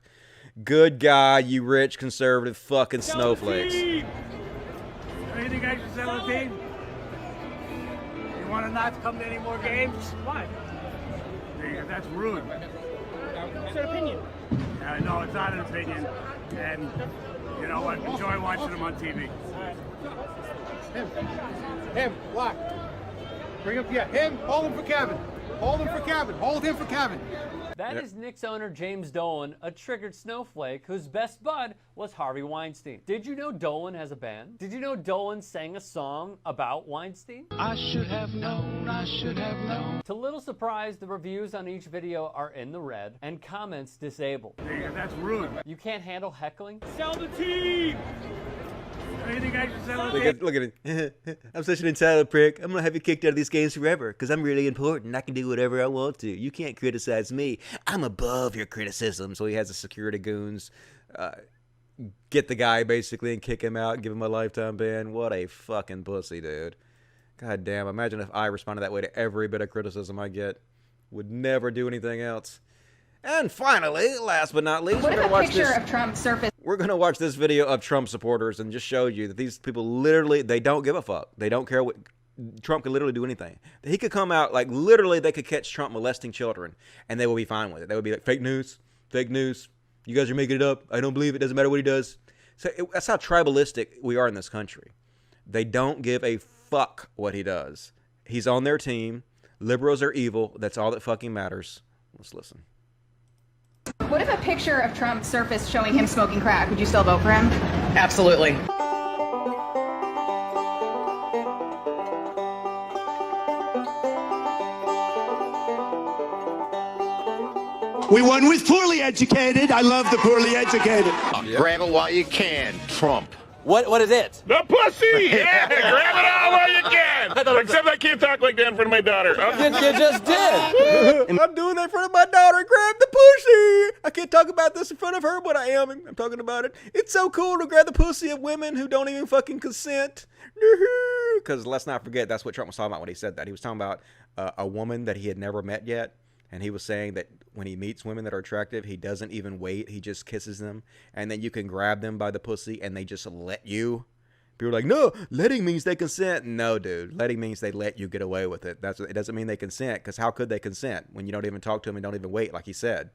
Good guy, you rich conservative fucking snowflakes. Anything I should sell a team? You want to not come to any more games? Why? Because that's rude. It's an opinion. No, it's not an opinion. And you know what? Enjoy watching them on TV. Him, block. Bring him, yeah, him, hold him for Kevin. Hold him for Kevin. Hold him for Kevin. That is Knicks owner James Dolan, a triggered snowflake whose best bud was Harvey Weinstein. Did you know Dolan has a band? Did you know Dolan sang a song about Weinstein? I should have known, I should have known. To little surprise, the reviews on each video are in the red and comments disabled. That's rude. You can't handle heckling? Sell the team! Anything I should sell a team? Look at it. I'm such an entitled prick. I'm gonna have you kicked out of these games forever because I'm really important. I can do whatever I want to. You can't criticize me. I'm above your criticism. So he has the security goons get the guy basically and kick him out and give him a lifetime ban. What a fucking pussy, dude. God damn. Imagine if I responded that way to every bit of criticism I get. Would never do anything else. And finally, last but not least, What if a picture of Trump surfaced? We're going to watch this video of Trump supporters and just show you that these people literally, they don't give a fuck. They don't care what Trump could literally do anything. He could come out, like literally they could catch Trump molesting children and they will be fine with it. They would be like, fake news. You guys are making it up. I don't believe it. Doesn't matter what he does. So that's how tribalistic we are in this country. They don't give a fuck what he does. He's on their team. Liberals are evil. That's all that fucking matters. Let's listen. What if a picture of Trump surfaced showing him smoking crack? Would you still vote for him? Absolutely. We won with poorly educated. I love the poorly educated. Grab it while you can, Trump. What is it? The pussy! Yeah, grab it all while you can! Except I can't talk like that in front of my daughter. You just did! I'm doing that in front of my daughter. Grab the pussy! I can't talk about this in front of her, but I am. I'm talking about it. It's so cool to grab the pussy of women who don't even fucking consent. Because let's not forget, that's what Trump was talking about when he said that. He was talking about a woman that he had never met yet. And he was saying that when he meets women that are attractive, he doesn't even wait. He just kisses them. And then you can grab them by the pussy and they just let you. People are like, no, letting means they consent. No, dude. Letting means they let you get away with it. It doesn't mean they consent, because how could they consent when you don't even talk to them and don't even wait, like he said?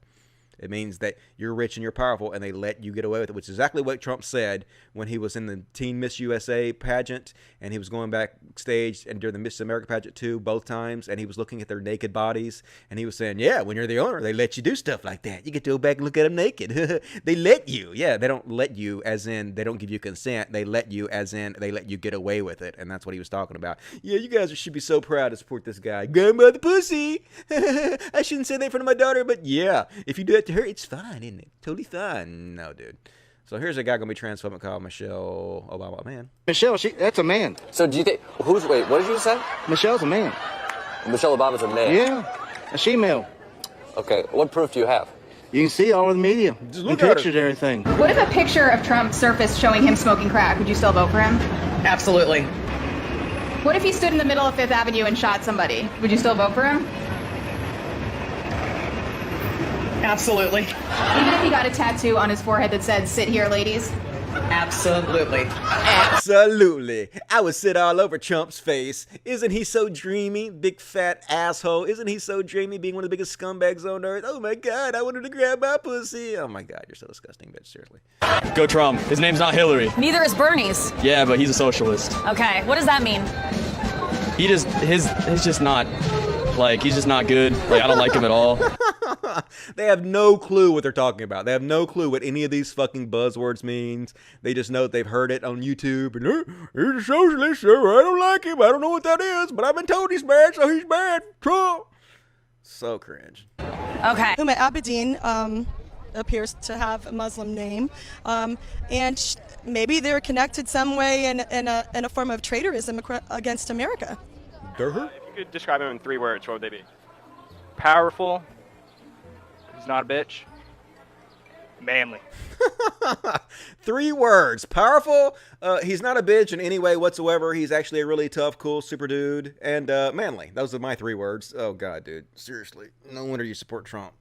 It means that you're rich and you're powerful and they let you get away with it, which is exactly what Trump said when he was in the Teen Miss USA pageant and he was going backstage and during the Miss America pageant too, both times, and he was looking at their naked bodies and he was saying, yeah, when you're the owner, they let you do stuff like that. You get to go back and look at them naked. They let you. Yeah, they don't let you as in they don't give you consent. They let you as in they let you get away with it, and that's what he was talking about. Yeah, you guys should be so proud to support this guy. Grab him by the pussy. I shouldn't say that in front of my daughter, but yeah, if you do it to her, it's fine, isn't it? Totally fine. No, dude. So here's a guy gonna be transphobic called Michelle Obama. Man. Michelle, that's a man. So do you think, wait, what did you say? Michelle's a man. Michelle Obama's a man? Yeah, a she-male. Okay, what proof do you have? You can see all over the media. Just look at pictures, everything. What if a picture of Trump surfaced showing him smoking crack? Would you still vote for him? Absolutely. What if he stood in the middle of Fifth Avenue and shot somebody? Would you still vote for him? Absolutely. Even if he got a tattoo on his forehead that said, "Sit here, ladies"? Absolutely. Absolutely. I would sit all over Trump's face. Isn't he so dreamy? Big fat asshole. Isn't he so dreamy, being one of the biggest scumbags on earth? Oh my God, I wanted to grab my pussy. Oh my God, you're so disgusting, bitch. Seriously. Go Trump. His name's not Hillary. Neither is Bernie's. Yeah, but he's a socialist. Okay, what does that mean? He's just not, he's just not good. Like, I don't like him at all. They have no clue what they're talking about. They have no clue what any of these fucking buzzwords means. They just know that they've heard it on YouTube. And he's a socialist, so I don't like him. I don't know what that is, but I've been told he's bad, so he's bad. Trump. So cringe. Okay. Huma Abedin appears to have a Muslim name, and maybe they're connected some way in a form of traitorism against America. If you could describe him in 3 words, what would they be? Powerful. He's not a bitch. Manly. 3 words. Powerful. He's not a bitch in any way whatsoever. He's actually a really tough, cool, super dude. And manly. Those are my 3 words. Oh, God, dude. Seriously. No wonder you support Trump.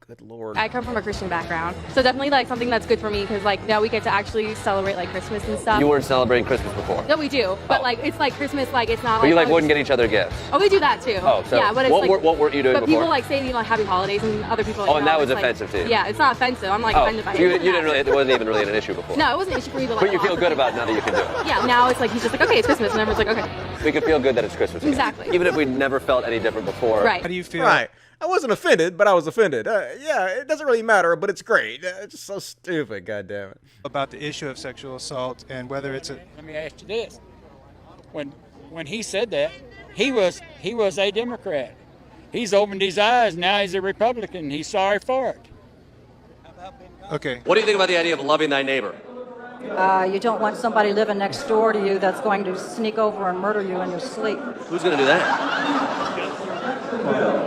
Good Lord. I come from a Christian background, so definitely something that's good for me because now we get to actually celebrate Christmas and stuff. You weren't celebrating Christmas before? No, we do, but it's Christmas, it's not. But you wouldn't get each other gifts? Oh, we do that too. Oh, so yeah, but it's what were you doing but before? But people say happy holidays and other people. And that was offensive to you? Yeah, it's not offensive. I'm offended by it. You didn't really. It wasn't even really an issue before. No, it wasn't an issue for me. But you feel good about it now that you can do it. Yeah, now it's he's just okay, it's Christmas, and everyone's okay. We can feel good that it's Christmas. Exactly. Even if we never felt any different before. Right. How do you feel? Right. I wasn't offended, but I was offended. Yeah, it doesn't really matter, but it's great. It's just so stupid, goddammit. About the issue of sexual assault and whether it's a... Let me ask you this. When he said that, he was a Democrat. He's opened his eyes, now he's a Republican. He's sorry for it. Okay. What do you think about the idea of loving thy neighbor? You don't want somebody living next door to you that's going to sneak over and murder you in your sleep. Who's going to do that?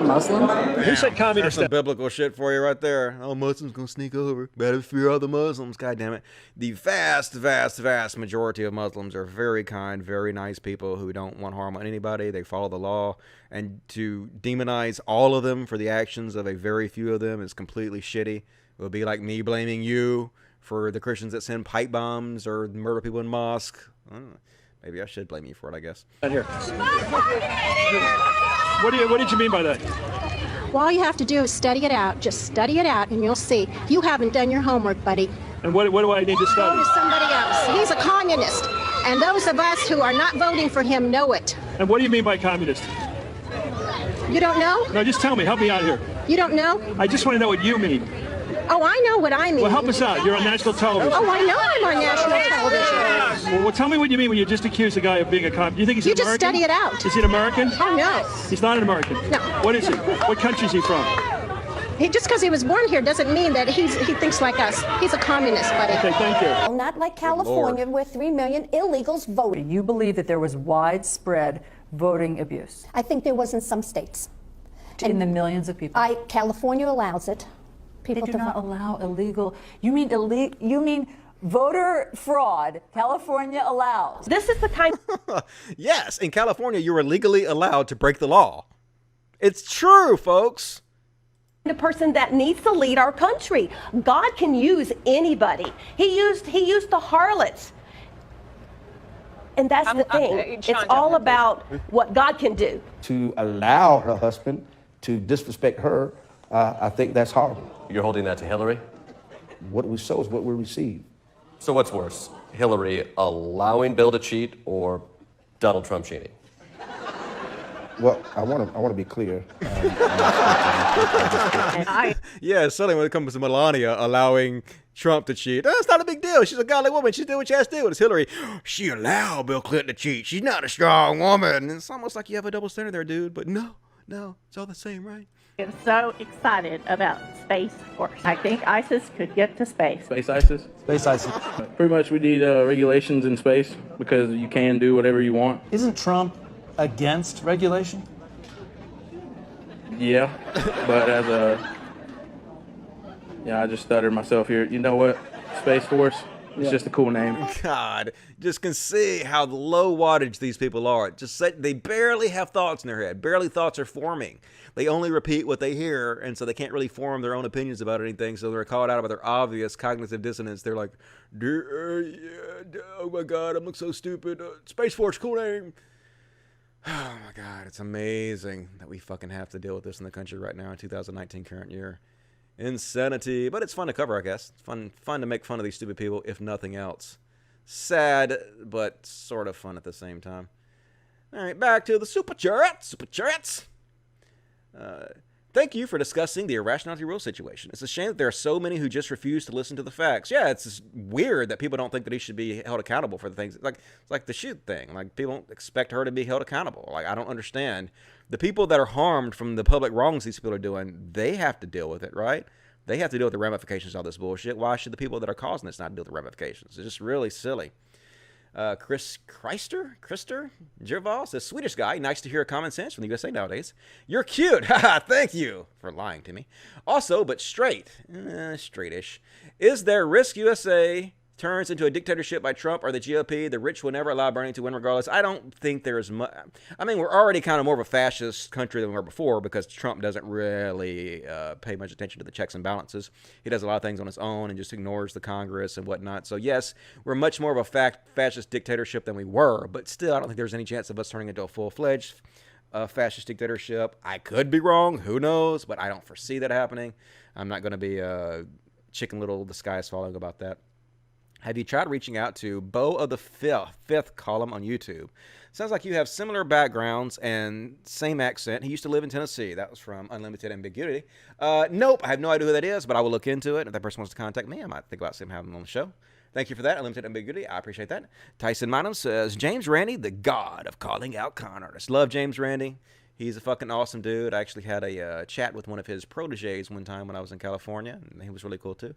Muslim? Who said communist? That's some biblical shit for you right there. Oh, Muslims gonna sneak over. Better fear all the Muslims. God damn it. The vast majority of Muslims are very kind, very nice people who don't want harm on anybody. They follow the law. And to demonize all of them for the actions of a very few of them is completely shitty. It would be like me blaming you for the Christians that send pipe bombs or murder people in mosque. I don't know. Maybe I should blame you for it, I guess. Here. What did you mean by that? Well, all you have to do is study it out. Just study it out, and you'll see. You haven't done your homework, buddy. And what do I need to study? Go to somebody else. He's a communist, and those of us who are not voting for him know it. And what do you mean by communist? You don't know? No, just tell me. Help me out here. You don't know? I just want to know what you mean. Oh, I know what I mean. Well, help us out. You're on national television. Oh, I know I'm on national television. Well, tell me what you mean when you just accuse a guy of being a communist. Do you think he's You American? just study it out. Is he an American? Oh, no. He's not an American? No. What is he? What country is he from? Just because he was born here doesn't mean that he thinks like us. He's a communist, buddy. Okay, thank you. Well, not like California, where 3 million illegals voted. You believe that there was widespread voting abuse? I think there was in some states. In the millions of people? California allows it. People do not allow illegal. You mean voter fraud? California allows. This is the kind. Yes, in California, you are legally allowed to break the law. It's true, folks. The person that needs to lead our country. God can use anybody. He used the harlots. And that's the thing. It's all about what God can do. To allow her husband to disrespect her, I think that's horrible. You're holding that to Hillary? What we sow is what we receive. So what's worse, Hillary allowing Bill to cheat or Donald Trump cheating? Well, I want to be clear. Yeah, suddenly when it comes to Melania allowing Trump to cheat, that's not a big deal. She's a godly woman. She did what she has to do. It's Hillary. She allowed Bill Clinton to cheat. She's not a strong woman. And it's almost like you have a double standard there, dude. But no, it's all the same, right? I'm so excited about Space Force. I think ISIS could get to space. Space ISIS? Space ISIS. Pretty much we need regulations in space because you can do whatever you want. Isn't Trump against regulation? Yeah, but I just stuttered myself here. You know what? Space Force, it's just a cool name. God, just can see how low wattage these people are. Just say they barely have thoughts in their head. Barely thoughts are forming. They only repeat what they hear, and so they can't really form their own opinions about anything. So they're called out about their obvious cognitive dissonance. They're like, oh my God, I'm so stupid. Space Force, cool name. Oh my God, it's amazing that we fucking have to deal with this in the country right now in 2019 current year. Insanity, but it's fun to cover, I guess. It's fun to make fun of these stupid people, if nothing else. Sad, but sort of fun at the same time. All right, back to the Super Chats. Thank you for discussing the Rationality Rules situation. It's a shame that there are so many who just refuse to listen to the facts. Yeah, it's just weird that people don't think that he should be held accountable for the things. It's like the shoot thing. Like, people don't expect her to be held accountable. Like, I don't understand. The people that are harmed from the public wrongs these people are doing, they have to deal with it, right? They have to deal with the ramifications of all this bullshit. Why should the people that are causing this not deal with the ramifications? It's just really silly. Krister Gervas, the Swedish guy. Nice to hear common sense from the USA nowadays. You're cute. Thank you for lying to me. Also, but straightish. Is there risk USA turns into a dictatorship by Trump or the GOP? The rich will never allow Bernie to win regardless. I don't think there's much. I mean, we're already kind of more of a fascist country than we were before because Trump doesn't really pay much attention to the checks and balances. He does a lot of things on his own and just ignores the Congress and whatnot. So yes, we're much more of a fascist dictatorship than we were, but still I don't think there's any chance of us turning into a full-fledged fascist dictatorship. I could be wrong, who knows, but I don't foresee that happening. I'm not going to be Chicken Little the sky is falling about that. Have you tried reaching out to Beau of the Fifth column on YouTube? Sounds like you have similar backgrounds and same accent. He used to live in Tennessee. That was from Unlimited Ambiguity. Nope, I have no idea who that is, but I will look into it. If that person wants to contact me, I might think about having him on the show. Thank you for that, Unlimited Ambiguity. I appreciate that. Tyson Minum says, James Randi, the god of calling out con artists. Love James Randi. He's a fucking awesome dude. I actually had a chat with one of his proteges one time when I was in California, and he was really cool too.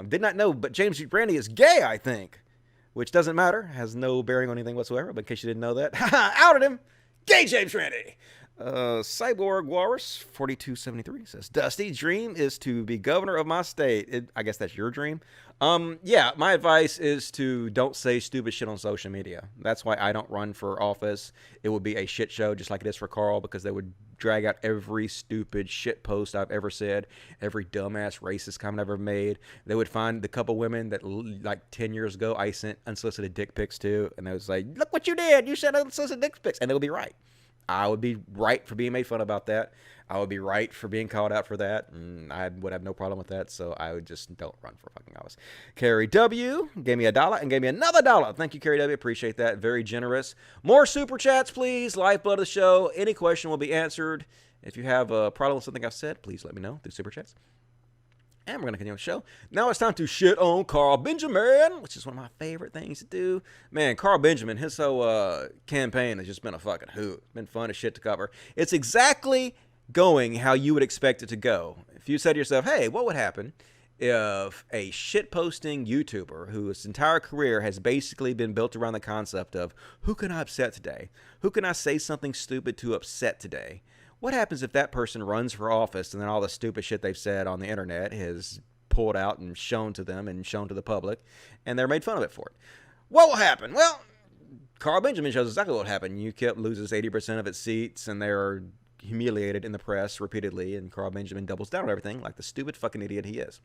Did not know, but James Brandy is gay, I think. Which doesn't matter. Has no bearing on anything whatsoever. But in case you didn't know that. Outed him. Gay James Brandy. Cyborg Walrus 4273 says, Dusty, dream is to be governor of my state. I guess that's your dream. Yeah, my advice is to don't say stupid shit on social media. That's why I don't run for office. It would be a shit show just like it is for Carl, because they would drag out every stupid shit post I've ever said, every dumbass racist comment I've ever made. They would find the couple women that like 10 years ago I sent unsolicited dick pics to, and I was like, look what you did. You sent unsolicited dick pics. And they would be right. I would be right for being made fun about that. I would be right for being called out for that. And I would have no problem with that. So I would just don't run for fucking office. Carrie W. gave me $1 and gave me another $1. Thank you, Carrie W. Appreciate that. Very generous. More super chats, please. Lifeblood of the show. Any question will be answered. If you have a problem with something I've said, please let me know through super chats. And we're going to continue the show. Now it's time to shit on Carl Benjamin, which is one of my favorite things to do. Man, Carl Benjamin, his whole campaign has just been a fucking hoot. It's been fun as shit to cover. It's exactly going how you would expect it to go. If you said to yourself, hey, what would happen if a shit-posting YouTuber whose entire career has basically been built around the concept of who can I upset today? Who can I say something stupid to upset today? What happens if that person runs for office and then all the stupid shit they've said on the internet is pulled out and shown to them and shown to the public, and they're made fun of it for it? What will happen? Well, Carl Benjamin shows exactly what happened. UKIP loses 80% of its seats, and they're humiliated in the press repeatedly, and Carl Benjamin doubles down on everything like the stupid fucking idiot he is.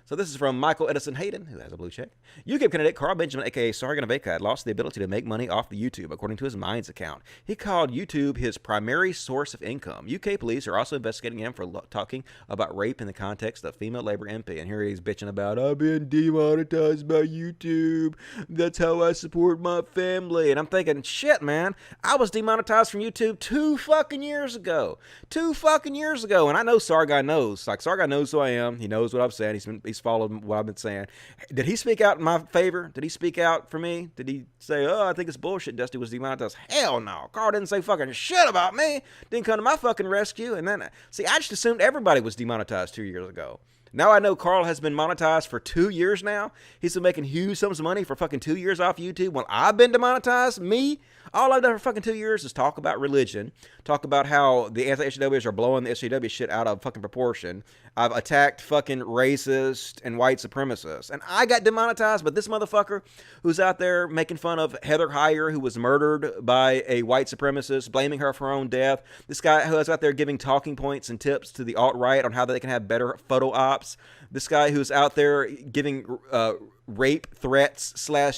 So this is from Michael Edison Hayden, who has a blue check. UKIP candidate Carl Benjamin, a.k.a. Sargon of Akkad, lost the ability to make money off the YouTube, according to his Minds account. He called YouTube his primary source of income. UK police are also investigating him for talking about rape in the context of female Labour MP. And here he's bitching about, I've been demonetized by YouTube. That's how I support my family. And I'm thinking, shit, man, I was demonetized from YouTube 2 fucking years ago. 2 fucking years ago. And I know Sargon knows. Like, Sargon knows who I am. He knows what I've said. He's followed what I've been saying. Did he speak out in my favor? Did he speak out for me? Did he say, oh, I think it's bullshit Dusty was demonetized? Hell no. Carl didn't say fucking shit about me. Didn't come to my fucking rescue. And then, see, I just assumed everybody was demonetized 2 years ago. Now I know Carl has been monetized for 2 years now. He's been making huge sums of money for fucking 2 years off YouTube. When I've been demonetized, me, all I've done for fucking 2 years is talk about religion, talk about how the anti-SJWs are blowing the SJW shit out of fucking proportion. I've attacked fucking racist and white supremacists. And I got demonetized, but this motherfucker who's out there making fun of Heather Heyer, who was murdered by a white supremacist, blaming her for her own death. This guy who is out there giving talking points and tips to the alt-right on how they can have better photo ops. This guy who's out there giving rape threats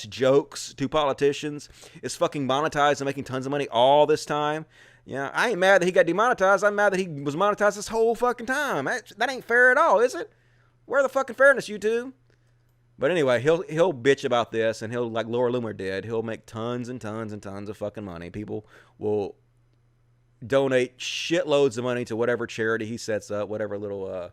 / jokes to politicians is fucking monetized and making tons of money all this time. Yeah, I ain't mad that he got demonetized. I'm mad that he was monetized this whole fucking time. That ain't fair at all, is it? Where the fucking fairness, YouTube? But anyway, he'll bitch about this, and he'll, like Laura Loomer did, he'll make tons and tons and tons of fucking money. People will donate shitloads of money to whatever charity he sets up, whatever little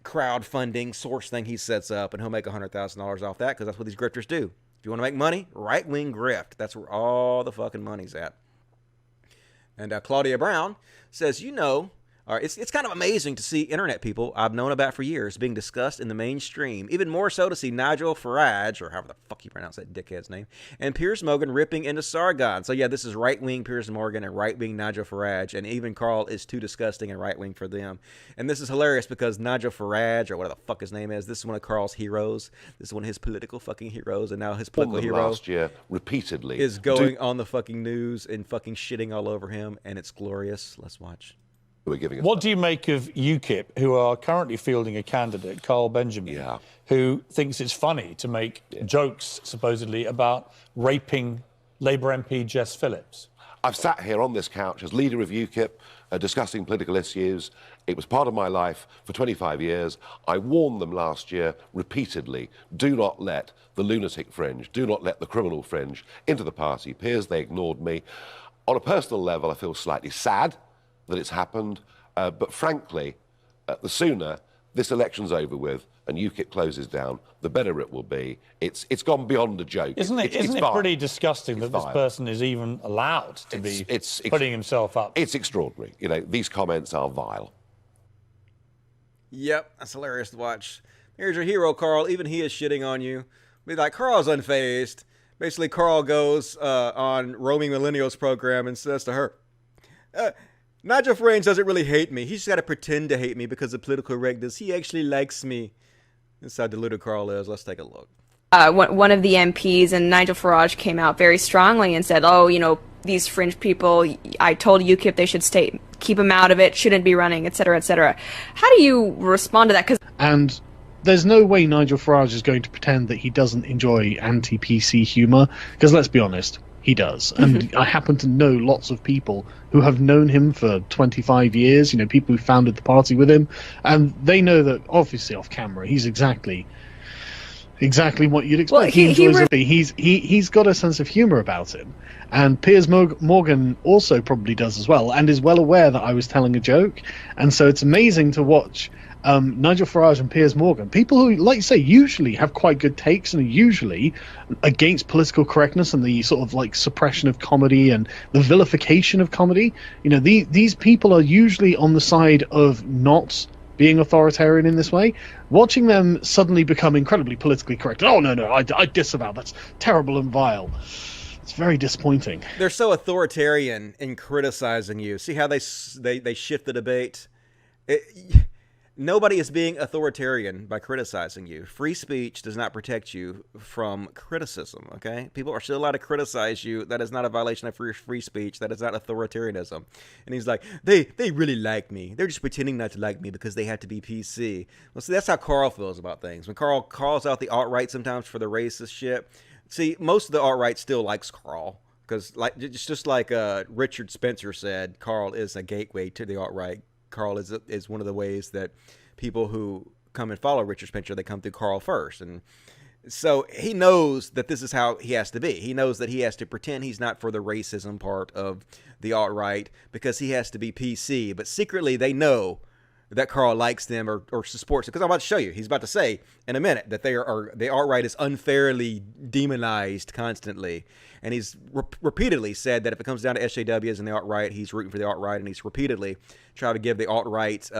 crowdfunding source thing he sets up, and he'll make $100,000 off that, because that's what these grifters do. If you want to make money, right-wing grift. That's where all the fucking money's at. And Claudia Brown says, it's kind of amazing to see internet people I've known about for years being discussed in the mainstream. Even more so to see Nigel Farage, or however the fuck you pronounce that dickhead's name, and Piers Morgan ripping into Sargon. So yeah, this is right-wing Piers Morgan and right-wing Nigel Farage, and even Carl is too disgusting and right-wing for them. And this is hilarious because Nigel Farage, or whatever the fuck his name is, this is one of Carl's heroes. This is one of his political fucking heroes, and now his political hero last year repeatedly is going on the fucking news and fucking shitting all over him, and it's glorious. Let's watch. What do you make of UKIP, who are currently fielding a candidate, Carl Benjamin, who thinks it's funny to make jokes, supposedly, about raping Labour MP Jess Phillips? I've sat here on this couch as leader of UKIP, discussing political issues. It was part of my life for 25 years. I warned them last year repeatedly, do not let the lunatic fringe, do not let the criminal fringe into the party. Piers, they ignored me. On a personal level, I feel slightly sad that it's happened, but frankly, the sooner this election's over with and UKIP closes down, the better it will be. It's gone beyond a joke. Isn't it pretty disgusting that this person is even allowed to be putting himself up? It's extraordinary. These comments are vile. Yep, that's hilarious to watch. Here's your hero, Carl. Even he is shitting on you. Be like, Carl's unfazed. Basically, Carl goes on Roaming Millennials program and says to her, Nigel Farage doesn't really hate me. He's just got to pretend to hate me because of political correctness. He actually likes me. That's how deluded Carl is. Let's take a look. One of the MPs and Nigel Farage came out very strongly and said, oh, you know, these fringe people, I told UKIP they should keep them out of it, shouldn't be running, etc., etc. How do you respond to that? And there's no way Nigel Farage is going to pretend that he doesn't enjoy anti-PC humour, because let's be honest, he does. And I happen to know lots of people who have known him for 25 years, you know, people who founded the party with him, and they know that, obviously off camera, he's exactly what you'd expect. Well, he enjoys it. He's got a sense of humour about him. And Piers Morgan also probably does as well, and is well aware that I was telling a joke. And so it's amazing to watch Nigel Farage and Piers Morgan, people who, like you say, usually have quite good takes and are usually against political correctness and the sort of like suppression of comedy and the vilification of comedy. You know, these people are usually on the side of not being authoritarian in this way. Watching them suddenly become incredibly politically correct. Oh, no, I disavow. That's terrible and vile. It's very disappointing. They're so authoritarian in criticizing you. See how they shift the debate? Nobody is being authoritarian by criticizing you. Free speech does not protect you from criticism, okay? People are still allowed to criticize you. That is not a violation of free speech. That is not authoritarianism. And he's like, they really like me. They're just pretending not to like me because they have to be PC. Well, see, that's how Carl feels about things. When Carl calls out the alt-right sometimes for the racist shit, see, most of the alt-right still likes Carl. Because just like Richard Spencer said, Carl is a gateway to the alt-right. Carl is one of the ways that people who come and follow Richard Spencer, they come through Carl first. And so he knows that this is how he has to be. He knows that he has to pretend he's not for the racism part of the alt-right because he has to be PC. But secretly they know that Carl likes them or supports it. Because I'm about to show you. He's about to say in a minute that the alt-right is unfairly demonized constantly. And he's repeatedly said that if it comes down to SJWs and the alt-right, he's rooting for the alt-right. And he's repeatedly tried to give the alt-right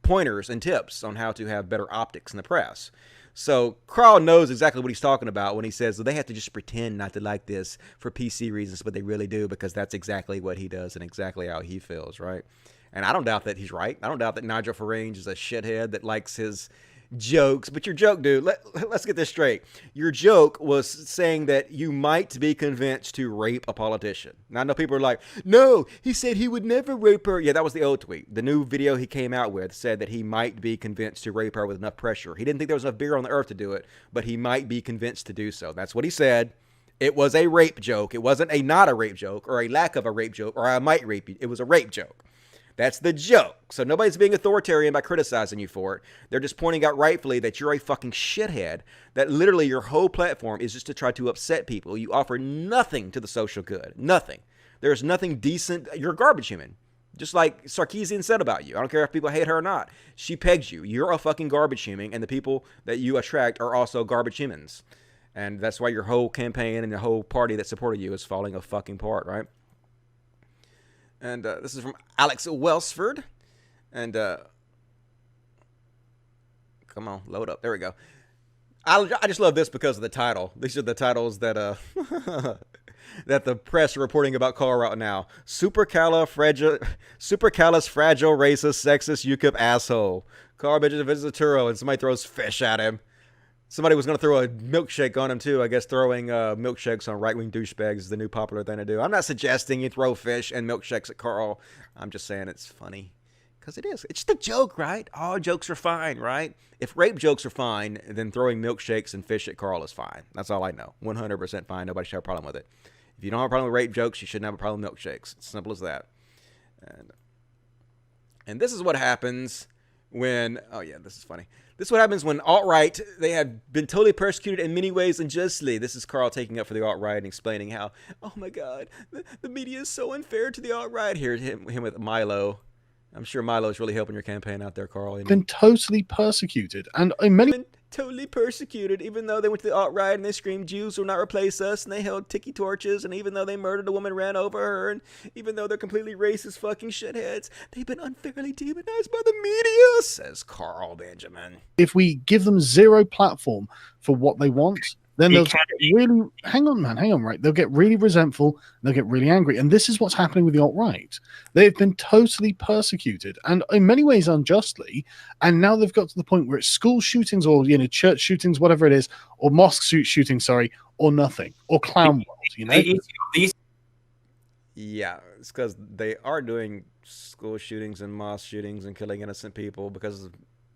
pointers and tips on how to have better optics in the press. So Carl knows exactly what he's talking about when he says that they have to just pretend not to like this for PC reasons, but they really do, because that's exactly what he does and exactly how he feels, right? And I don't doubt that he's right. I don't doubt that Nigel Farage is a shithead that likes his jokes. But your joke, dude, let's get this straight. Your joke was saying that you might be convinced to rape a politician. Now, I know people are like, no, he said he would never rape her. Yeah, that was the old tweet. The new video he came out with said that he might be convinced to rape her with enough pressure. He didn't think there was enough beer on the earth to do it, but he might be convinced to do so. That's what he said. It was a rape joke. It wasn't a not a rape joke or a lack of a rape joke or I might rape you. It was a rape joke. That's the joke. So nobody's being authoritarian by criticizing you for it. They're just pointing out rightfully that you're a fucking shithead, that literally your whole platform is just to try to upset people. You offer nothing to the social good. Nothing. There's nothing decent. You're a garbage human. Just like Sarkeesian said about you. I don't care if people hate her or not. She pegs you. You're a fucking garbage human, and the people that you attract are also garbage humans. And that's why your whole campaign and the whole party that supported you is falling a fucking apart, right? And this is from Alex Welsford. And come on, load up. There we go. I just love this because of the title. These are the titles that that the press are reporting about Carl right now. Supercalifragilistic, racist, sexist, UKIP asshole. Carl bitches visits a Turo and somebody throws fish at him. Somebody was going to throw a milkshake on him, too. I guess throwing milkshakes on right-wing douchebags is the new popular thing to do. I'm not suggesting you throw fish and milkshakes at Carl. I'm just saying it's funny. Because it is. It's just a joke, right? All jokes are fine, right? If rape jokes are fine, then throwing milkshakes and fish at Carl is fine. That's all I know. 100% fine. Nobody should have a problem with it. If you don't have a problem with rape jokes, you shouldn't have a problem with milkshakes. It's simple as that. And this is what happens when... Oh, yeah, this is funny. This is what happens when alt-right, they have been totally persecuted in many ways unjustly. This is Carl taking up for the alt-right and explaining how, oh my God, the media is so unfair to the alt-right. Here's him with Milo. I'm sure Milo's really helping your campaign out there, Carl. Been totally persecuted. And in many... totally persecuted, even though they went to the alt-right and they screamed Jews will not replace us, and they held tiki torches, and even though they murdered a woman, ran over her, and even though they're completely racist fucking shitheads, they've been unfairly demonized by the media, says Carl Benjamin. If we give them zero platform for what they want, then they'll get really, hang on, right? They'll get really resentful, they'll get really angry. And this is what's happening with the alt-right. They've been totally persecuted, and in many ways unjustly, and now they've got to the point where it's school shootings or, church shootings, whatever it is, or mosque shootings, or nothing, or clown world, Yeah, it's because they are doing school shootings and mosque shootings and killing innocent people because of,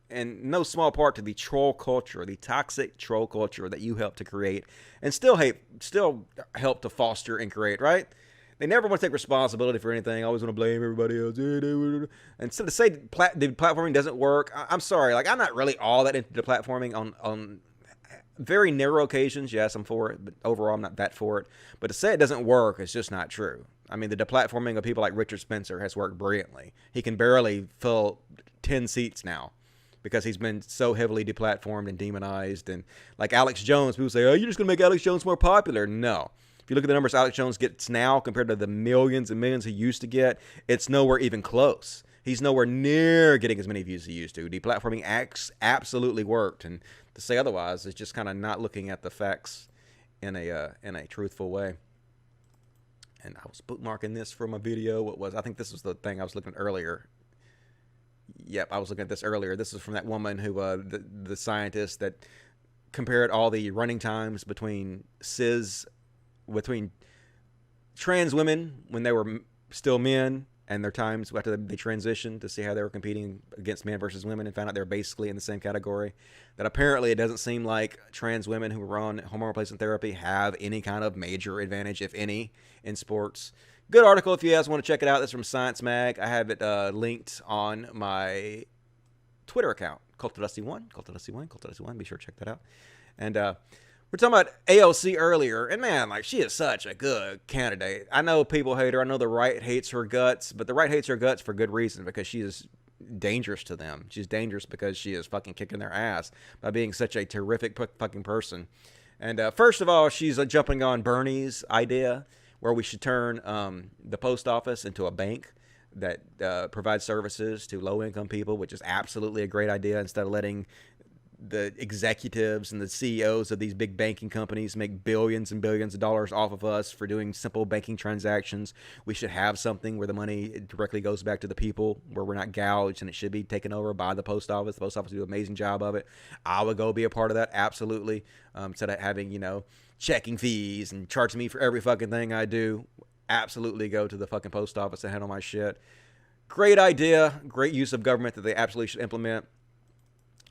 in no small part, to the troll culture, the toxic troll culture that you helped to create and still help to foster and create, right? They never want to take responsibility for anything. Always want to blame everybody else. And so to say the platforming doesn't work, I'm sorry. Like, I'm not really all that into the platforming on very narrow occasions. Yes, I'm for it, but overall, I'm not that for it. But to say it doesn't work is just not true. I mean, the deplatforming of people like Richard Spencer has worked brilliantly. He can barely fill 10 seats now, because he's been so heavily deplatformed and demonized. And like Alex Jones, people say, oh, you're just going to make Alex Jones more popular. No. If you look at the numbers Alex Jones gets now compared to the millions and millions he used to get, it's nowhere even close. He's nowhere near getting as many views as he used to. Deplatforming absolutely worked. And to say otherwise is just kind of not looking at the facts in a truthful way. And I was bookmarking this from a video. I think this was the thing I was looking at earlier. Yep, I was looking at this earlier. This is from that woman who, the scientist that compared all the running times between trans women when they were still men and their times after they transitioned to see how they were competing against men versus women, and found out they're basically in the same category. That apparently it doesn't seem like trans women who were on hormone replacement therapy have any kind of major advantage, if any, in sports. Good article if you guys want to check it out. That's from Science Mag. I have it linked on my Twitter account, Cultadusty1. Be sure to check that out. And we're talking about AOC earlier, and man, like, she is such a good candidate. I know people hate her. I know the right hates her guts, but the right hates her guts for good reason, because she is dangerous to them. She's dangerous because she is fucking kicking their ass by being such a terrific fucking person. And first of all, she's jumping on Bernie's idea where we should turn the post office into a bank that provides services to low-income people, which is absolutely a great idea. Instead of letting the executives and the CEOs of these big banking companies make billions and billions of dollars off of us for doing simple banking transactions, we should have something where the money directly goes back to the people, where we're not gouged, and it should be taken over by the post office. The post office do an amazing job of it. I would go be a part of that, absolutely. Instead of having, checking fees and charging me for every fucking thing I do, absolutely go to the fucking post office and handle my shit. Great idea, great use of government that they absolutely should implement.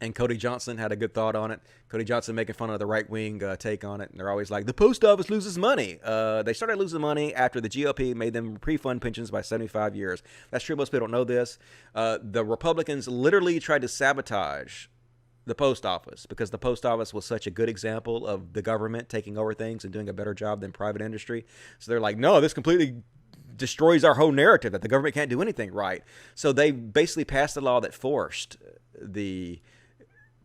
And Cody Johnson had a good thought on it. Cody Johnson making fun of the right-wing take on it. And they're always like, the post office loses money. They started losing money after the GOP made them pre-fund pensions by 75 years. That's true. Most people don't know this. The Republicans literally tried to sabotage the post office because the post office was such a good example of the government taking over things and doing a better job than private industry. So they're like, no, this completely destroys our whole narrative that the government can't do anything right. So they basically passed a law that forced the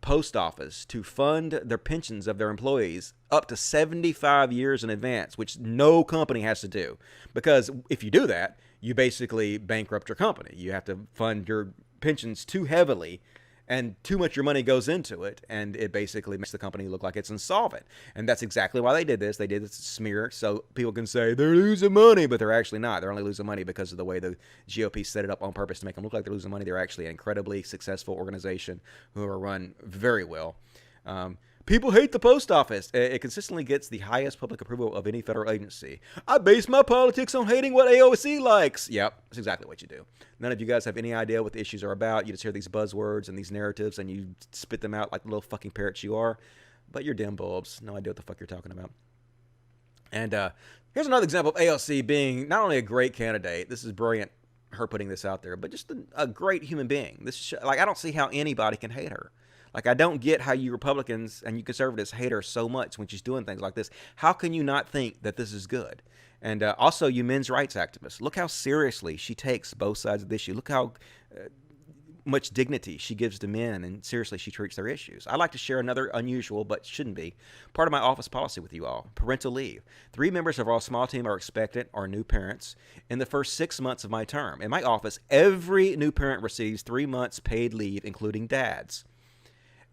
post office to fund their pensions of their employees up to 75 years in advance, which no company has to do. Because if you do that, you basically bankrupt your company. You have to fund your pensions too heavily, and too much of your money goes into it, and it basically makes the company look like it's insolvent. And that's exactly why they did this. They did this to smear so people can say they're losing money, but they're actually not. They're only losing money because of the way the GOP set it up on purpose to make them look like they're losing money. They're actually an incredibly successful organization who are run very well. People hate the post office. It consistently gets the highest public approval of any federal agency. I base my politics on hating what AOC likes. Yep, that's exactly what you do. None of you guys have any idea what the issues are about. You just hear these buzzwords and these narratives, and you spit them out like the little fucking parrots you are. But you're dim bulbs. No idea what the fuck you're talking about. And here's another example of AOC being not only a great candidate. This is brilliant, her putting this out there, but just a great human being. This is, like, I don't see how anybody can hate her. Like, I don't get how you Republicans and you conservatives hate her so much when she's doing things like this. How can you not think that this is good? And also, you men's rights activists, look how seriously she takes both sides of the issue. Look how much dignity she gives to men and seriously she treats their issues. I'd like to share another unusual, but shouldn't be, part of my office policy with you all. Parental leave. 3 members of our small team are expectant or new parents in the first 6 months of my term. In my office, every new parent receives 3 months paid leave, including dads.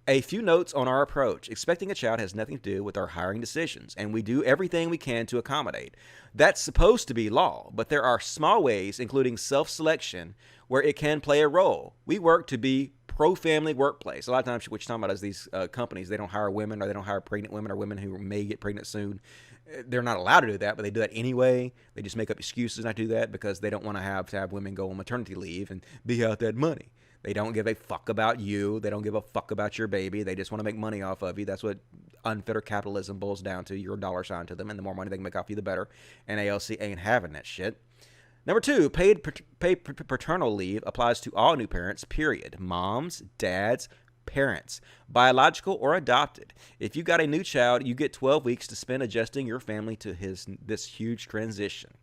A few notes on our approach. Expecting a child has nothing to do with our hiring decisions, and we do everything we can to accommodate. That's supposed to be law, but there are small ways, including self-selection, where it can play a role. We work to be pro-family workplace. A lot of times what you're talking about is these companies, they don't hire women, or they don't hire pregnant women, or women who may get pregnant soon. They're not allowed to do that, but they do that anyway. They just make up excuses not to do that because they don't want to have women go on maternity leave and be out that money. They don't give a fuck about you. They don't give a fuck about your baby. They just want to make money off of you. That's what unfettered capitalism boils down to. You're a dollar sign to them, and the more money they can make off you, the better. And ALC ain't having that shit. Number 2, paid paternal leave applies to all new parents, period. Moms, dads, parents, biological or adopted. If you got a new child, you get 12 weeks to spend adjusting your family to this huge transition.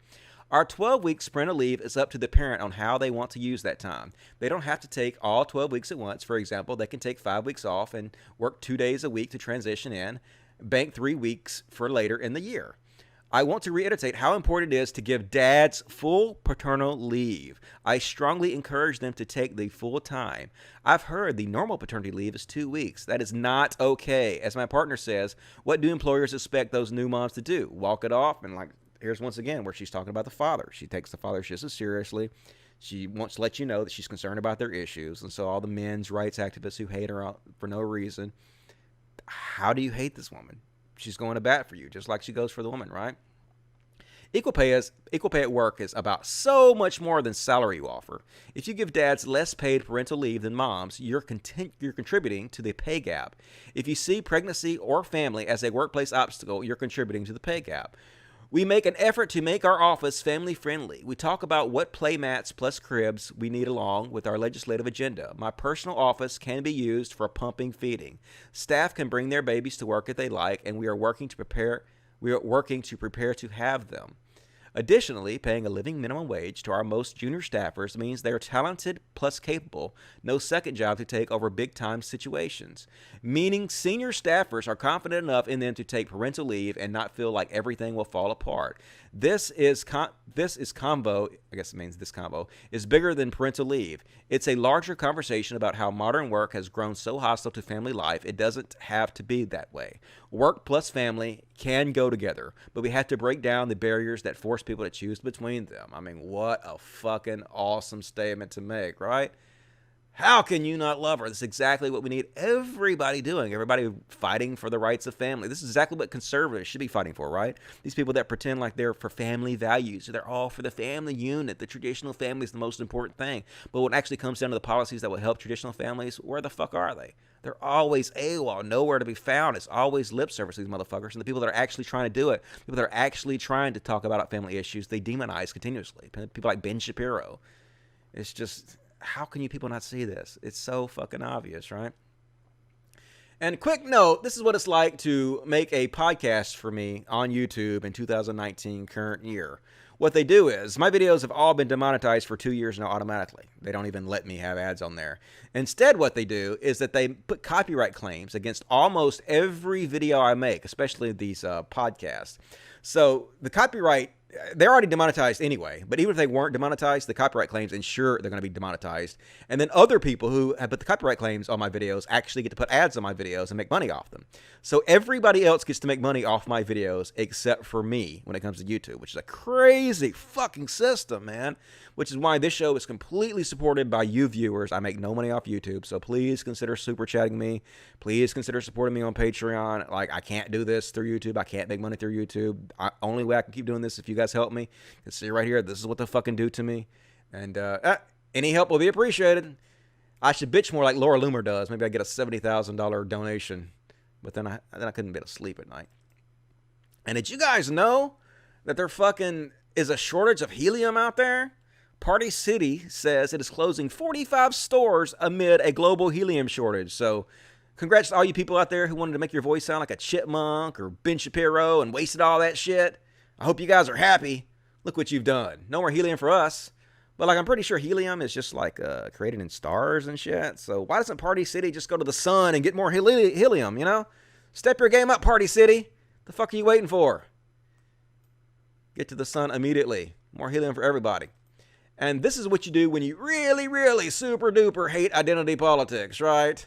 Our 12-week parental leave is up to the parent on how they want to use that time. They don't have to take all 12 weeks at once. For example, they can take 5 weeks off and work 2 days a week to transition in, bank 3 weeks for later in the year. I want to reiterate how important it is to give dads full paternal leave. I strongly encourage them to take the full time. I've heard the normal paternity leave is 2 weeks. That is not okay. As my partner says, what do employers expect those new moms to do? Walk it off? And here's once again where she's talking about the father. She takes the father's just as seriously. She wants to let you know that she's concerned about their issues. And so all the men's rights activists who hate her for no reason, how do you hate this woman? She's going to bat for you, just like she goes for the woman, right? Equal pay at work is about so much more than salary you offer. If you give dads less paid parental leave than moms, you're contributing to the pay gap. If you see pregnancy or family as a workplace obstacle, you're contributing to the pay gap. We make an effort to make our office family-friendly. We talk about what playmats plus cribs we need along with our legislative agenda. My personal office can be used for pumping feeding. Staff can bring their babies to work if they like, and we are working to prepare to have them. Additionally, paying a living minimum wage to our most junior staffers means they are talented plus capable, no second job to take over big-time situations, meaning senior staffers are confident enough in them to take parental leave and not feel like everything will fall apart. This convo is bigger than parental leave. It's a larger conversation about how modern work has grown so hostile to family life. It doesn't have to be that way. Work plus family can go together, but we have to break down the barriers that force people to choose between them. I mean, what a fucking awesome statement to make, right? How can you not love her? This is exactly what we need everybody doing. Everybody fighting for the rights of family. This is exactly what conservatives should be fighting for, right? These people that pretend like they're for family values. They're all for the family unit. The traditional family is the most important thing. But when it actually comes down to the policies that will help traditional families, where the fuck are they? They're always AWOL, nowhere to be found. It's always lip service, these motherfuckers. And the people that are actually trying to do it, people that are actually trying to talk about family issues, they demonize continuously. People like Ben Shapiro. It's just... how can you people not see this? It's so fucking obvious, right? And quick note, this is what it's like to make a podcast for me on YouTube in 2019 current year. What they do is, my videos have all been demonetized for 2 years now automatically. They don't even let me have ads on there. Instead, what they do is that they put copyright claims against almost every video I make, especially these podcasts. So the copyright, they're already demonetized anyway, but even if they weren't demonetized, the copyright claims ensure they're going to be demonetized. And then other people who have put the copyright claims on my videos actually get to put ads on my videos and make money off them. So everybody else gets to make money off my videos except for me when it comes to YouTube, which is a crazy fucking system, man. Which is why this show is completely supported by you viewers. I make no money off YouTube, so please consider super chatting me. Please consider supporting me on Patreon. Like, I can't do this through YouTube. I can't make money through YouTube. Only way I can keep doing this if you guys help me. You can see right here, this is what they fucking do to me. And any help will be appreciated. I should bitch more like Laura Loomer does. Maybe I get a $70,000 donation. But then I couldn't be able to sleep at night. And did you guys know that there fucking is a shortage of helium out there? Party City says it is closing 45 stores amid a global helium shortage. So congrats to all you people out there who wanted to make your voice sound like a chipmunk or Ben Shapiro and wasted all that shit. I hope you guys are happy. Look what you've done. No more helium for us. But like, I'm pretty sure helium is just like created in stars and shit. So why doesn't Party City just go to the sun and get more helium, you know? Step your game up, Party City. The fuck are you waiting for? Get to the sun immediately. More helium for everybody. And this is what you do when you really, really super duper hate identity politics, right?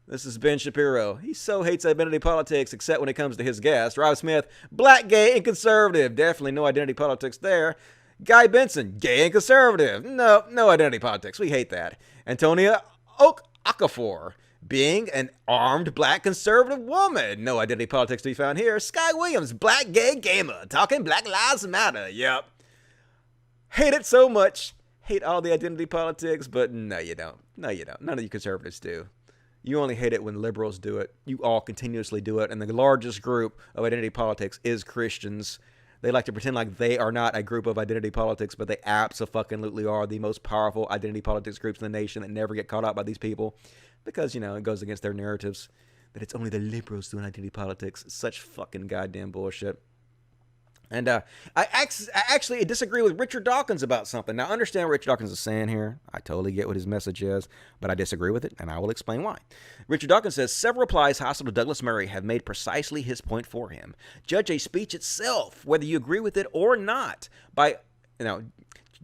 This is Ben Shapiro. He so hates identity politics, except when it comes to his guest. Rob Smith, black, gay, and conservative. Definitely no identity politics there. Guy Benson, gay and conservative. No identity politics. We hate that. Antonia Okafor, being an armed black conservative woman. No identity politics to be found here. Sky Williams, black, gay, gamer. Talking Black Lives Matter. Yep. Hate it so much. Hate all the identity politics, but no, you don't. No, you don't. None of you conservatives do. You only hate it when liberals do it. You all continuously do it. And the largest group of identity politics is Christians. They like to pretend like they are not a group of identity politics, but they absolutely are the most powerful identity politics groups in the nation that never get caught out by these people because, you know, it goes against their narratives that it's only the liberals doing identity politics. Such fucking goddamn bullshit. And I actually disagree with Richard Dawkins about something. Now, understand what Richard Dawkins is saying here. I totally get what his message is, but I disagree with it, and I will explain why. Richard Dawkins says, several replies hostile to Douglas Murray have made precisely his point for him. Judge a speech itself, whether you agree with it or not,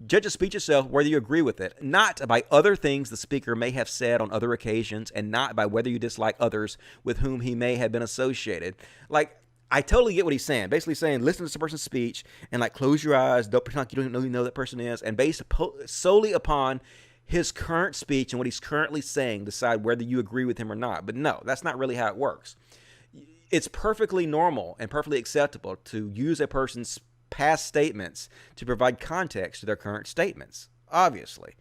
judge a speech itself, whether you agree with it, not by other things the speaker may have said on other occasions, and not by whether you dislike others with whom he may have been associated. Like, I totally get what he's saying. Basically saying, listen to this person's speech and like close your eyes. Don't pretend like you don't know that person is. And based solely upon his current speech and what he's currently saying, decide whether you agree with him or not. But no, that's not really how it works. It's perfectly normal and perfectly acceptable to use a person's past statements to provide context to their current statements. Obviously.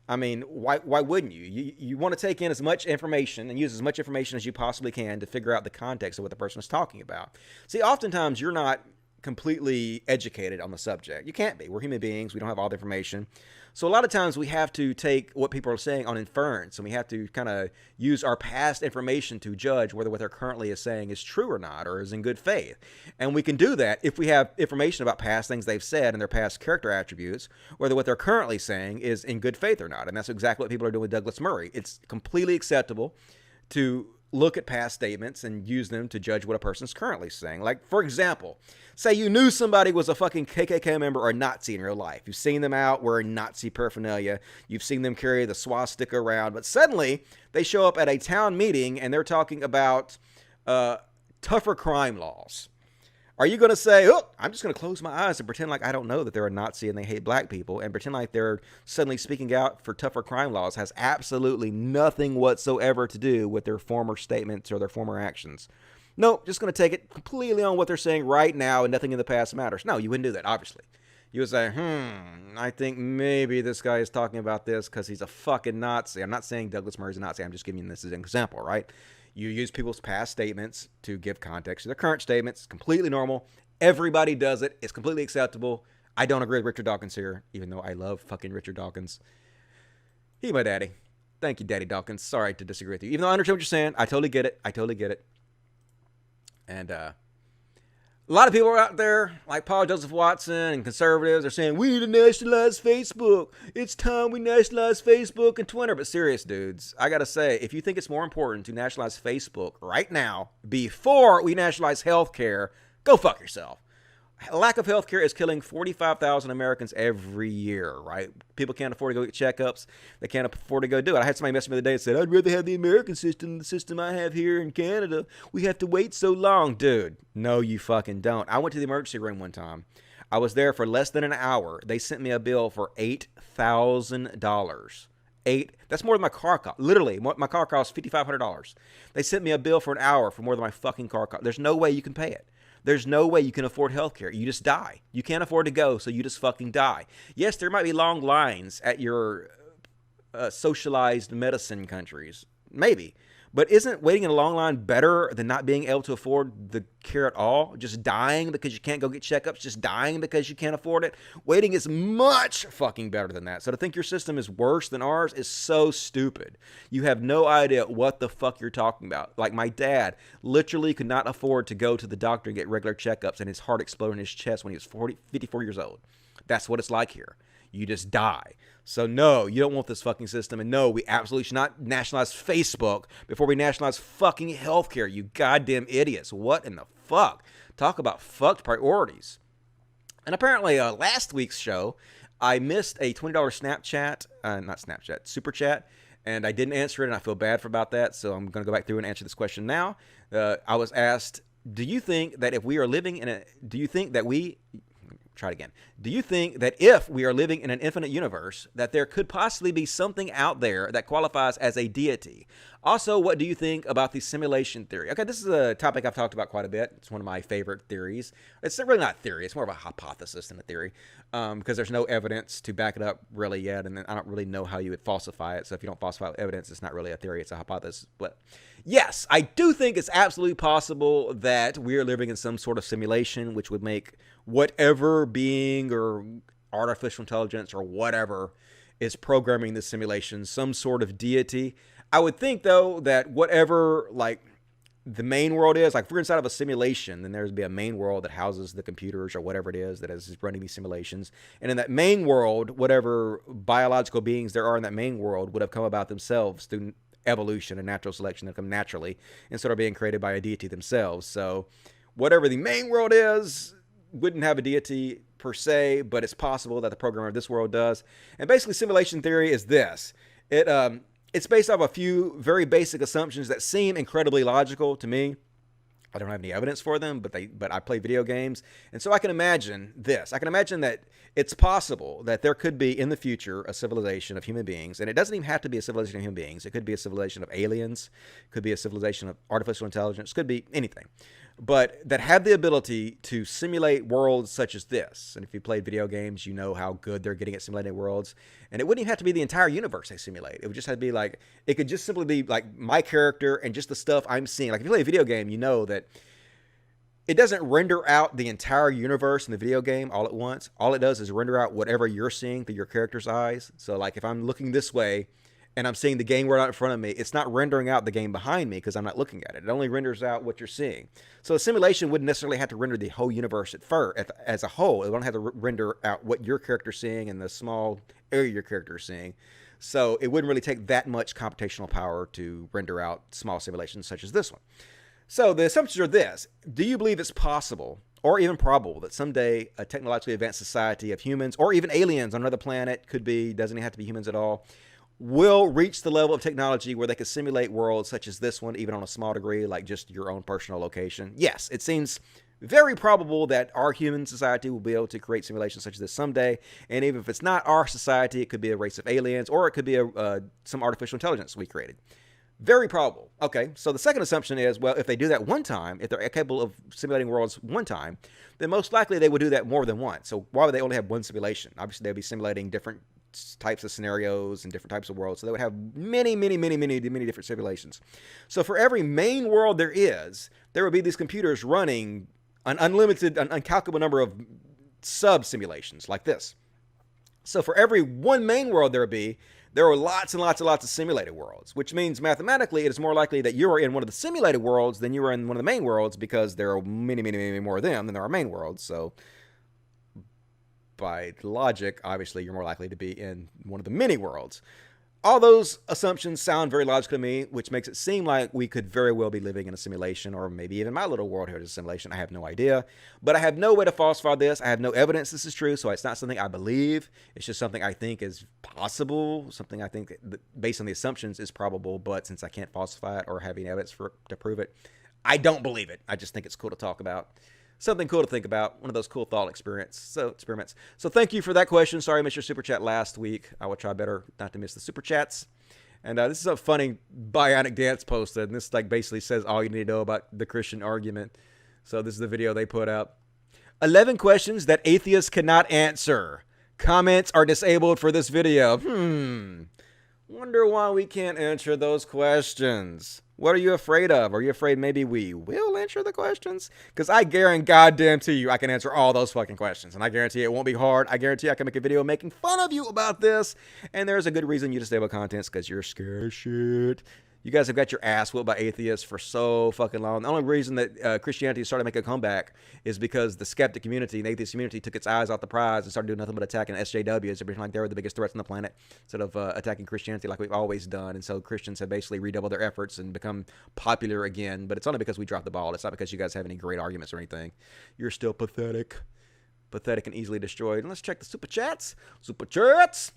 I mean, why wouldn't you? You want to take in as much information and use as much information as you possibly can to figure out the context of what the person is talking about. See, oftentimes you're not completely educated on the subject. You can't be. We're human beings. We don't have all the information. So a lot of times we have to take what people are saying on inference, and we have to kind of use our past information to judge whether what they're currently is saying is true or not, or is in good faith. And we can do that if we have information about past things they've said and their past character attributes, whether what they're currently saying is in good faith or not. And that's exactly what people are doing with Douglas Murray. It's completely acceptable to look at past statements and use them to judge what a person's currently saying. Like, for example, say you knew somebody was a fucking KKK member or a Nazi in real life. You've seen them out wearing Nazi paraphernalia. You've seen them carry the swastika around. But suddenly, they show up at a town meeting and they're talking about tougher crime laws. Are you going to say, oh, I'm just going to close my eyes and pretend like I don't know that they're a Nazi and they hate black people, and pretend like they're suddenly speaking out for tougher crime laws has absolutely nothing whatsoever to do with their former statements or their former actions? No, just going to take it completely on what they're saying right now and nothing in the past matters. No, you wouldn't do that, obviously. You would say, I think maybe this guy is talking about this because he's a fucking Nazi. I'm not saying Douglas Murray's a Nazi. I'm just giving you this as an example, right? You use people's past statements to give context to their current statements. Completely normal. Everybody does it. It's completely acceptable. I don't agree with Richard Dawkins here, even though I love fucking Richard Dawkins. He's my daddy. Thank you, Daddy Dawkins. Sorry to disagree with you. Even though I understand what you're saying, I totally get it. I totally get it. And a lot of people are out there, like Paul Joseph Watson and conservatives, are saying, we need to nationalize Facebook. It's time we nationalize Facebook and Twitter. But serious, dudes, I got to say, if you think it's more important to nationalize Facebook right now before we nationalize healthcare, go fuck yourself. Lack of healthcare is killing 45,000 Americans every year, right? People can't afford to go get checkups. They can't afford to go do it. I had somebody message me the other day and said, I'd rather have the American system than the system I have here in Canada. We have to wait so long. Dude, no, you fucking don't. I went to the emergency room one time. I was there for less than an hour. They sent me a bill for $8,000. That's more than my car cost. Literally, my car cost $5,500. They sent me a bill for an hour for more than my fucking car cost. There's no way you can pay it. There's no way you can afford healthcare. You just die. You can't afford to go, so you just fucking die. Yes, there might be long lines at your socialized medicine countries. Maybe. But isn't waiting in a long line better than not being able to afford the care at all? Just dying because you can't go get checkups? Just dying because you can't afford it? Waiting is much fucking better than that. So to think your system is worse than ours is so stupid. You have no idea what the fuck you're talking about. Like my dad literally could not afford to go to the doctor and get regular checkups, and his heart exploded in his chest when he was 54 years old. That's what it's like here. You just die. So no, you don't want this fucking system. And no, we absolutely should not nationalize Facebook before we nationalize fucking healthcare, you goddamn idiots. What in the fuck? Talk about fucked priorities. And apparently last week's show, I missed a $20 super chat, and I didn't answer it, and I feel bad about that, so I'm going to go back through and answer this question now. I was asked, do you think that if we are living in a, do you think that if we are living in an infinite universe, that there could possibly be something out there that qualifies as a deity? Also, what do you think about the simulation theory? Okay, this is a topic I've talked about quite a bit. It's one of my favorite theories. It's really not a theory. It's more of a hypothesis than a theory, because there's no evidence to back it up really yet, and then I don't really know how you would falsify it. So if you don't falsify evidence, it's not really a theory. It's a hypothesis. But yes, I do think it's absolutely possible that we are living in some sort of simulation, which would make whatever being or artificial intelligence or whatever is programming this simulation some sort of deity. I would think, though, that whatever, like, the main world is, like, if we're inside of a simulation, then there'd be a main world that houses the computers or whatever it is that is running these simulations. And in that main world, whatever biological beings there are in that main world would have come about themselves through evolution and natural selection that come naturally instead of being created by a deity themselves. So whatever the main world is wouldn't have a deity per se, but it's possible that the programmer of this world does. And basically, simulation theory is this. It's based off a few very basic assumptions that seem incredibly logical to me. I don't have any evidence for them, but I play video games. And so I can imagine this. I can imagine that it's possible that there could be in the future a civilization of human beings. And it doesn't even have to be a civilization of human beings. It could be a civilization of aliens. It could be a civilization of artificial intelligence. It could be anything. But that have the ability to simulate worlds such as this. And if you played video games, you know how good they're getting at simulating worlds. And it wouldn't even have to be the entire universe they simulate. It would just have to be like, it could just simply be like my character and just the stuff I'm seeing. Like if you play a video game, you know that it doesn't render out the entire universe in the video game all at once. All it does is render out whatever you're seeing through your character's eyes. So like if I'm looking this way, and I'm seeing the game world out in front of me, it's not rendering out the game behind me because I'm not looking at it. It only renders out what you're seeing. So a simulation wouldn't necessarily have to render the whole universe as a whole. It won't have to render out what your character's seeing and the small area your character's seeing. So it wouldn't really take that much computational power to render out small simulations such as this one. So the assumptions are this. Do you believe it's possible or even probable that someday a technologically advanced society of humans or even aliens on another planet, doesn't even have to be humans at all, will reach the level of technology where they can simulate worlds such as this one, even on a small degree, like just your own personal location? Yes, it seems very probable that our human society will be able to create simulations such as this someday. And even if it's not our society, it could be a race of aliens, or it could be some artificial intelligence we created. Very probable. Okay, so the second assumption is, well, if they do that one time, if they're capable of simulating worlds one time, then most likely they would do that more than once. So why would they only have one simulation? Obviously, they'd be simulating different types of scenarios and different types of worlds. So they would have many different simulations. So for every main world there would be these computers running an uncalculable number of sub-simulations like this. So for every one main world there are lots and lots of simulated worlds, which means mathematically it is more likely that you are in one of the simulated worlds than you are in one of the main worlds, because there are many more of them than there are main worlds. So by logic, obviously, you're more likely to be in one of the many worlds. All those assumptions sound very logical to me, which makes it seem like we could very well be living in a simulation, or maybe even my little world here is a simulation. I have no idea. But I have no way to falsify this. I have no evidence this is true, so it's not something I believe. It's just something I think is possible, something I think, based on the assumptions, is probable. But since I can't falsify it or have any evidence to prove it, I don't believe it. I just think it's cool to talk about. Something cool to think about. One of those cool thought experiments. So thank you for that question. Sorry I missed your super chat last week. I will try better not to miss the super chats. And this is a funny Bionic Dance posted. And this basically says all you need to know about the Christian argument. So this is the video they put up. 11 questions that atheists cannot answer. Comments are disabled for this video. Wonder why we can't answer those questions. What are you afraid of? Are you afraid maybe we will answer the questions? Because I guarantee you I can answer all those fucking questions. And I guarantee it won't be hard. I guarantee I can make a video making fun of you about this. And there's a good reason you disable contents, because you're scared of shit. You guys have got your ass whooped by atheists for so fucking long. The only reason that Christianity started making a comeback is because the skeptic community and the atheist community took its eyes off the prize and started doing nothing but attacking SJWs, everything like they were the biggest threats on the planet, instead of attacking Christianity like we've always done. And so Christians have basically redoubled their efforts and become popular again. But it's only because we dropped the ball. It's not because you guys have any great arguments or anything. You're still pathetic. Pathetic and easily destroyed. And let's check the super chats. Super chats.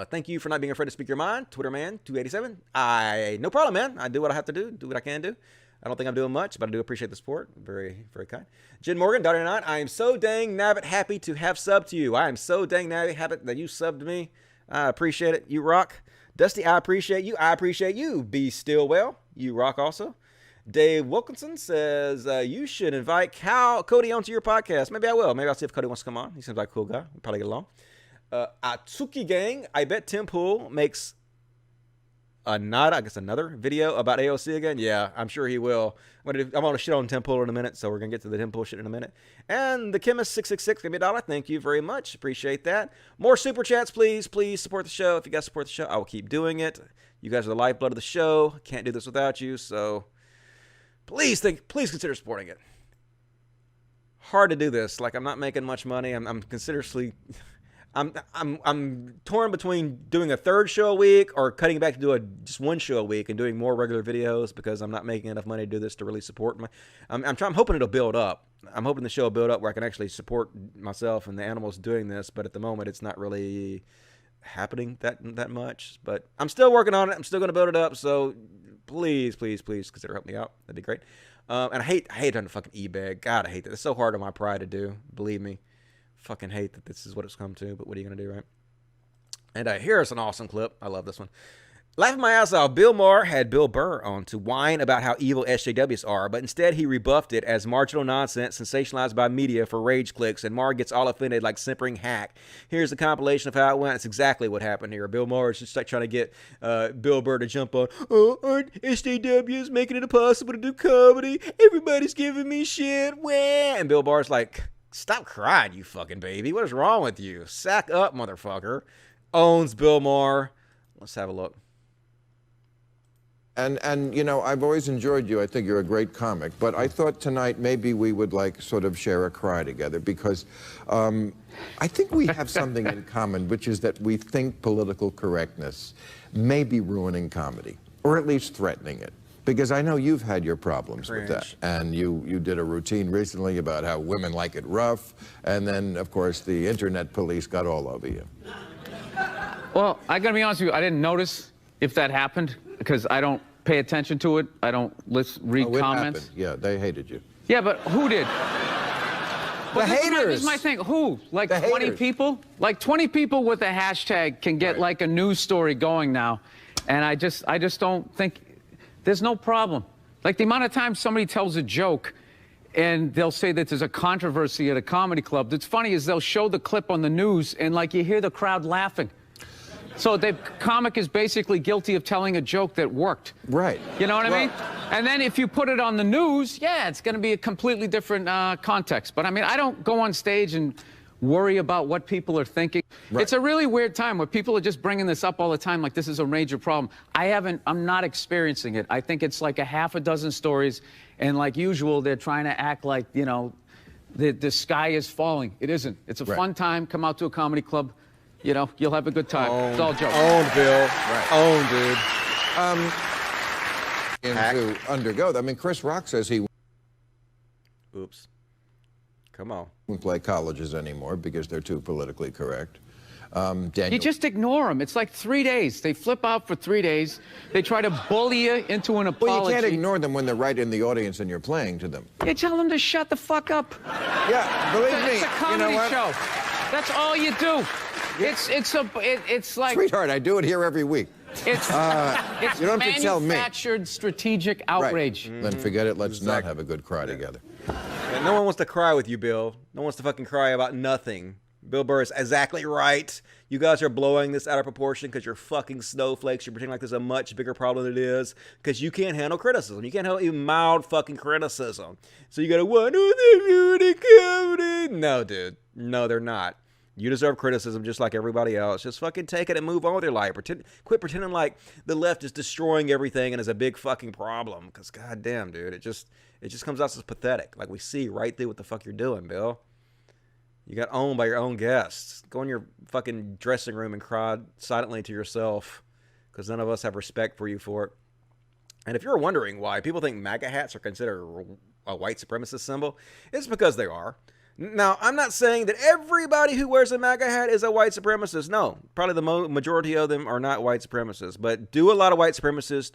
Thank you for not being afraid to speak your mind. Twitter man 287. No problem, man. I do what I have to do. Do what I can do. I don't think I'm doing much, but I do appreciate the support. Very, very kind. Jen Morgan, $1.99. I am so dang nabbit happy to have subbed to you. I am so dang nabbit happy that you subbed to me. I appreciate it. You rock. Dusty, I appreciate you. I appreciate you. Be still well. You rock also. Dave Wilkinson says, you should invite Cody onto your podcast. Maybe I will. Maybe I'll see if Cody wants to come on. He seems like a cool guy. We'll probably get along. Atsuki Gang, I bet Tim Pool makes another video about AOC again. Yeah, I'm sure he will. I'm going to shit on Tim Pool in a minute, so we're going to get to the Tim Pool shit in a minute. And the Chemist 666 gave me $1. Thank you very much. Appreciate that. More super chats, please. Please support the show. If you guys support the show, I will keep doing it. You guys are the lifeblood of the show. Can't do this without you, so please consider supporting it. Hard to do this. Like, I'm not making much money. I'm torn between doing a third show a week or cutting it back to do just one show a week and doing more regular videos because I'm not making enough money to do this to really support I'm hoping it'll build up. I'm hoping the show will build up where I can actually support myself and the animals doing this, but at the moment it's not really happening that much. But I'm still working on it. I'm still going to build it up. So please consider helping me out. That'd be great. And I hate having to fucking e-bag. God, I hate that. It's so hard on my pride to do. Believe me. Fucking hate that this is what it's come to, but what are you going to do, right? And here's an awesome clip. I love this one. Laughing my ass off, Bill Maher had Bill Burr on to whine about how evil SJWs are, but instead he rebuffed it as marginal nonsense sensationalized by media for rage clicks, and Maher gets all offended like simpering hack. Here's the compilation of how it went. It's exactly what happened here. Bill Maher is just like trying to get Bill Burr to jump on, aren't SJWs making it impossible to do comedy? Everybody's giving me shit. Wah. And Bill Burr's like, stop crying, you fucking baby. What is wrong with you? Sack up, motherfucker. Owns Bill Maher. Let's have a look. And you know, I've always enjoyed you. I think you're a great comic. But I thought tonight maybe we would like sort of share a cry together because I think we have something in common, which is that we think political correctness may be ruining comedy, or at least threatening it. Because I know you've had your problems with that. And you did a routine recently about how women like it rough. And then, of course, the internet police got all over you. Well, I gotta be honest with you, I didn't notice if that happened because I don't pay attention to it. I don't read comments. Happened. Yeah, they hated you. Yeah, but who did? The haters. This is my thing. Who? Like 20 people? Like 20 people with a hashtag can get like a news story going now. And I just don't think, there's no problem. Like the amount of times somebody tells a joke and they'll say that there's a controversy at a comedy club. That's funny is they'll show the clip on the news and like you hear the crowd laughing. So the comic is basically guilty of telling a joke that worked. Right. You know what I mean? And then if you put it on the news, yeah, it's going to be a completely different context. But I mean, I don't go on stage and worry about what people are thinking. Right. It's a really weird time where people are just bringing this up all the time like this is a major problem. I'm not experiencing it. I think it's like a half a dozen stories, and like usual, they're trying to act like, you know, the sky is falling. It isn't. It's a fun time. Come out to a comedy club. You know, you'll have a good time. It's all jokes. Own, Bill. Right. Own, dude. And to undergo that, I mean, Chris Rock says he Oops. Come on. won't play colleges anymore because they're too politically correct. You just ignore them. It's like 3 days. They flip out for 3 days. They try to bully you into an apology. Well, you can't ignore them when they're right in the audience and you're playing to them. You tell them to shut the fuck up. Yeah, believe me. It's a comedy show. That's all you do. It's like... Sweetheart, I do it here every week. It's you don't have to tell me. Manufactured strategic outrage. Right. Then forget it. Let's not have a good cry together. And no one wants to cry with you, Bill. No one wants to fucking cry about nothing. Bill Burr is exactly right. You guys are blowing this out of proportion because you're fucking snowflakes. You're pretending like there's a much bigger problem than it is because you can't handle criticism. You can't handle even mild fucking criticism. So you gotta, what? Oh, they're ruining comedy. No, dude. No, they're not. You deserve criticism just like everybody else. Just fucking take it and move on with your life. Quit pretending like the left is destroying everything and is a big fucking problem. Because goddamn, dude, it just comes out as pathetic. Like we see right through what the fuck you're doing, Bill. You got owned by your own guests. Go in your fucking dressing room and cry silently to yourself because none of us have respect for you for it. And if you're wondering why people think MAGA hats are considered a white supremacist symbol, it's because they are. Now, I'm not saying that everybody who wears a MAGA hat is a white supremacist. No, probably the majority of them are not white supremacists. But do a lot of white supremacists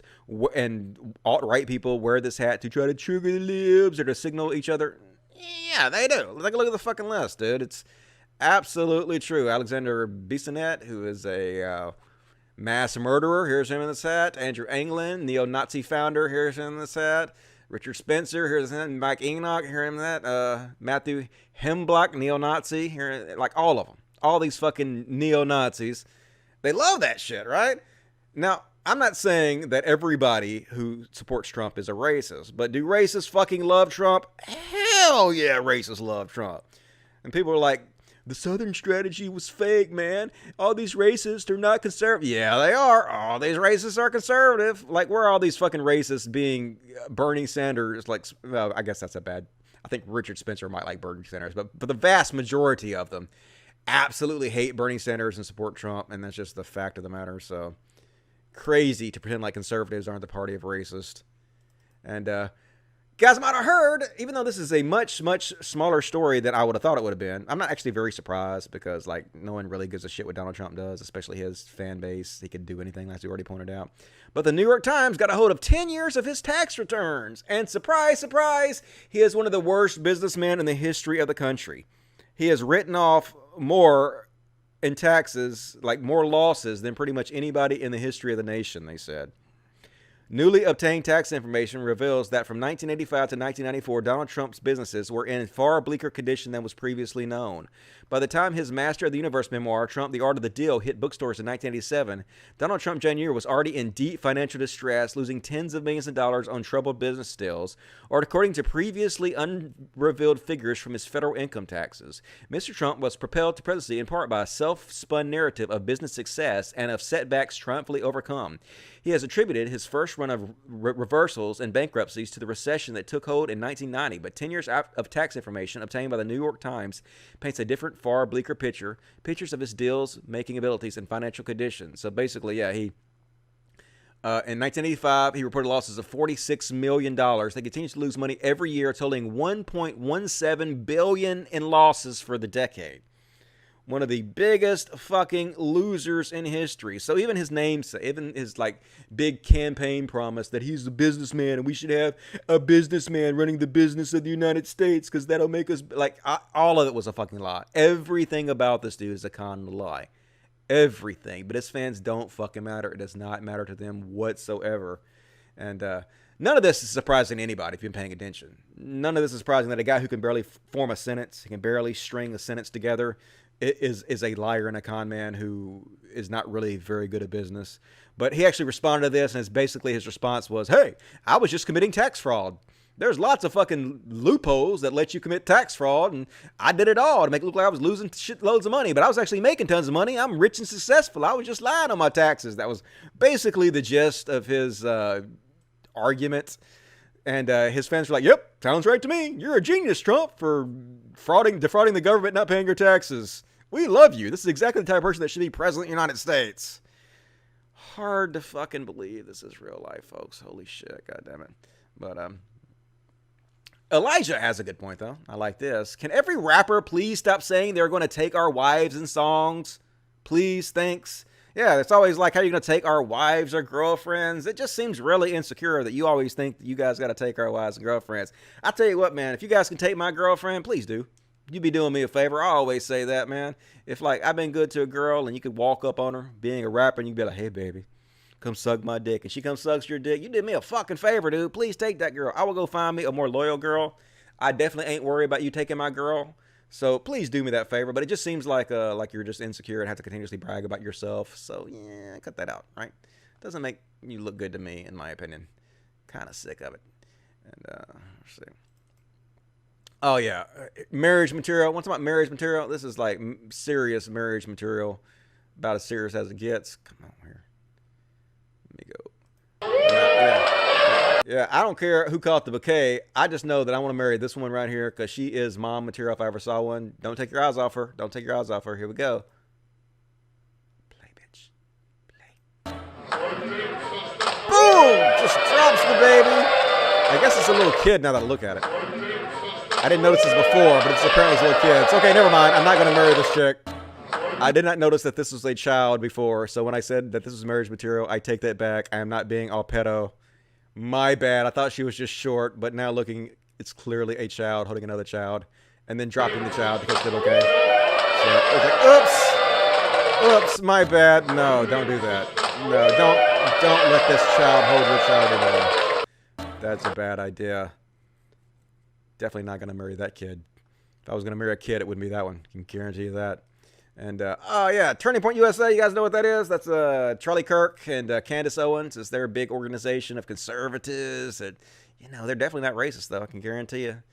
and alt-right people wear this hat to try to trigger the libs or to signal each other? Yeah, they do. Take a look at the fucking list, dude. It's absolutely true. Alexander Bissonnette, who is a mass murderer, here's him in this hat. Andrew Anglin, neo-Nazi founder, here's him in this hat. Richard Spencer, here's him. Mike Enoch, here's him in that. Matthew Hemblock, neo-Nazi, here, like all of them. All these fucking neo-Nazis. They love that shit, right? Now, I'm not saying that everybody who supports Trump is a racist, but do racists fucking love Trump? Hell yeah, racists love Trump. And people are like, the Southern strategy was fake, man. All these racists are not conservative. Yeah, they are. All these racists are conservative. Like, where are all these fucking racists being Bernie Sanders? Like, well, I guess that's a bad... I think Richard Spencer might like Bernie Sanders, but the vast majority of them absolutely hate Bernie Sanders and support Trump, and that's just the fact of the matter. So, crazy to pretend like conservatives aren't the party of racists. And, guys might have heard, even though this is a much, much smaller story than I would have thought it would have been, I'm not actually very surprised because, like, no one really gives a shit what Donald Trump does, especially his fan base. He could do anything, as we already pointed out. But the New York Times got a hold of 10 years of his tax returns. And surprise, surprise, he is one of the worst businessmen in the history of the country. He has written off more in taxes, like more losses, than pretty much anybody in the history of the nation, they said. Newly obtained tax information reveals that from 1985 to 1994, Donald Trump's businesses were in far bleaker condition than was previously known. By the time his Master of the Universe memoir, Trump, The Art of the Deal, hit bookstores in 1987, Donald Trump Jr. was already in deep financial distress, losing tens of millions of dollars on troubled business deals, or according to previously unrevealed figures from his federal income taxes. Mr. Trump was propelled to presidency in part by a self-spun narrative of business success and of setbacks triumphantly overcome. He has attributed his first run of reversals and bankruptcies to the recession that took hold in 1990, but 10 years of tax information obtained by the New York Times paints a different, far bleaker pictures of his deals-making abilities and financial condition. So basically, yeah, in 1985, he reported losses of $46 million. They continue to lose money every year, totaling $1.17 billion in losses for the decade. One of the biggest fucking losers in history. So even his namesake, even his like big campaign promise that he's a businessman and we should have a businessman running the business of the United States because that'll make us like all of it was a fucking lie. Everything about this dude is a con and a lie. Everything. But his fans don't fucking matter. It does not matter to them whatsoever. And none of this is surprising to anybody if you've been paying attention. None of this is surprising that a guy who can barely form a sentence, he can barely string a sentence together, is a liar and a con man who is not really very good at business. But he actually responded to this, and his response was, hey, I was just committing tax fraud. There's lots of fucking loopholes that let you commit tax fraud, and I did it all to make it look like I was losing shitloads of money, but I was actually making tons of money. I'm rich and successful. I was just lying on my taxes. That was basically the gist of his argument. And his fans were like, yep, sounds right to me. You're a genius, Trump, for defrauding the government, not paying your taxes. We love you. This is exactly the type of person that should be president of the United States. Hard to fucking believe this is real life, folks. Holy shit, goddammit. But, Elijah has a good point, though. I like this. Can every rapper please stop saying they're going to take our wives in songs? Please, thanks. Yeah, it's always like, how are you going to take our wives or girlfriends? It just seems really insecure that you always think that you guys got to take our wives and girlfriends. I tell you what, man, if you guys can take my girlfriend, please do. You'd be doing me a favor. I always say that, man. If, like, I've been good to a girl and you could walk up on her being a rapper and you'd be like, hey, baby, come suck my dick. And she comes sucks your dick. You did me a fucking favor, dude. Please take that girl. I will go find me a more loyal girl. I definitely ain't worried about you taking my girl. So please do me that favor. But it just seems like you're just insecure and have to continuously brag about yourself. So yeah, cut that out, right? Doesn't make you look good to me, in my opinion. Kind of sick of it. And let's see. Oh yeah, marriage material. Once about marriage material, this is like serious marriage material, about as serious as it gets. Come on here, let me go. Yeah. I don't care who caught the bouquet. I just know that I want to marry this one right here because she is mom material if I ever saw one. Don't take your eyes off her. Don't take your eyes off her. Here we go. Play, bitch. Play. Boom! Just drops the baby. I guess it's a little kid now that I look at it. I didn't notice this before, but it's apparently a little kid. It's okay, never mind. I'm not going to marry this chick. I did not notice that this was a child before, so when I said that this was marriage material, I take that back. I am not being all pedo. My bad. I thought she was just short, but now looking, it's clearly a child holding another child, and then dropping the child because it's okay. So it's like, oops, my bad. No, don't do that. No, don't let this child hold your child anymore. That's a bad idea. Definitely not going to marry that kid. If I was going to marry a kid, it wouldn't be that one. I can guarantee you that. And, oh, yeah, Turning Point USA, you guys know what that is? That's Charlie Kirk and Candace Owens. It's their big organization of conservatives. And, you know, they're definitely not racist, though. I can guarantee you.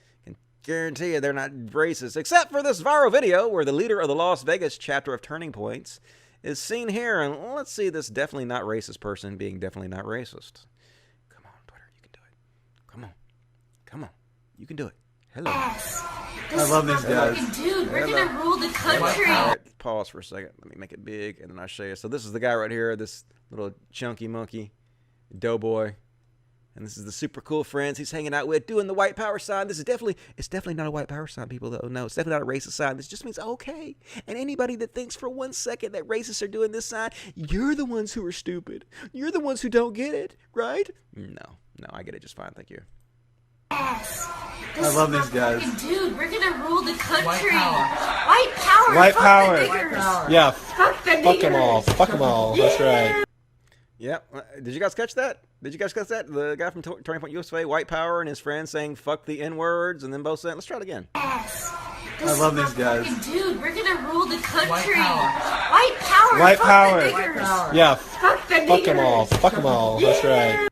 They're not racist. Except for this viral video where the leader of the Las Vegas chapter of Turning Points is seen here. And let's see this definitely not racist person being definitely not racist. Come on, Twitter. You can do it. Come on. Come on. You can do it. Hello. I love these guys. Dude, we're going to rule the country. Right, pause for a second. Let me make it big, and then I'll show you. So this is the guy right here, this little chunky monkey, doughboy. And this is the super cool friends he's hanging out with, doing the white power sign. It's definitely not a white power sign, people, though. No, it's definitely not a racist sign. This just means okay. And anybody that thinks for 1 second that racists are doing this sign, you're the ones who are stupid. You're the ones who don't get it, right? No, I get it just fine. Thank you. I love these guys. Dude, we're gonna rule the country. White power. White fuck power. The niggers. Yeah. Fuck the Fuck them niggers. all. Fuck them all. That's right. Yep. Did you guys catch that? Did you guys catch that? The guy from Turning Point USA, White Power, and his friend saying "fuck the N-words," and then both saying, "Let's try it again." I love these guys. Dude, we're gonna rule the country. White power. White fuck power. The niggers. Yeah. Fuck the Fuck them niggers. all. Fuck them all. That's right.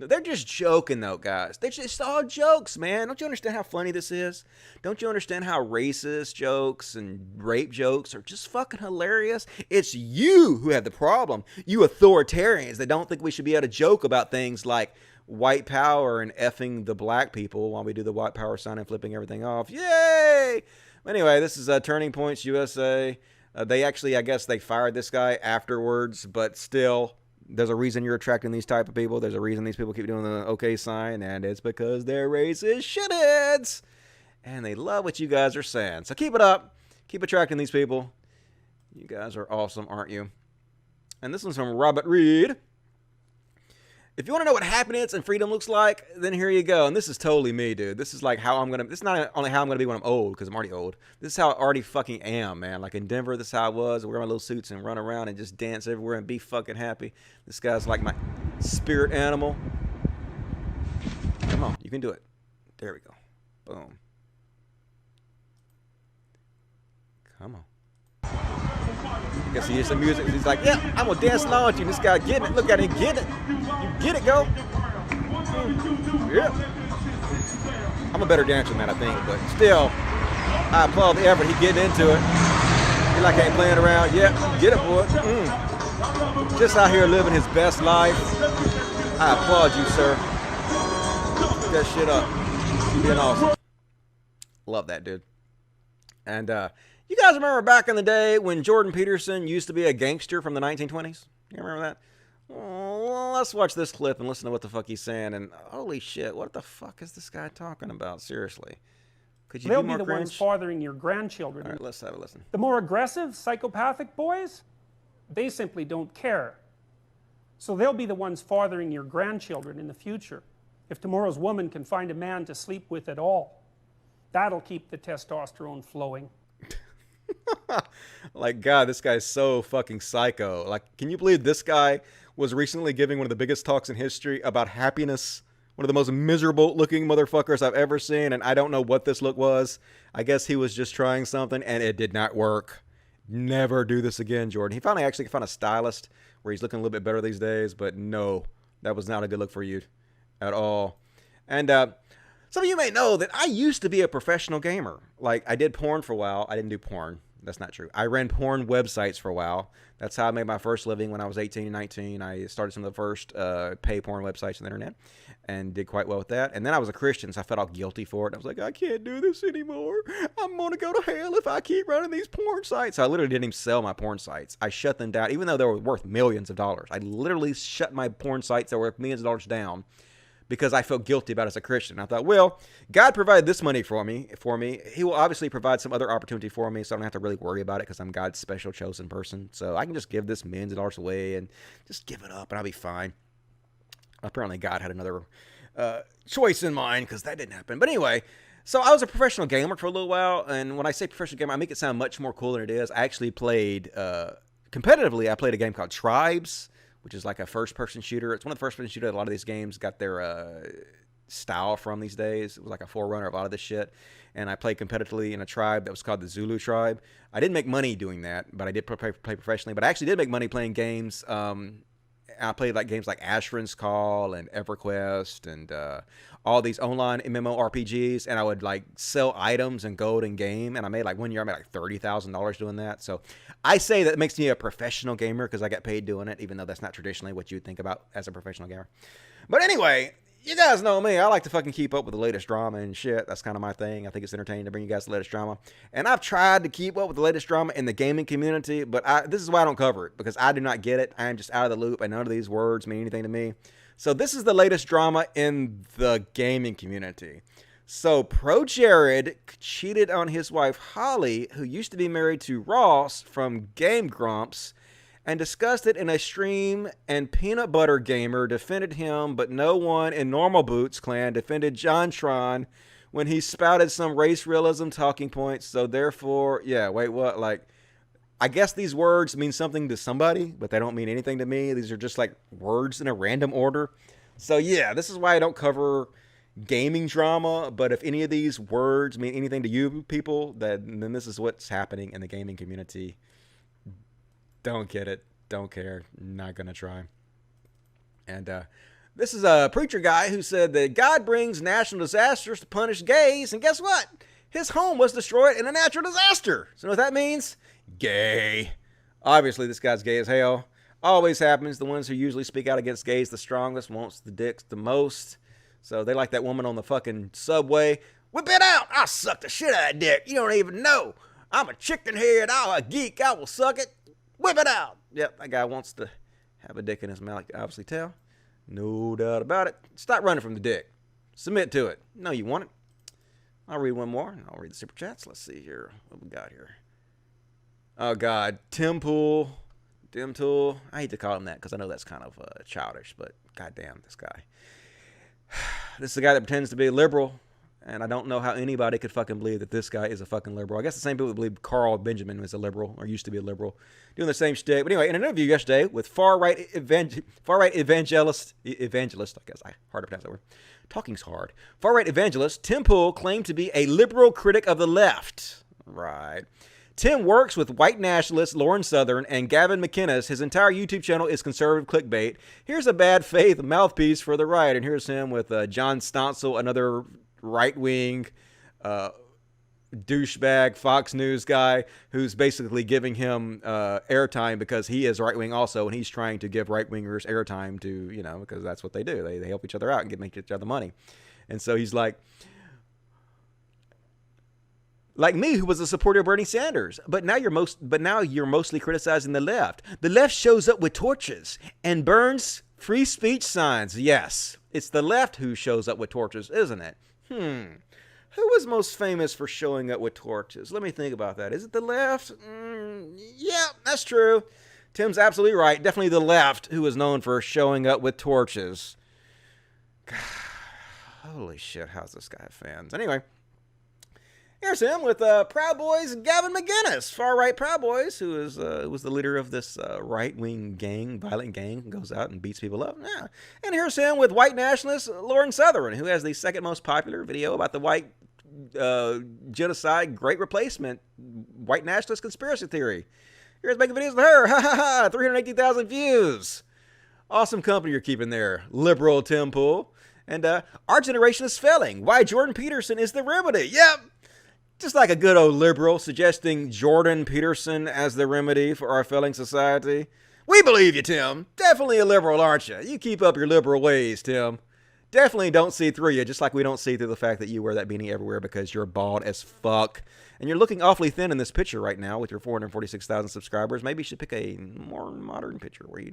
They're just joking, though, guys. They're just all jokes, man. Don't you understand how funny this is? Don't you understand how racist jokes and rape jokes are just fucking hilarious? It's you who have the problem. You authoritarians that don't think we should be able to joke about things like white power and effing the black people while we do the white power sign and flipping everything off. Yay! Anyway, this is Turning Points USA. They actually, I guess, they fired this guy afterwards, but still... There's a reason you're attracting these type of people. There's a reason these people keep doing the okay sign, and it's because they're racist shitheads. And they love what you guys are saying. So keep it up. Keep attracting these people. You guys are awesome, aren't you? And this one's from Robert Reed. If you want to know what happiness and freedom looks like, then here you go. And this is totally me, dude. This is like how I'm going to... This is not only how I'm going to be when I'm old, because I'm already old. This is how I already fucking am, man. Like in Denver, this is how I was. Wear my little suits and run around and just dance everywhere and be fucking happy. This guy's like my spirit animal. Come on, you can do it. There we go. Boom. Come on. I guess he hears some music. He's like, yeah, I'm going to dance along with you. This guy getting it. Look at him getting it. You get it, go. Yeah. I'm a better dancer than that, I think. But still, I applaud the effort. He getting into it. He like ain't playing around. Yeah, get it, boy. Just out here living his best life. I applaud you, sir. Keep that shit up. You being awesome. Love that, dude. And, you guys remember back in the day when Jordan Peterson used to be a gangster from the 1920s? You remember that? Well, let's watch this clip and listen to what the fuck he's saying. And holy shit, what the fuck is this guy talking about? Seriously. Could you They'll be be more the cringe? ones fathering your grandchildren. All right, let's have a listen. The more aggressive, psychopathic boys, they simply don't care. So they'll be the ones fathering your grandchildren in the future. If tomorrow's woman can find a man to sleep with at all, that'll keep the testosterone flowing. Like, God, this guy's so fucking psycho. Like, can you believe this guy was recently giving one of the biggest talks in history about happiness? One of the most miserable looking motherfuckers I've ever seen, and I don't know what this look was. I guess he was just trying something, and it did not work. Never do this again, Jordan. He finally actually found a stylist where he's looking a little bit better these days, but no, that was not a good look for you at all. And Some of you may know that I used to be a professional gamer. Like, I did porn for a while. I didn't do porn. That's not true. I ran porn websites for a while. That's how I made my first living when I was 18 and 19. I started some of the first pay porn websites on the internet and did quite well with that. And then I was a Christian, so I felt all guilty for it. I was like, I can't do this anymore. I'm going to go to hell if I keep running these porn sites. So I literally didn't even sell my porn sites. I shut them down, even though they were worth millions of dollars. I literally shut my porn sites that were worth millions of dollars down because I felt guilty about it as a Christian. I thought, well, God provided this money for me. He will obviously provide some other opportunity for me, so I don't have to really worry about it because I'm God's special chosen person. So I can just give this millions of dollars away and just give it up, and I'll be fine. Apparently, God had another choice in mind because that didn't happen. But anyway, so I was a professional gamer for a little while, and when I say professional gamer, I make it sound much more cool than it is. I actually played, competitively, I played a game called Tribes, which is like a first-person shooter. It's one of the first-person shooters a lot of these games got their style from these days. It was like a forerunner of a lot of this shit. And I played competitively in a tribe that was called the Zulu tribe. I didn't make money doing that, but I did play professionally. But I actually did make money playing games. I played like games like Asheron's Call and EverQuest and all these online MMORPGs. And I would like sell items and gold in game. And I made like one year, I made like $30,000 doing that. So I say that makes me a professional gamer because I got paid doing it, even though that's not traditionally what you would think about as a professional gamer. But anyway, you guys know me. I like to fucking keep up with the latest drama and shit. That's kind of my thing. I think it's entertaining to bring you guys the latest drama. And I've tried to keep up with the latest drama in the gaming community, but this is why I don't cover it, because I do not get it. I am just out of the loop, and none of these words mean anything to me. So this is the latest drama in the gaming community. So Pro Jared cheated on his wife Holly, who used to be married to Ross from Game Grumps, and discussed it in a stream, and Peanut Butter Gamer defended him, but no one in Normal Boots clan defended JonTron when he spouted some race realism talking points. So therefore, yeah, wait, what? Like, I guess these words mean something to somebody, but they don't mean anything to me. These are just like words in a random order. So yeah, this is why I don't cover gaming drama, but if any of these words mean anything to you people, then this is what's happening in the gaming community. Don't get it. Don't care. Not going to try. And this is a preacher guy who said that God brings national disasters to punish gays. And guess what? His home was destroyed in a natural disaster. So you know what that means? Gay. Obviously, this guy's gay as hell. Always happens. The ones who usually speak out against gays the strongest, wants the dicks the most. So they like that woman on the fucking subway. Whip it out. I'll suck the shit out of that dick. You don't even know. I'm a chicken head. I'm a geek. I will suck it. Whip it out. Yep, that guy wants to have a dick in his mouth. You can obviously tell. No doubt about it. Stop running from the dick. Submit to it. No, you want it. I'll read one more, and I'll read the super chats. Let's see here. What we got here? Oh, God. Dimtool. I hate to call him that because I know that's kind of childish, but goddamn, this guy. This is the guy that pretends to be a liberal. And I don't know how anybody could fucking believe that this guy is a fucking liberal. I guess the same people that believe Carl Benjamin was a liberal, or used to be a liberal, doing the same shtick. But anyway, in an interview yesterday with far-right evangelist, I guess, hard to pronounce that word. Talking's hard. Far-right evangelist Tim Pool claimed to be a liberal critic of the left. Right. Tim works with white nationalists Lauren Southern and Gavin McInnes. His entire YouTube channel is conservative clickbait. Here's a bad faith mouthpiece for the right. And here's him with John Stoncil, another right-wing douchebag Fox News guy who's basically giving him airtime because he is right-wing also, and he's trying to give right-wingers airtime to, you know, because that's what they do. They help each other out and make each other money. And so he's like me, who was a supporter of Bernie Sanders, but now you're mostly criticizing the left. The left shows up with torches and burns free speech signs. Yes, it's the left who shows up with torches, isn't it? Who was most famous for showing up with torches? Let me think about that. Is it the left? Yeah, that's true. Tim's absolutely right. Definitely the left who is known for showing up with torches. God, holy shit, how's this guy have fans? Anyway, here's him with Proud Boys Gavin McInnes, far-right Proud Boys, who is was the leader of this right-wing gang, violent gang, goes out and beats people up. Yeah. And here's him with white nationalist Lauren Southern, who has the second most popular video about the white genocide, great replacement, white nationalist conspiracy theory. Here's making videos with her. Ha ha ha! 380,000 views. Awesome company you're keeping there, liberal Tim Pool. And our generation is failing. Why Jordan Peterson is the remedy. Yep. Just like a good old liberal suggesting Jordan Peterson as the remedy for our failing society. We believe you, Tim. Definitely a liberal, aren't you? You keep up your liberal ways, Tim. Definitely don't see through you, just like we don't see through the fact that you wear that beanie everywhere because you're bald as fuck. And you're looking awfully thin in this picture right now with your 446,000 subscribers. Maybe you should pick a more modern picture where you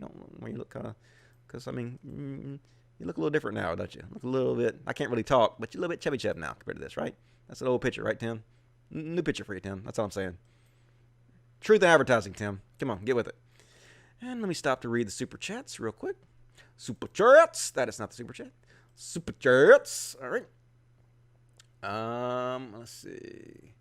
look kind of, because I mean, you look a little different now, don't you? Look a little bit, I can't really talk, but you're a little bit chubby now compared to this, right? That's an old picture, right, Tim? New picture for you, Tim. That's all I'm saying. Truth in advertising, Tim. Come on, get with it. And let me stop to read the super chats real quick. Super chats. That is not the super chat. Super chats. All right. Let's see.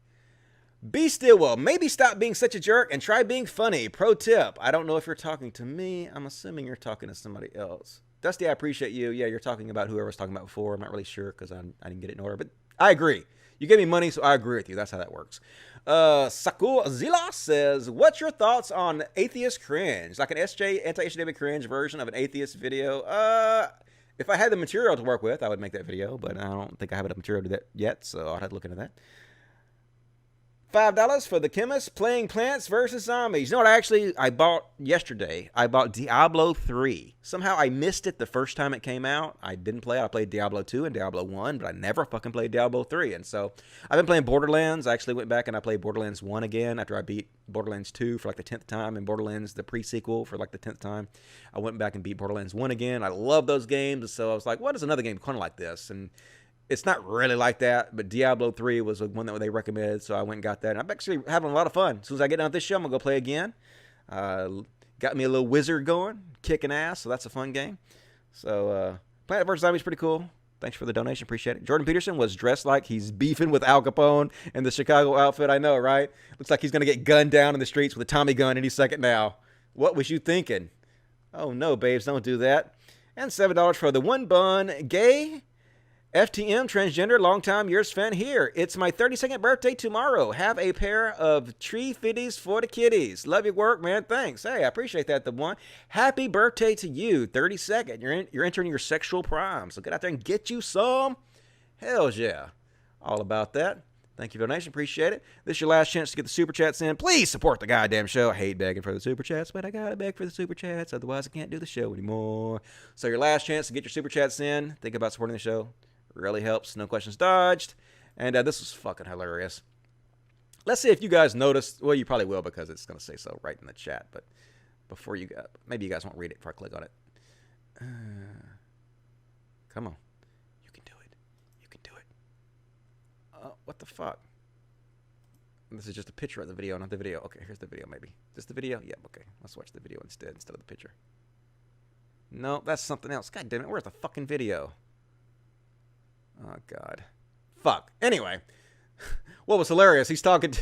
Be still well. Maybe stop being such a jerk and try being funny. Pro tip. I don't know if you're talking to me. I'm assuming you're talking to somebody else. Dusty, I appreciate you. Yeah, you're talking about whoever I was talking about before. I'm not really sure because I didn't get it in order, but I agree. You gave me money, so I agree with you. That's how that works. Sakul Zila says, what's your thoughts on atheist cringe? Like an anti-academic cringe version of an atheist video? If I had the material to work with, I would make that video, but I don't think I have enough material to do that yet, so I'll have to look into that. $5 for the chemist playing Plants vs. Zombies. You know what I bought yesterday? I bought Diablo 3. Somehow I missed it the first time it came out. I didn't play it. I played Diablo 2 and Diablo 1, but I never fucking played Diablo 3. And so I've been playing Borderlands. I actually went back and I played Borderlands 1 again after I beat Borderlands 2 for like the 10th time and Borderlands, the pre-sequel, for like the 10th time. I went back and beat Borderlands 1 again. I love those games. And so I was like, what is another game kind of like this? And it's not really like that, but Diablo 3 was one that they recommended, so I went and got that. And I'm actually having a lot of fun. As soon as I get done with this show, I'm going to go play again. Got me a little wizard going, kicking ass, so that's a fun game. So Plant vs. Zombies is pretty cool. Thanks for the donation. Appreciate it. Jordan Peterson was dressed like he's beefing with Al Capone in the Chicago outfit. I know, right? Looks like he's going to get gunned down in the streets with a Tommy gun any second now. What was you thinking? Oh, no, babes, don't do that. And $7 for the one bun gay FTM, transgender, long-time yours fan here. It's my 32nd birthday tomorrow. Have a pair of tree fitties for the kiddies. Love your work, man. Thanks. Hey, I appreciate that, the one. Happy birthday to you, 32nd. You're entering your sexual prime, so get out there and get you some. Hells yeah. All about that. Thank you for the donation. Appreciate it. This is your last chance to get the super chats in. Please support the goddamn show. I hate begging for the super chats, but I gotta beg for the super chats. Otherwise, I can't do the show anymore. So your last chance to get your super chats in. Think about supporting the show. Really helps. No questions dodged. And this was fucking hilarious. Let's see if you guys noticed. Well, you probably will because it's going to say so right in the chat. But before you go, maybe you guys won't read it before I click on it. Come on. You can do it. You can do it. What the fuck? This is just a picture of the video, not the video. Okay, here's the video maybe. Is this the video? Yeah, okay. Let's watch the video instead of the picture. No, that's something else. God damn it. Where's the fucking video? Oh, God. Fuck. Anyway, what was hilarious, he's talking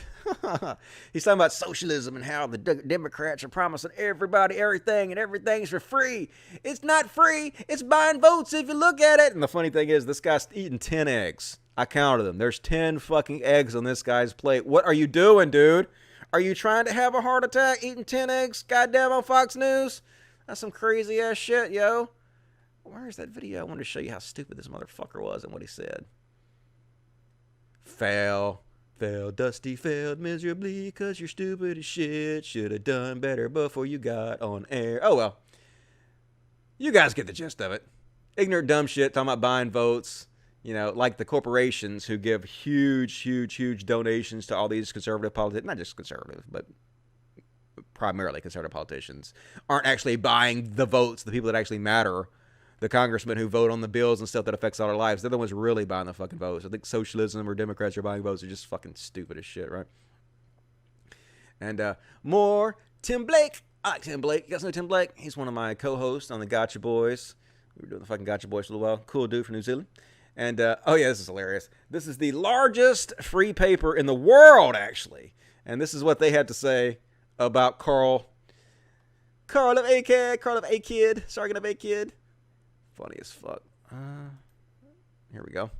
about socialism and how the Democrats are promising everybody everything and everything's for free. It's not free. It's buying votes if you look at it. And the funny thing is, this guy's eating 10 eggs. I counted them. There's 10 fucking eggs on this guy's plate. What are you doing, dude? Are you trying to have a heart attack eating 10 eggs? Goddamn on Fox News? That's some crazy ass shit, yo. Where is that video? I wanted to show you how stupid this motherfucker was and what he said. Fail. Dusty failed miserably because you're stupid as shit. Should have done better before you got on air. Oh, well. You guys get the gist of it. Ignorant, dumb shit, talking about buying votes. You know, like the corporations who give huge donations to all these conservative politicians. Not just conservative, but primarily conservative politicians. Aren't actually buying the votes, the people that actually matter. The congressmen who vote on the bills and stuff that affects all our lives, they're the ones really buying the fucking votes. I think socialism or Democrats are buying votes are just fucking stupid as shit, right? And more Tim Blake. I like Tim Blake. You guys know Tim Blake? He's one of my co-hosts on the Gotcha Boys. We were doing the fucking Gotcha Boys for a little while. Cool dude from New Zealand. And, oh yeah, this is hilarious. This is the largest free paper in the world, actually. And this is what they had to say about Carl of Akkad, Sargon of Akkad. Funny as fuck. Here we go.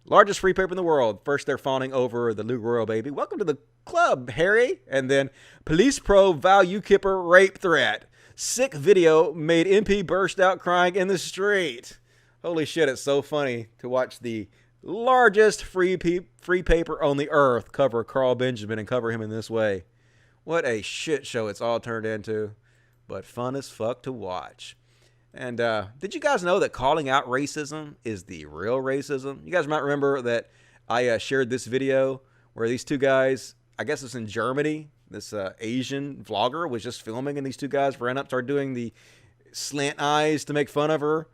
Largest free paper in the world. First, they're fawning over the Lou Royal baby. Welcome to the club, Harry. And then, police probe vow UKIPper rape threat. Sick video made MP burst out crying in the street. Holy shit, it's so funny to watch the largest free paper on the earth cover Carl Benjamin and cover him in this way. What a shit show it's all turned into, but fun as fuck to watch. And did you guys know that calling out racism is the real racism? You guys might remember that I shared this video where these two guys, I guess it's in Germany, this Asian vlogger was just filming, and these two guys ran up, started doing the slant eyes to make fun of her.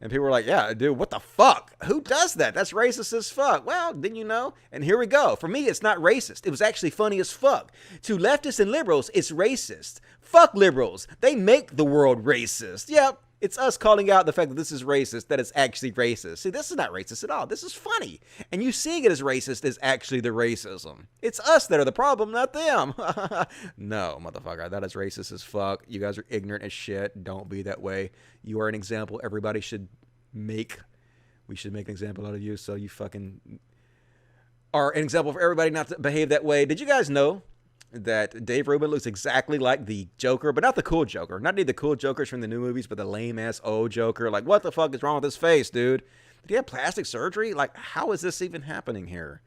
And people were like, yeah, dude, what the fuck? Who does that? That's racist as fuck. Well, didn't you know? And here we go. For me, it's not racist. It was actually funny as fuck. To leftists and liberals, it's racist. Fuck liberals. They make the world racist. Yep. It's us calling out the fact that this is racist, that it's actually racist. See, this is not racist at all. This is funny. And you seeing it as racist is actually the racism. It's us that are the problem, not them. No, motherfucker, that is racist as fuck. You guys are ignorant as shit. Don't be that way. You are an example everybody should make. We should make an example out of you, so you fucking are an example for everybody not to behave that way. Did you guys know that Dave Rubin looks exactly like the Joker, but not the cool Joker? Not the cool Jokers from the new movies, but the lame-ass old Joker. Like, what the fuck is wrong with his face, dude? Did he have plastic surgery? Like, how is this even happening here?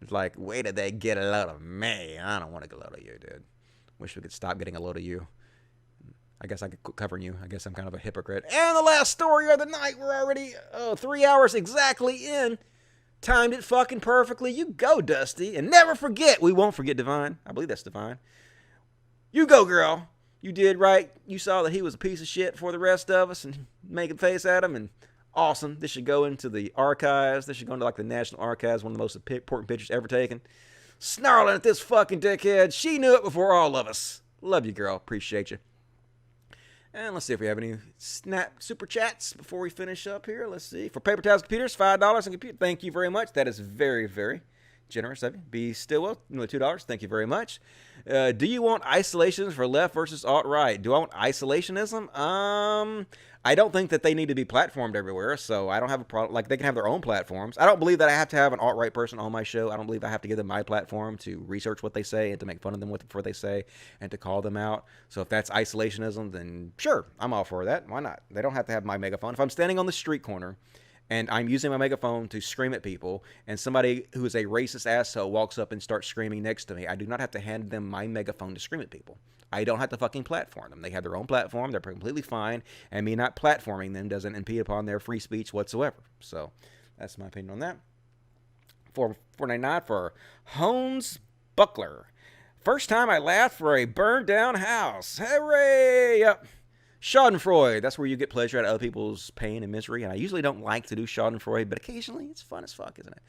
It's like, where did they get a load of me? I don't want to get a load of you, dude. Wish we could stop getting a load of you. I guess I could quit covering you. I guess I'm kind of a hypocrite. And the last story of the night, we're already 3 hours exactly in. Timed it fucking perfectly. You go, Dusty. And never forget. We won't forget Divine. I believe that's Divine. You go, girl. You did right. You saw that he was a piece of shit for the rest of us and making face at him. And awesome. This should go into the archives. This should go into like the National Archives. One of the most important pictures ever taken. Snarling at this fucking dickhead. She knew it before all of us. Love you, girl. Appreciate you. And let's see if we have any snap super chats before we finish up here. Let's see. For Paper Towels Computers, $5 on computer. Thank you very much. That is very, very generous of you. B. Stillwell, another $2. Thank you very much. Do you want isolations for left versus alt-right? Do I want isolationism? I don't think that they need to be platformed everywhere, so I don't have a problem. Like, they can have their own platforms. I don't believe that I have to have an alt-right person on my show. I don't believe I have to give them my platform to research what they say and to make fun of them with what they say and to call them out. So if that's isolationism, then sure, I'm all for that. Why not? They don't have to have my megaphone. If I'm standing on the street corner and I'm using my megaphone to scream at people, and somebody who is a racist asshole walks up and starts screaming next to me, I do not have to hand them my megaphone to scream at people. I don't have to fucking platform them. They have their own platform. They're completely fine. And me not platforming them doesn't impede upon their free speech whatsoever. So that's my opinion on that. For $4.99 for Hones Buckler. First time I laughed for a burned down house. Hooray! Yep. Schadenfreude. That's where you get pleasure out of other people's pain and misery. And I usually don't like to do Schadenfreude, but occasionally it's fun as fuck, isn't it?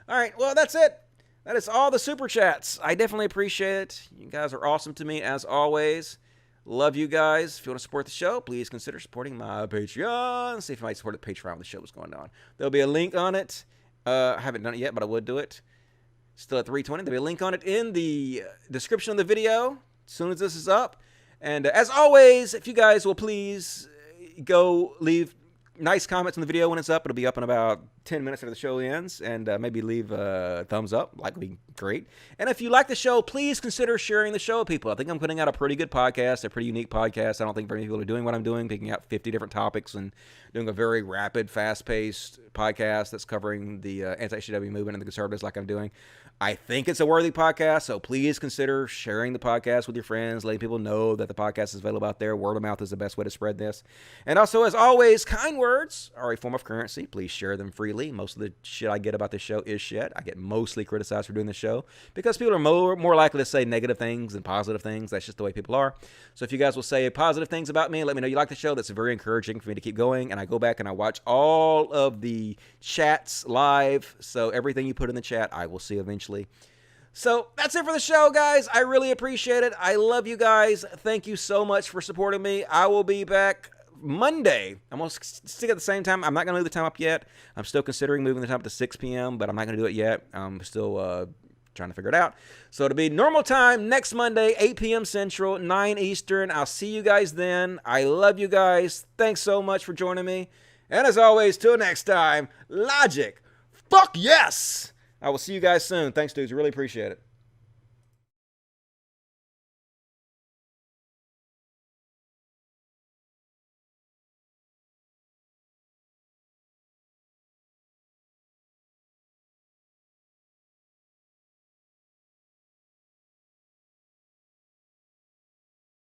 All right. Well, that's it. That is all the super chats. I definitely appreciate it. You guys are awesome to me as always. Love you guys. If you want to support the show, please consider supporting my Patreon. See if you might support the Patreon when the show is going on. There'll be a link on it. I haven't done it yet, but I would do it. Still at 320. There'll be a link on it in the description of the video as soon as this is up. And as always, if you guys will please go leave nice comments on the video when it's up. It'll be up in about 10 minutes after the show ends. And maybe leave a thumbs up. Like would be great. And if you like the show, please consider sharing the show with people. I think I'm putting out a pretty good podcast, a pretty unique podcast. I don't think very many people are doing what I'm doing, picking out 50 different topics and doing a very rapid, fast-paced podcast that's covering the anti-HW movement and the conservatives like I'm doing. I think it's a worthy podcast, so please consider sharing the podcast with your friends, letting people know that the podcast is available out there. Word of mouth is the best way to spread this. And also, as always, kind words are a form of currency. Please share them freely. Most of the shit I get about this show is shit. I get mostly criticized for doing the show because people are more likely to say negative things than positive things. That's just the way people are. So if you guys will say positive things about me and let me know you like the show, that's very encouraging for me to keep going. And I go back and I watch all of the chats live. So everything you put in the chat, I will see eventually. So that's it for the show, guys. I really appreciate it. I love you guys. Thank you so much for supporting me. I will be back Monday. I'm going to stick at the same time. I'm not going to move the time up yet. I'm still considering moving the time up to 6 p.m., but I'm not going to do it yet. I'm still trying to figure it out. So it'll be normal time next Monday, 8 p.m. Central, 9 Eastern. I'll see you guys then. I love you guys. Thanks so much for joining me. And as always, till next time, logic. Fuck yes! I will see you guys soon. Thanks, dudes. Really appreciate it.